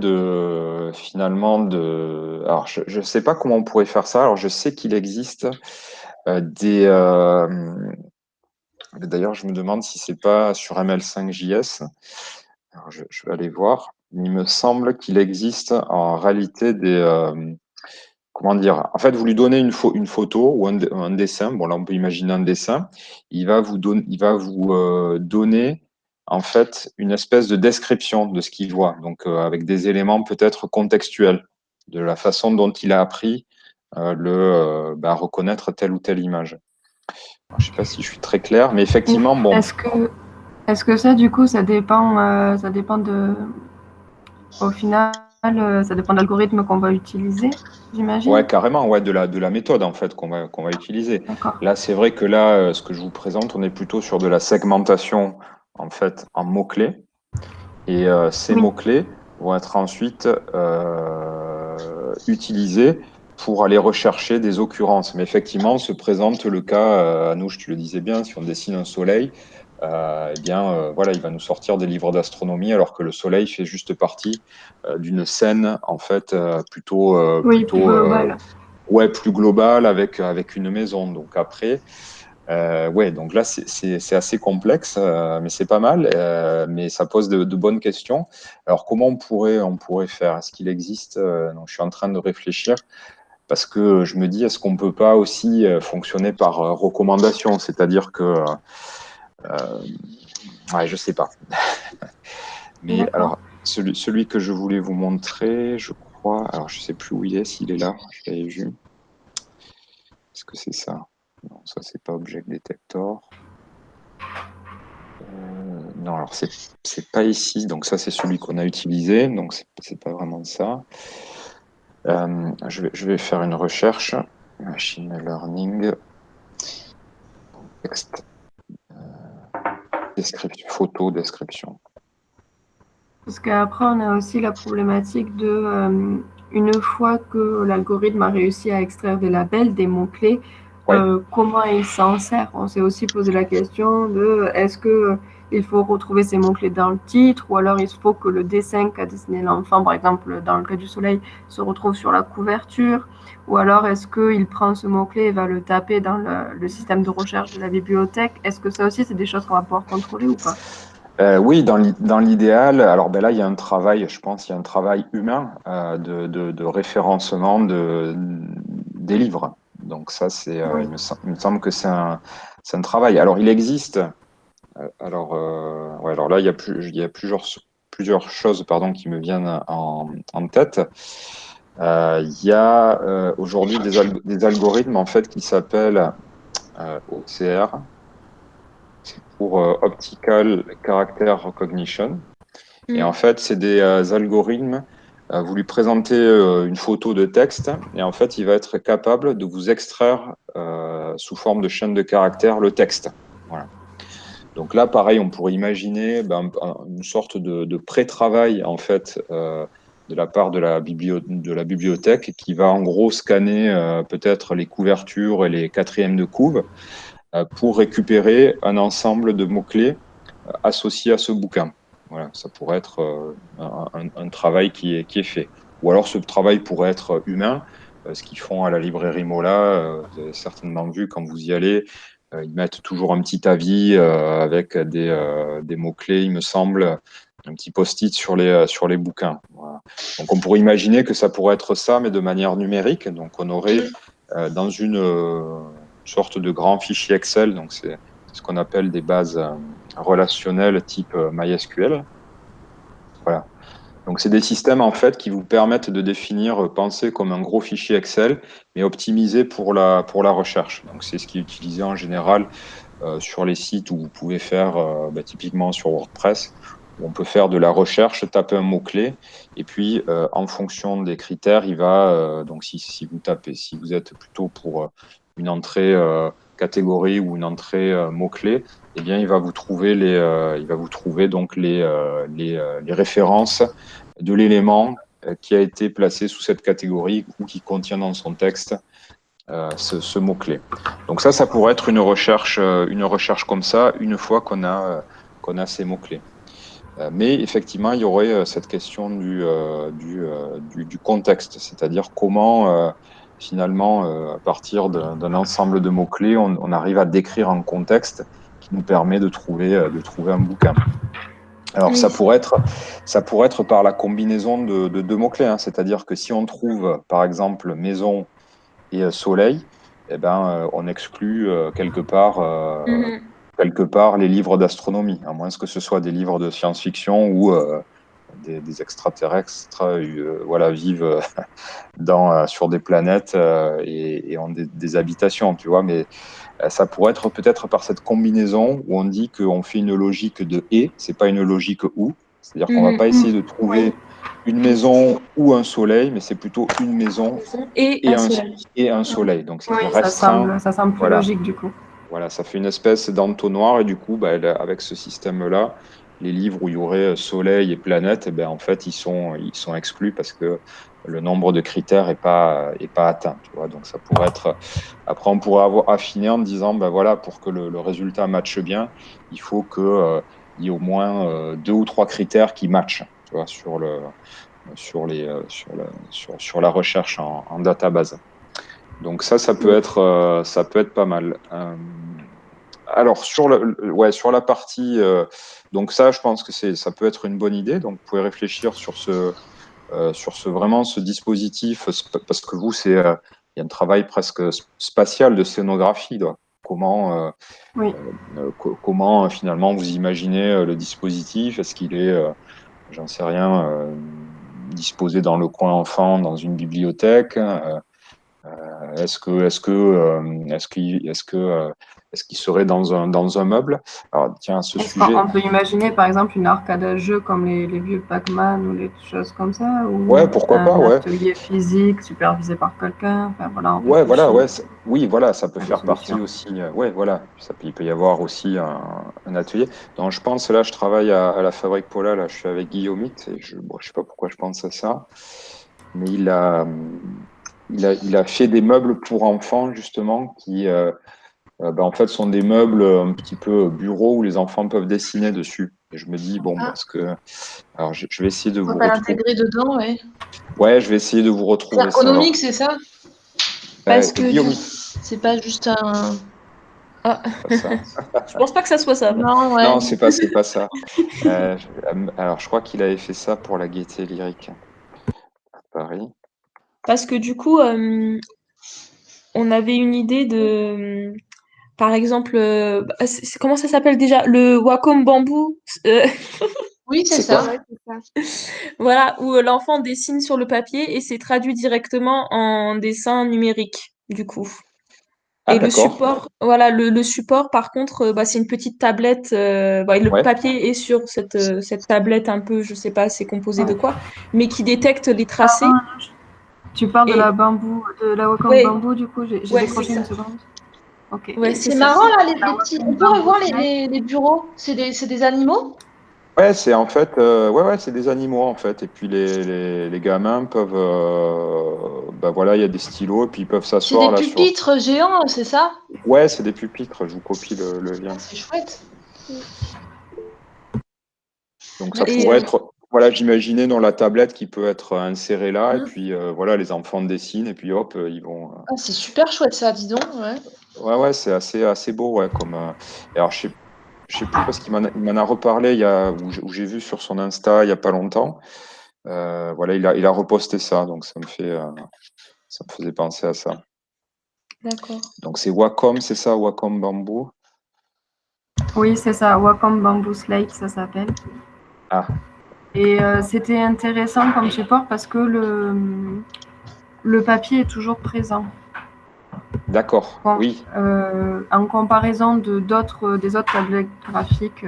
S2: finalement alors, je sais pas comment on pourrait faire ça. Alors, je sais qu'il existe d'ailleurs, je me demande si c'est pas sur ML5JS. Alors, je vais aller voir. Il me semble qu'il existe en réalité comment dire? En fait, vous lui donnez une photo ou un dessin. Bon, là, on peut imaginer un dessin. Il va vous donner, en fait, une espèce de description de ce qu'il voit. Donc, avec des éléments peut-être contextuels de la façon dont il a appris reconnaître telle ou telle image. Alors, je ne sais pas si je suis très clair, mais
S1: Et
S2: effectivement, bon,
S1: est-ce que ça, du coup, ça dépend au final, ça dépend de l'algorithme qu'on va utiliser,
S2: ouais,
S1: j'imagine?
S2: carrément, ouais, de la méthode en fait qu'on va utiliser.
S1: D'accord.
S2: Là, c'est vrai que là, ce que je vous présente, on est plutôt sur de la segmentation en fait en mots-clés. Et ces
S1: Oui.
S2: mots-clés vont être ensuite utilisés pour aller rechercher des occurrences. Mais effectivement, se présente le cas, Anouche, tu le disais bien, si on dessine un soleil, eh bien, voilà, il va nous sortir des livres d'astronomie, alors que le soleil fait juste partie d'une scène, en fait, plutôt,
S1: Oui, plus global.
S2: ouais, plus globale avec une maison. Donc après, ouais, donc là, c'est assez complexe, mais c'est pas mal, mais ça pose de bonnes questions. Alors, comment on pourrait faire? Est-ce qu'il existe donc, je suis en train de réfléchir parce que je me dis, est-ce qu'on peut pas aussi fonctionner par recommandation? C'est-à-dire que, ouais, je sais pas. Mais
S1: D'accord.
S2: alors, celui que je voulais vous montrer, je crois, alors je sais plus où il est, s'il est là, je l'avais vu. Est-ce que c'est ça? Non, ça, c'est pas Object Detector. Non, alors c'est pas ici, donc ça c'est celui qu'on a utilisé, donc c'est pas vraiment ça. Je vais faire une recherche. Machine learning, texte, description, photo, description.
S1: Parce qu'après, on a aussi la problématique une fois que l'algorithme a réussi à extraire des labels, des mots-clés,
S2: Ouais.
S7: comment il s'en sert. On s'est aussi posé la question de est-ce que il faut retrouver ces mots-clés dans le titre ou alors il faut que le dessin qu'a dessiné l'enfant, par exemple dans le cas du soleil, se retrouve sur la couverture ou alors est-ce qu'il prend ce mot-clé et va le taper dans le système de recherche de la bibliothèque. Est-ce que ça aussi, c'est des choses qu'on va pouvoir contrôler ou pas?
S2: Oui, dans l'idéal, alors ben là, il y a un travail, je pense, il y a un travail humain de référencement des livres. Donc ça,
S7: Oui.
S2: il me semble que c'est un travail. Alors, il existe, ouais, alors là, il y a plusieurs choses, pardon, qui me viennent en tête. Il y a aujourd'hui des algorithmes, en fait, qui s'appellent OCR, c'est pour Optical Character Recognition. Et en fait, c'est des algorithmes. Vous lui présentez une photo de texte et en fait, il va être capable de vous extraire sous forme de chaîne de caractères le texte. Voilà. Donc là, pareil, on pourrait imaginer une sorte de pré-travail en fait de la part de la bibliothèque qui va en gros scanner peut-être les couvertures et les quatrièmes de couve pour récupérer un ensemble de mots-clés associés à ce bouquin. Voilà, ça pourrait être un travail qui est fait. Ou alors ce travail pourrait être humain, ce qu'ils font à la librairie Mola, vous avez certainement vu quand vous y allez, ils mettent toujours un petit avis avec des mots-clés, il me semble, un petit post-it sur les bouquins. Voilà. Donc on pourrait imaginer que ça pourrait être ça, mais de manière numérique. Donc on aurait dans une sorte de grand fichier Excel, donc c'est ce qu'on appelle des bases relationnelles type MySQL. Voilà. Donc, c'est des systèmes en fait qui vous permettent de définir, penser comme un gros fichier Excel, mais optimisé pour la recherche. Donc, c'est ce qui est utilisé en général sur les sites où vous pouvez faire, typiquement sur WordPress, où on peut faire de la recherche, taper un mot-clé, et puis en fonction des critères, il va, donc si vous tapez, si vous êtes plutôt pour une entrée catégorie ou une entrée mot-clé, eh bien, il va vous trouver donc les références de l'élément qui a été placé sous cette catégorie ou qui contient dans son texte ce mot-clé. Donc ça pourrait être une recherche comme ça, une fois qu'on a ces mots-clés. Mais effectivement, il y aurait cette question du contexte, c'est-à-dire comment finalement, à partir d'un ensemble de mots-clés, on arrive à décrire un contexte qui nous permet de trouver un bouquin. Alors,
S5: Oui.
S2: ça pourrait être par la combinaison de deux mots-clés, hein. C'est-à-dire que si on trouve, par exemple, maison et soleil, eh ben, on exclut quelque part les livres d'astronomie, à moins que ce soit des livres de science-fiction où des extraterrestres vivent sur des planètes et ont des habitations, tu vois. Mais ça pourrait être peut-être par cette combinaison où on dit qu'on fait une logique de « et », c'est pas une logique « ou ». C'est-à-dire qu'on va pas essayer de trouver une maison ou un soleil, mais c'est plutôt une maison
S3: Et un soleil.
S2: et un soleil. Donc c'est
S7: Oui,
S2: restreint.
S7: ça semble plus
S2: Voilà.
S7: logique du coup.
S2: Voilà, ça fait une espèce d'entonnoir et du coup, avec ce système-là, les livres où il y aurait soleil et planète, en fait, ils sont exclus parce que le nombre de critères est pas atteint. Tu vois, donc ça pourrait être. Après, on pourrait avoir affiné en disant, voilà, pour que le résultat matche bien, il faut que il y ait au moins 2 ou 3 critères qui matchent. Tu vois, sur la recherche en database. Donc ça peut être pas mal. Alors sur la partie, donc ça, je pense que ça peut être une bonne idée. Donc vous pouvez réfléchir sur ce dispositif, parce que vous, il y a un travail presque spatial de scénographie. Comment finalement vous imaginez le dispositif? Est-ce qu'il est, j'en sais rien, disposé dans le coin enfant, dans une bibliothèque? Est-ce qu'il serait dans un meuble? Alors, tiens, ce
S7: Est-ce
S2: sujet.
S7: qu'on peut imaginer par exemple une arcade à jeu comme les vieux Pac-Man ou les choses comme ça, ou
S2: Ouais, pourquoi pas, ouais.
S7: un atelier physique supervisé par quelqu'un, enfin voilà.
S2: Ouais, voilà, ouais, oui, voilà, ça peut
S7: Des
S2: faire partie
S7: solutions.
S2: aussi. Ouais, voilà, il peut y avoir aussi un atelier. Donc, je pense, là, je travaille à la Fabrique Paula, là, je suis avec Guillaume, et je sais pas pourquoi je pense à ça, mais il a fait des meubles pour enfants, justement, qui en fait sont des meubles un petit peu bureaux où les enfants peuvent dessiner dessus. Et je me dis, bon,
S6: Ah.
S2: parce que. Alors, je vais essayer de
S6: On
S2: vous
S6: peut pas
S2: retrouver.
S6: l'intégrer dedans, ouais.
S2: Ouais, je vais essayer de vous
S6: C'est
S2: retrouver ça. Alors,
S6: ergonomique, c'est ça? Parce que
S2: Guillaume,
S6: c'est pas juste un.
S3: Ah,
S2: pas ça.
S3: je pense pas que ça soit ça.
S6: Non, ouais.
S2: Non, c'est pas ça. Alors, je crois qu'il avait fait ça pour la Gaîté Lyrique à Paris.
S3: Parce que du coup, on avait une idée de, par exemple, comment ça s'appelle déjà? Le Wacom Bamboo.
S6: Oui, c'est
S2: C'est
S6: ça.
S2: quoi?
S5: Ouais, c'est ça.
S3: Voilà, où l'enfant dessine sur le papier et c'est traduit directement en dessin numérique, du coup.
S2: Ah,
S3: Et le
S2: d'accord.
S3: support, voilà, le support, par contre, c'est une petite tablette. Le
S2: Ouais.
S3: papier est sur cette tablette un peu, je sais pas, c'est composé de quoi, mais qui détecte les tracés.
S7: Pardon, tu parles de
S3: Et
S7: la Wacom
S3: ouais,
S7: Bamboo, du coup, j'ai
S3: ouais, c'est
S7: décroché une
S3: ça.
S7: seconde. Ok.
S3: Ouais, c'est
S6: C'est
S3: ça.
S6: marrant, là,
S7: La
S6: les petits.
S7: Wacom
S6: On peut
S7: Bamboo
S6: revoir
S7: Slate.
S6: les bureaux. C'est des animaux?
S2: Ouais, c'est en fait, ouais, c'est des animaux en fait. Et puis les gamins peuvent, voilà, il y a des stylos et puis ils peuvent
S6: C'est
S2: s'asseoir
S6: des
S2: là sur.
S6: pupitres géants, c'est ça?
S2: Ouais, c'est des pupitres. Je vous copie le lien.
S6: Ah, c'est chouette.
S2: Donc ça
S3: Et
S2: pourrait être, voilà, j'imaginais dans la tablette qui peut être insérée là et
S6: Mm.
S2: puis voilà, les enfants dessinent et puis hop, ils vont.
S6: Ah, c'est super chouette ça, dis donc. Ouais.
S2: Ouais, c'est assez beau, ouais, comme. Et alors je sais plus parce il m'en a reparlé où j'ai vu sur son Insta il y a pas longtemps. Voilà, il a reposté ça, donc ça me faisait penser à ça.
S3: d'accord.
S2: Donc c'est Wacom, c'est ça, Wacom Bamboo.
S7: Oui, c'est ça, Wacom Bamboo Slate, ça s'appelle.
S2: Ah,
S7: Et c'était intéressant comme support parce que le papier est toujours présent.
S2: d'accord,
S7: Bon,
S2: oui,
S7: en comparaison des autres tablettes graphiques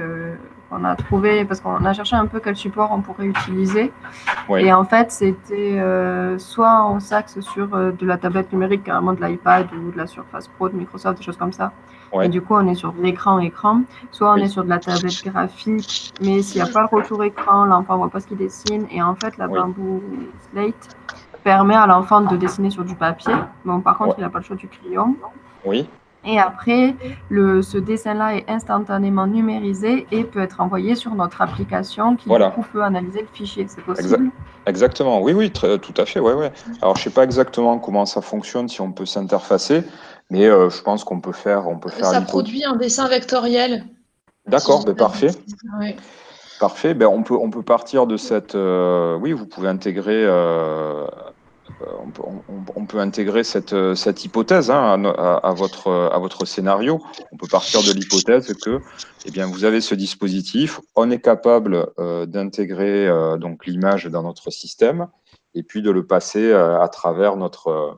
S7: qu'on a trouvé, parce qu'on a cherché un peu quel support on pourrait utiliser.
S2: oui,
S7: Et en fait, c'était soit on s'axe sur de la tablette numérique, carrément de l'iPad ou de la Surface Pro de Microsoft, des choses comme ça. Et
S2: ouais,
S7: du coup, on est sur de l'écran, soit on
S2: oui,
S7: est sur de la tablette graphique, mais s'il n'y a pas le retour écran, l'enfant ne voit pas ce qu'il dessine. Et en fait, la
S2: oui,
S7: Bamboo Slate permet à l'enfant de dessiner sur du papier. Bon, par contre,
S2: ouais,
S7: il n'a pas le choix du crayon.
S2: oui,
S7: Et après, ce dessin-là est instantanément numérisé et peut être envoyé sur notre application qui, du
S2: voilà,
S7: coup, peut analyser le fichier. C'est
S2: Exa-
S7: possible?
S2: exactement, oui, oui, tout à fait, ouais, ouais. Alors je sais pas exactement comment ça fonctionne, si on peut s'interfacer, mais je pense on peut faire
S6: Ça
S2: l'hypothèse.
S6: produit un dessin vectoriel. Si je
S2: D'accord,
S6: dis
S2: ben
S6: pas de
S2: parfait.
S6: bêtises. Ouais.
S2: Parfait. Ben, on peut partir de cette. Oui, vous pouvez intégrer. On peut intégrer cette hypothèse hein, à votre scénario. On peut partir de l'hypothèse que, eh bien, vous avez ce dispositif, on est capable d'intégrer donc l'image dans notre système et puis de le passer à travers notre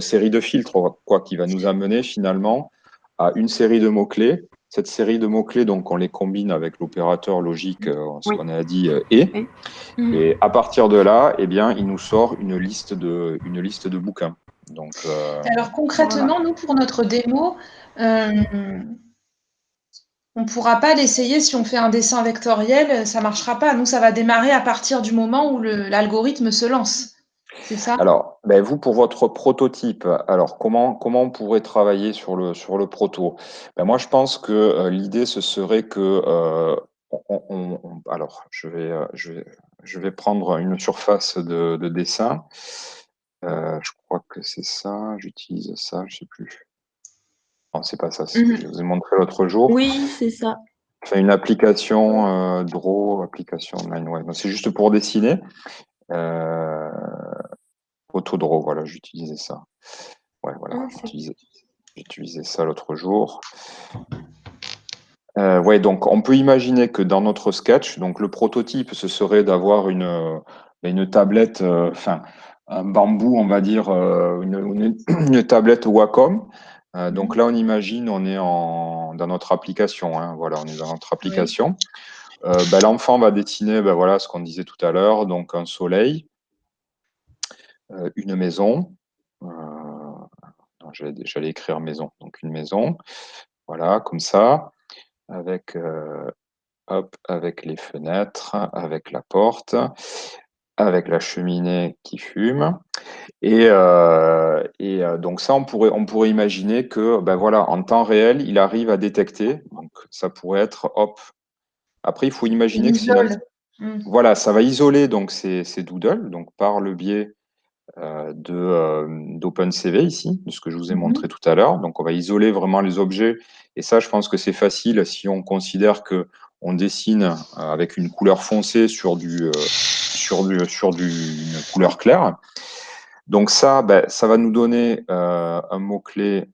S2: série de filtres, quoi, qui va nous amener finalement à une série de mots-clés. Cette série de mots-clés, donc, on les combine avec l'opérateur logique, ce
S7: Oui.
S2: qu'on a dit, et.
S7: Et
S3: Mhm.
S2: Et à partir de là, eh bien, il nous sort une liste de bouquins. Donc,
S6: Alors
S7: voilà.
S6: concrètement, nous, pour notre démo, euh, on ne pourra pas l'essayer si on fait un dessin vectoriel, ça ne marchera pas. Nous, ça va démarrer à partir du moment où l'algorithme se lance. C'est ça?
S2: alors, ben, vous, pour votre prototype, alors comment on pourrait travailler sur le proto? Ben, moi, je pense que l'idée, ce serait que alors, je vais prendre une surface de dessin. Je crois que c'est ça. J'utilise ça. Je sais plus. Non, c'est pas ça. Je
S3: Mhm.
S2: vous ai montré l'autre jour.
S3: Oui, c'est ça.
S2: Enfin, une application Draw, application online. Ouais. Donc, c'est juste pour dessiner. Euh, Autodraw, voilà, j'utilisais ça. Ouais, voilà,
S3: Ah,
S2: j'utilisais ça l'autre jour. Ouais, donc on peut imaginer que dans notre sketch, donc le prototype, ce serait d'avoir une tablette, enfin un bambou, on va dire, une tablette Wacom. Donc là, on imagine, on est dans notre application. Hein, voilà, on est dans notre
S6: Oui.
S2: application. L'enfant va dessiner, voilà, ce qu'on disait tout à l'heure, donc un soleil, une maison. Non, j'allais écrire maison, donc une maison, voilà, comme ça, avec, avec les fenêtres, avec la porte, avec la cheminée qui fume. Donc ça, on pourrait imaginer que, ben voilà, en temps réel, il arrive à détecter. Donc ça pourrait être, hop. Après, il faut imaginer
S6: Il
S2: que
S6: isole. Mm.
S2: voilà, ça va isoler donc ces doodles, donc par le biais d'OpenCV ici, de ce que je vous ai montré tout à l'heure. Donc on va isoler vraiment les objets. Et ça, je pense que c'est facile si on considère que on dessine avec une couleur foncée sur une couleur claire. Donc ça, ben, ça va nous donner un mot-clé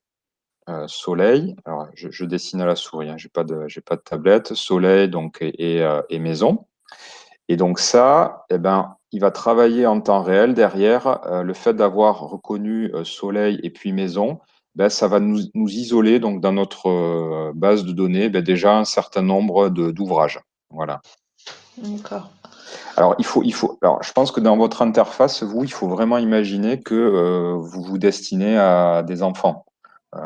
S2: soleil. Alors, je dessine à la souris, hein, j'ai pas de tablette. Soleil donc et maison. Et donc ça, eh ben, il va travailler en temps réel derrière. Le fait d'avoir reconnu soleil et puis maison, ben, ça va nous isoler donc dans notre base de données ben, déjà un certain nombre d'ouvrages. Voilà.
S6: D'accord.
S2: Alors, alors, je pense que dans votre interface, il faut vraiment imaginer que vous vous destinez à des enfants.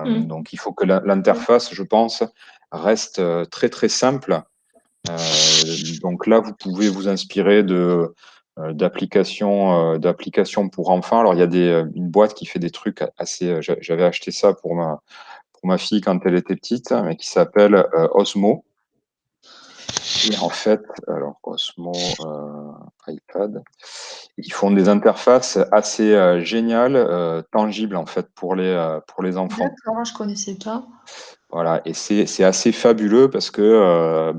S2: Donc, il faut que l'interface, je pense, reste très, très simple. Donc là, vous pouvez vous inspirer d'applications pour enfants. Alors, il y a une boîte qui fait des trucs assez. J'avais acheté ça pour ma fille quand elle était petite, mais qui s'appelle Osmo. Et en fait, alors Osmo iPad, ils font des interfaces assez géniales, tangibles en fait pour les enfants.
S6: D'accord, je connaissais pas.
S2: Voilà, et c'est assez fabuleux parce que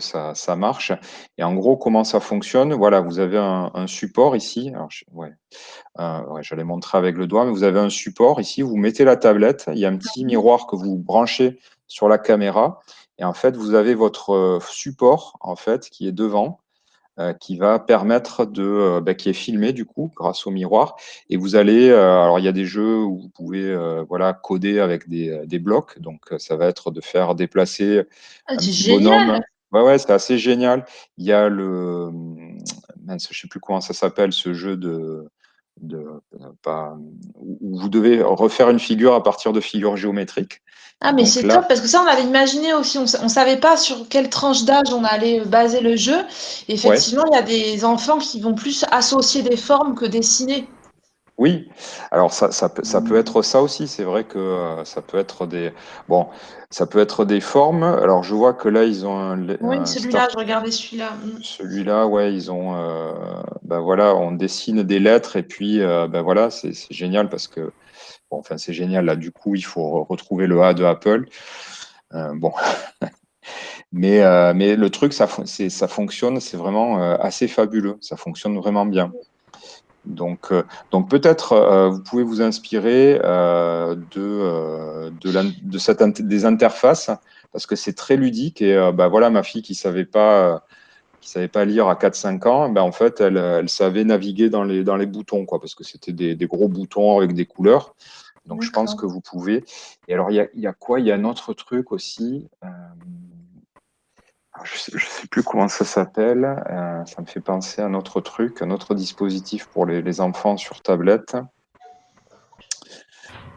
S2: ça marche. Et en gros, comment ça fonctionne? Voilà, vous avez un support ici. Alors, j'allais montrer avec le doigt, mais vous avez un support ici. Vous mettez la tablette. Il y a un petit miroir que vous branchez sur la caméra. Et en fait, vous avez votre support en fait qui est devant, qui va permettre qui est filmé du coup grâce au miroir. Et vous allez, alors il y a des jeux où vous pouvez coder avec des blocs. Donc ça va être de faire déplacer
S6: Ah,
S2: un
S6: c'est
S2: petit
S6: génial.
S2: bonhomme. Ouais, c'est assez génial. Il y a mince, je sais plus comment ça s'appelle, ce jeu où vous devez refaire une figure à partir de figures géométriques.
S6: Ah, mais
S2: Donc
S6: c'est
S2: là,
S6: top parce que ça, on l'avait imaginé aussi. On savait pas sur quelle tranche d'âge on allait baser le jeu. Et
S2: ouais.
S6: effectivement, il y a des enfants qui vont plus associer des formes que dessiner.
S2: Oui, alors ça peut être ça aussi. C'est vrai que ça peut être ça peut être des formes. Alors je vois que là ils ont
S6: Oui,
S2: un
S6: celui-là,
S2: start.
S6: je regardais celui-là.
S2: Celui-là, ouais, ils ont, voilà, on dessine des lettres et puis, voilà, c'est génial parce que, bon, enfin, c'est génial. Là, du coup, il faut retrouver le A de Apple. Bon, mais le truc, ça fonctionne, c'est vraiment assez fabuleux. Ça fonctionne vraiment bien. Donc peut-être vous pouvez vous inspirer des interfaces parce que c'est très ludique et voilà, ma fille qui savait pas lire à 4-5 ans, ben en fait elle savait naviguer dans les boutons quoi, parce que c'était des gros boutons avec des couleurs. Donc je pense que vous pouvez. Et alors il y a quoi? Il y a un autre truc aussi. Je sais plus comment ça s'appelle. Ça me fait penser à un autre truc, un autre dispositif pour les enfants sur tablette.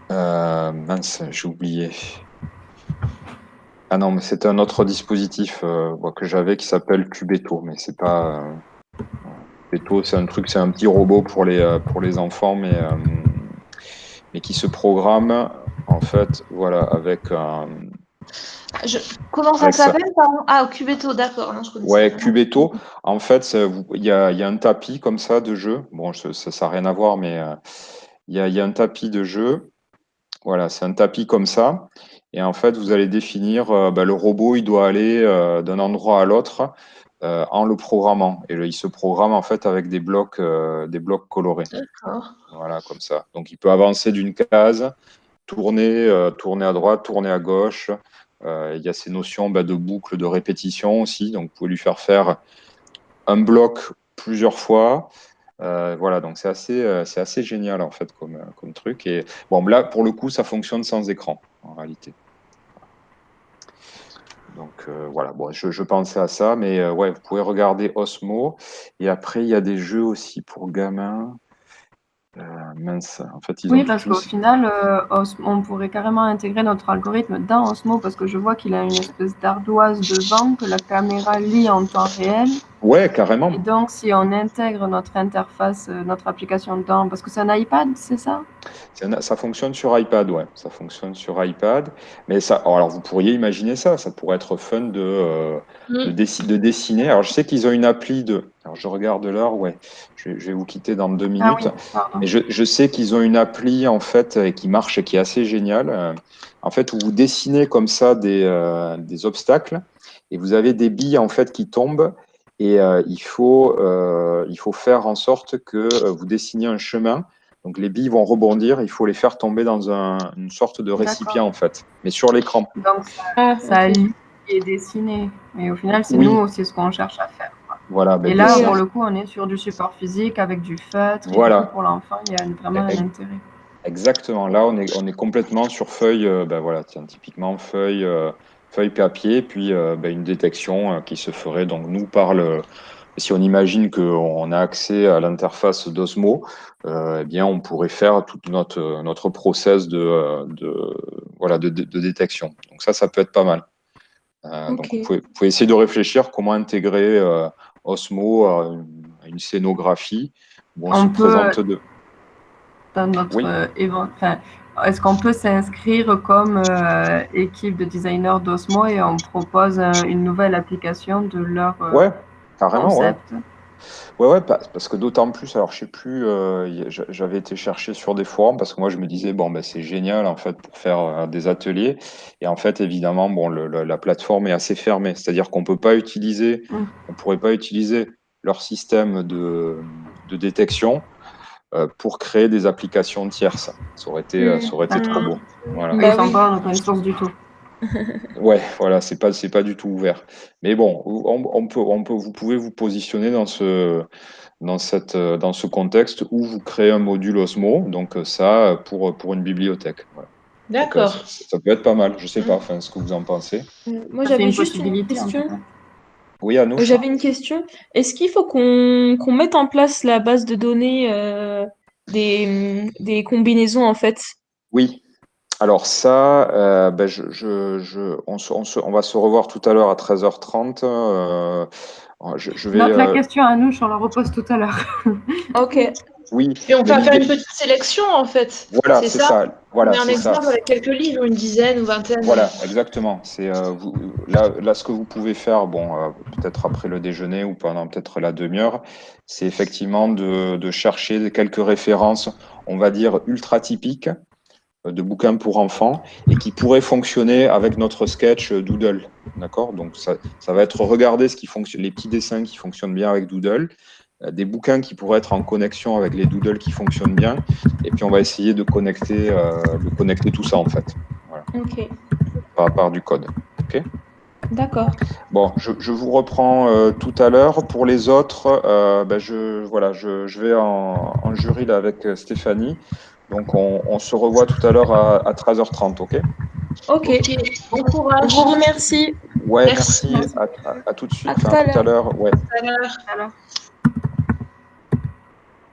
S2: Mince, j'ai oublié. Ah non, mais c'est un autre dispositif que j'avais qui s'appelle Cubeto, mais c'est pas. Cubeto, c'est un petit robot pour les enfants, mais qui se programme en fait, voilà, avec un.
S6: Comment ça s'appelle, pardon? Ah, Cubeto, d'accord. Non, je connaissais
S2: Ouais,
S6: pas.
S2: Cubeto. En fait, il y a un tapis comme ça de jeu. Bon, ça n'a rien à voir, mais il y a un tapis de jeu. Voilà, c'est un tapis comme ça. Et en fait, vous allez définir, le robot, il doit aller d'un endroit à l'autre en le programmant. Et il se programme en fait avec des blocs colorés.
S6: D'accord.
S2: Voilà, comme ça. Donc, il peut avancer d'une case, tourner à droite, tourner à gauche. Il y a ces notions de boucle, de répétition aussi. Donc, vous pouvez lui faire un bloc plusieurs fois. Voilà, donc c'est assez génial en fait comme truc. Et bon, là, pour le coup, ça fonctionne sans écran en réalité. Donc voilà, bon, je pensais à ça, mais ouais, vous pouvez regarder Osmo. Et après, il y a des jeux aussi pour gamins. Mince, en fait, ils ont
S7: Oui,
S2: tout
S7: parce qu'au
S2: tous.
S7: final, on pourrait carrément intégrer notre algorithme dans Osmo parce que je vois qu'il a une espèce d'ardoise devant que la caméra lit en temps réel
S2: Ouais, carrément.
S7: Et donc, si on intègre notre interface, notre application dedans, parce que c'est un iPad, c'est ça?
S2: Ça fonctionne sur iPad, ouais. Ça fonctionne sur iPad. Mais ça, alors vous pourriez imaginer ça. Ça pourrait être fun de dessiner. Alors, je sais qu'ils ont une appli de. Alors, je regarde l'heure, ouais. Je vais vous quitter dans 2
S7: Ah
S2: minutes.
S7: oui, pardon.
S2: Mais je sais qu'ils ont une appli, en fait, qui marche et qui est assez géniale. En fait, où vous dessinez comme ça des obstacles et vous avez des billes, en fait, qui tombent. Et il faut faire en sorte que vous dessiniez un chemin. Donc les billes vont rebondir, il faut les faire tomber dans une sorte de récipient en fait, mais sur l'écran.
S7: Donc ça lit et dessiné. Mais au final, c'est
S2: Oui.
S7: nous, c'est ce qu'on cherche à faire.
S2: Voilà.
S7: Et là, pour le coup, on est sur du support physique avec du feutre.
S2: Voilà.
S7: Et du coup, pour l'enfant, il y a vraiment un intérêt.
S2: Exactement. Là, on est complètement sur feuille. Voilà, tiens, typiquement feuille papier, puis une détection qui se ferait donc nous par le. Si on imagine qu'on a accès à l'interface d'Osmo, eh bien, on pourrait faire tout notre process de détection. Donc ça peut être pas mal. Donc vous pouvez essayer de réfléchir comment intégrer Osmo à une scénographie où on se présente de.
S7: Dans notre est-ce qu'on peut s'inscrire comme équipe de designers d'Osmo et on propose une nouvelle application de leur
S2: carrément,
S7: concept?
S2: Ouais, parce que d'autant plus, alors je sais plus, j'avais été chercher sur des forums parce que moi je me disais c'est génial en fait pour faire des ateliers et en fait évidemment la plateforme est assez fermée, c'est-à-dire qu'on pourrait pas utiliser leur système de détection pour créer des applications tierces. Ça aurait été trop beau. Voilà.
S7: Ils sont pas en open source du tout.
S2: Ouais, voilà, c'est pas du tout ouvert. Mais bon, vous pouvez vous positionner dans ce contexte où vous créez un module Osmo, donc ça pour une bibliothèque. Voilà.
S3: D'accord.
S2: Donc, ça peut être pas mal. Je sais pas, ce que vous en pensez.
S3: Moi, j'avais juste une question.
S2: Oui, Anouche.
S3: J'avais une question. Est-ce qu'il faut qu'on mette en place la base de données des combinaisons en fait?
S2: Oui. Alors ça, on va se revoir tout à l'heure à 13h30. Je vais.
S7: La question à nous, on la repose tout à l'heure.
S3: Ok.
S2: Oui.
S6: Et on va faire une petite sélection en fait.
S2: Voilà, c'est ça. Voilà,
S6: on met un exemple avec quelques livres, une dizaine ou vingtaine.
S2: Voilà, exactement. C'est là ce que vous pouvez faire, peut-être après le déjeuner ou pendant peut-être la demi-heure, c'est effectivement de chercher quelques références, on va dire ultra typiques de bouquins pour enfants et qui pourraient fonctionner avec notre sketch Doodle. D'accord? Donc ça va être regarder ce qui fonctionne, les petits dessins qui fonctionnent bien avec Doodle, des bouquins qui pourraient être en connexion avec les Doodles qui fonctionnent bien, et puis on va essayer de connecter tout ça en fait. Voilà.
S3: Ok.
S2: Par du code. Ok?
S3: D'accord.
S2: Bon, je vous reprends tout à l'heure. Pour les autres, je vais en jury là, avec Stéphanie. Donc, on se revoit tout à l'heure à 13h30, ok?
S3: Ok. Bon courage. Je vous remercie.
S2: Ouais, merci. À tout de suite.
S3: À tout à l'heure.
S2: Ouais.
S6: À tout à l'heure.